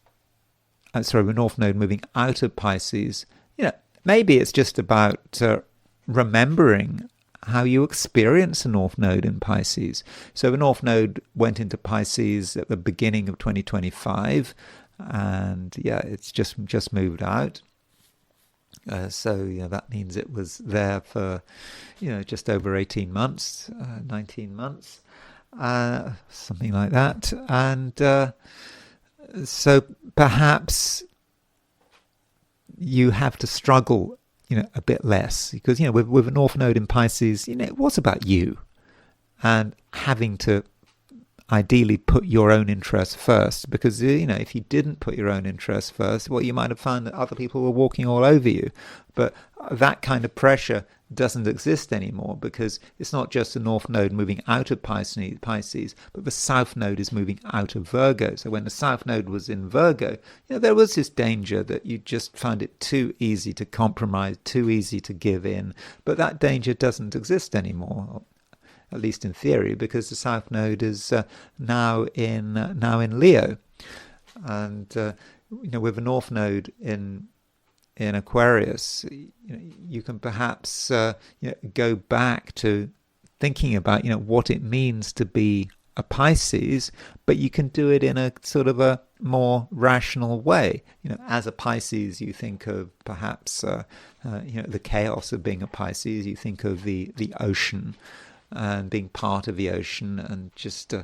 the North Node moving out of Pisces, maybe it's just about remembering how you experience a North Node in Pisces. So the North Node went into Pisces at the beginning of 2025, and it's just moved out. So that means it was there for just over 18 months, 19 months, something like that. And so perhaps you have to struggle a bit less, because with a North Node in Pisces, it was about you and having to ideally put your own interests first, because if you didn't put your own interests first, well, you might have found that other people were walking all over you. But that kind of pressure doesn't exist anymore, because it's not just the North Node moving out of Pisces, but the South Node is moving out of Virgo. So when the South Node was in Virgo, there was this danger that you just found it too easy to compromise, too easy to give in. But that danger doesn't exist anymore, at least in theory, because the South Node is now in Leo, and with the North Node in Aquarius, you can perhaps go back to thinking about what it means to be a Pisces, but you can do it in a sort of a more rational way. As a Pisces, you think of perhaps the chaos of being a Pisces. You think of the ocean and being part of the ocean, and just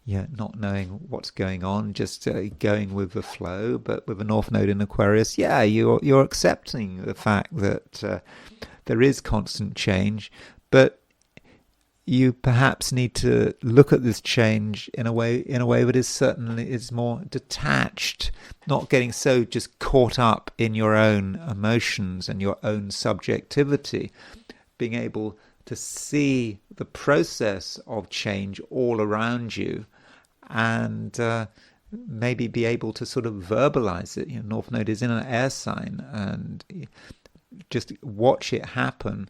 not knowing what's going on, just going with the flow. But with a North Node in Aquarius, you're accepting the fact that there is constant change, but you perhaps need to look at this change in a way that is more detached, not getting so just caught up in your own emotions and your own subjectivity, being able to see the process of change all around you, and maybe be able to sort of verbalize it. North Node is in an air sign, and just watch it happen,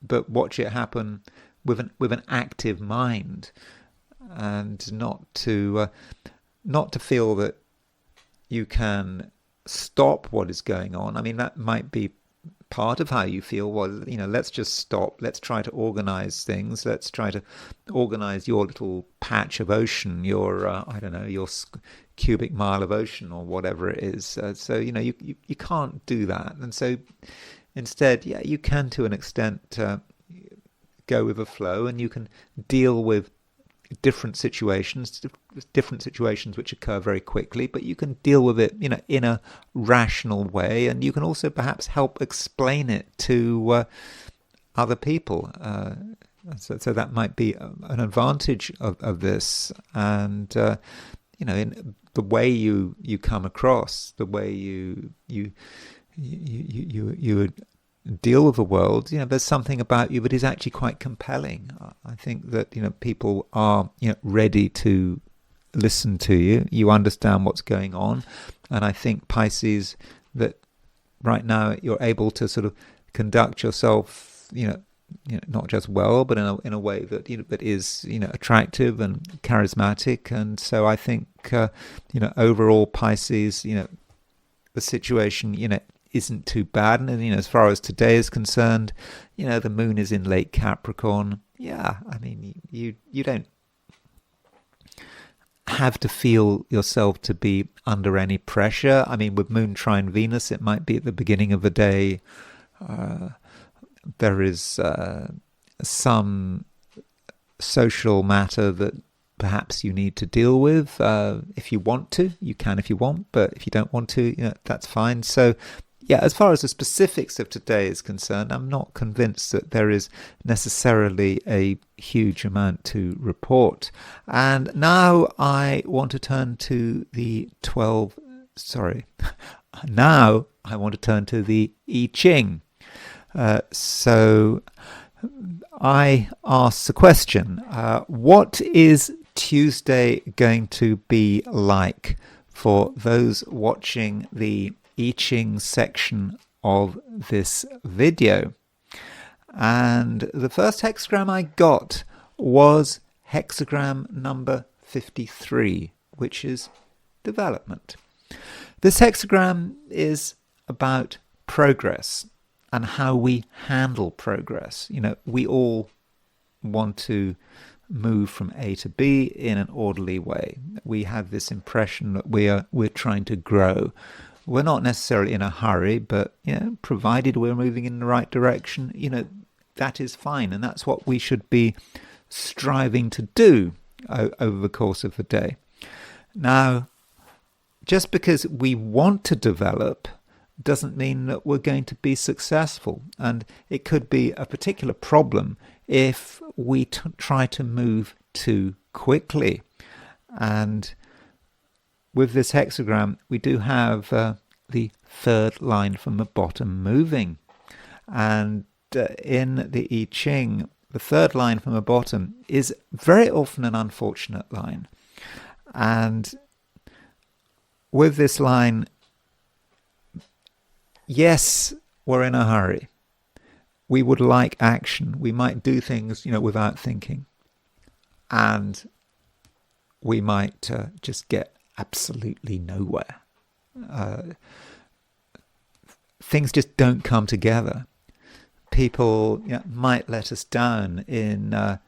but watch it happen with an active mind, and not to feel that you can stop what is going on. I mean, that might be part of how you feel. Well, let's just stop. Let's try to organize things. Let's try to organize your little patch of ocean, your your cubic mile of ocean, or whatever it is. So you can't do that. And so instead, you can, to an extent, go with the flow, and you can deal with different situations which occur very quickly, but you can deal with it in a rational way, and you can also perhaps help explain it to other people. So that might be an advantage of this, and in the way you come across, the way you deal with the world, there's something about you that is actually quite compelling. I think that people are ready to listen to you. You understand what's going on, and I think, Pisces, that right now you're able to sort of conduct yourself not just well, but in a way that that is attractive and charismatic. And so I think overall, Pisces, the situation isn't too bad. And as far as today is concerned, the moon is in late Capricorn. I mean, you don't have to feel yourself to be under any pressure. I mean, with moon trine Venus, it might be at the beginning of the day. There is some social matter that perhaps you need to deal with. If you want to, you can if you want, but if you don't want to, that's fine. So yeah, as far as the specifics of today is concerned, I'm not convinced that there is necessarily a huge amount to report. And now I want to turn to the now I want to turn to the I Ching. So I ask the question, what is Tuesday going to be like for those watching the I Ching section of this video? And the first hexagram I got was hexagram number 53, which is development. This hexagram is about progress and how we handle progress. You know, we all want to move from A to B in an orderly way. We have this impression that we're trying to grow. We're not necessarily in a hurry, but provided we're moving in the right direction, that is fine, and that's what we should be striving to do over the course of the day. Now, just because we want to develop doesn't mean that we're going to be successful, and it could be a particular problem if we try to move too quickly. And with this hexagram, we do have the third line from the bottom moving. And in the I Ching, the third line from the bottom is very often an unfortunate line. And with this line, yes, we're in a hurry. We would like action. We might do things, without thinking. And we might just get absolutely nowhere. Things just don't come together. People might let us down in,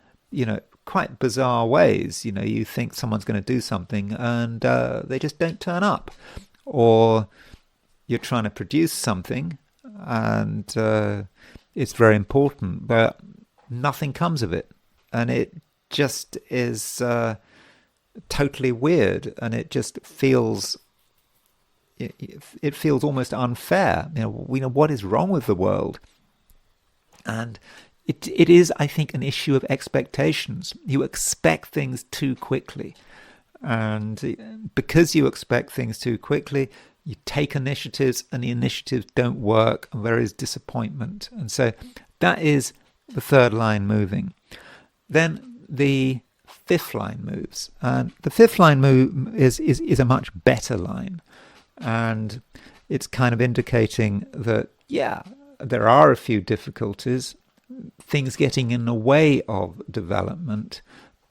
quite bizarre ways. You think someone's going to do something and they just don't turn up. Or you're trying to produce something and it's very important, but nothing comes of it. And it just is totally weird, and it just feels... It feels almost unfair. What is wrong with the world? And it is, I think, an issue of expectations. You expect things too quickly. And because you expect things too quickly, you take initiatives and the initiatives don't work, and there is disappointment. And so that is the third line moving. Then the fifth line moves. And the fifth line move is a much better line. And it's kind of indicating that, there are a few difficulties, things getting in the way of development,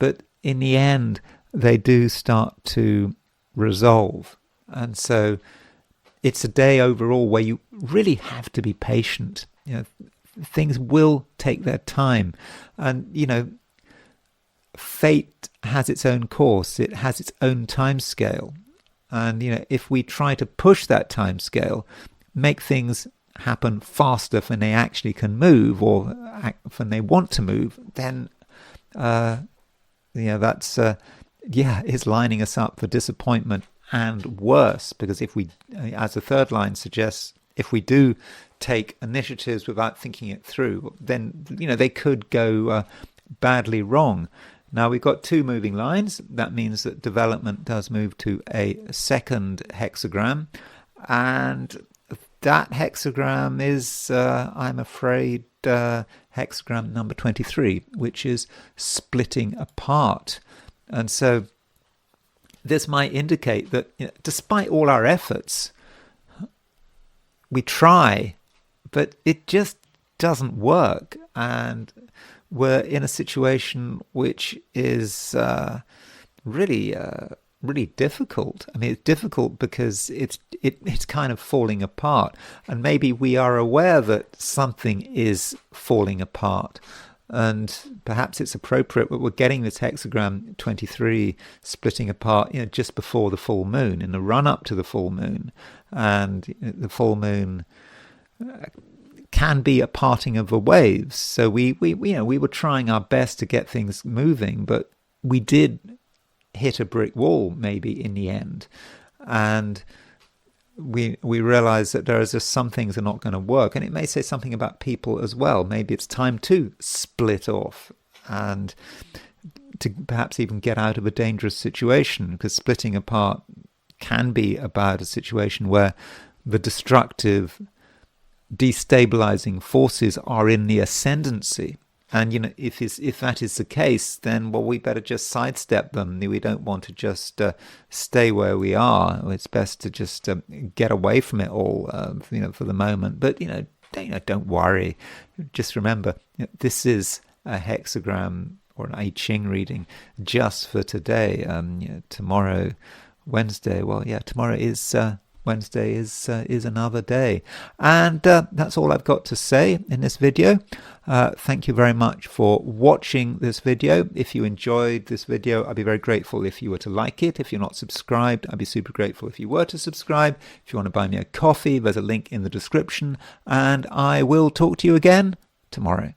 but in the end, they do start to resolve. And so it's a day overall where you really have to be patient. Things will take their time. And, fate has its own course. It has its own time scale. And, if we try to push that time scale, make things happen faster than they actually can move or when they want to move, then, that's, is lining us up for disappointment and worse. Because if we, as the third line suggests, if we do take initiatives without thinking it through, then, they could go badly wrong. Now, we've got two moving lines. That means that development does move to a second hexagram. And that hexagram is, I'm afraid, hexagram number 23, which is splitting apart. And so this might indicate that despite all our efforts, we try, but it just doesn't work. And we're in a situation which is really difficult. I mean, it's difficult because it's kind of falling apart, and maybe we are aware that something is falling apart, and perhaps it's appropriate that we're getting this hexagram 23 splitting apart, just before the full moon, in the run up to the full moon, and the full moon can be a parting of the waves. So we were trying our best to get things moving, but we did hit a brick wall maybe in the end. And we realize that there are just some things are not going to work, and it may say something about people as well. Maybe it's time to split off and to perhaps even get out of a dangerous situation, because splitting apart can be about a situation where the destructive, destabilizing forces are in the ascendancy. And if that is the case, then we better just sidestep them. We don't want to just stay where we are. It's best to just get away from it all, for the moment. But don't worry. Just remember, this is a hexagram or an I Ching reading just for today. Tomorrow, Wednesday. Tomorrow is. Wednesday is another day. And that's all I've got to say in this video. Thank you very much for watching this video. If you enjoyed this video, I'd be very grateful if you were to like it. If you're not subscribed, I'd be super grateful if you were to subscribe. If you want to buy me a coffee, there's a link in the description. And I will talk to you again tomorrow.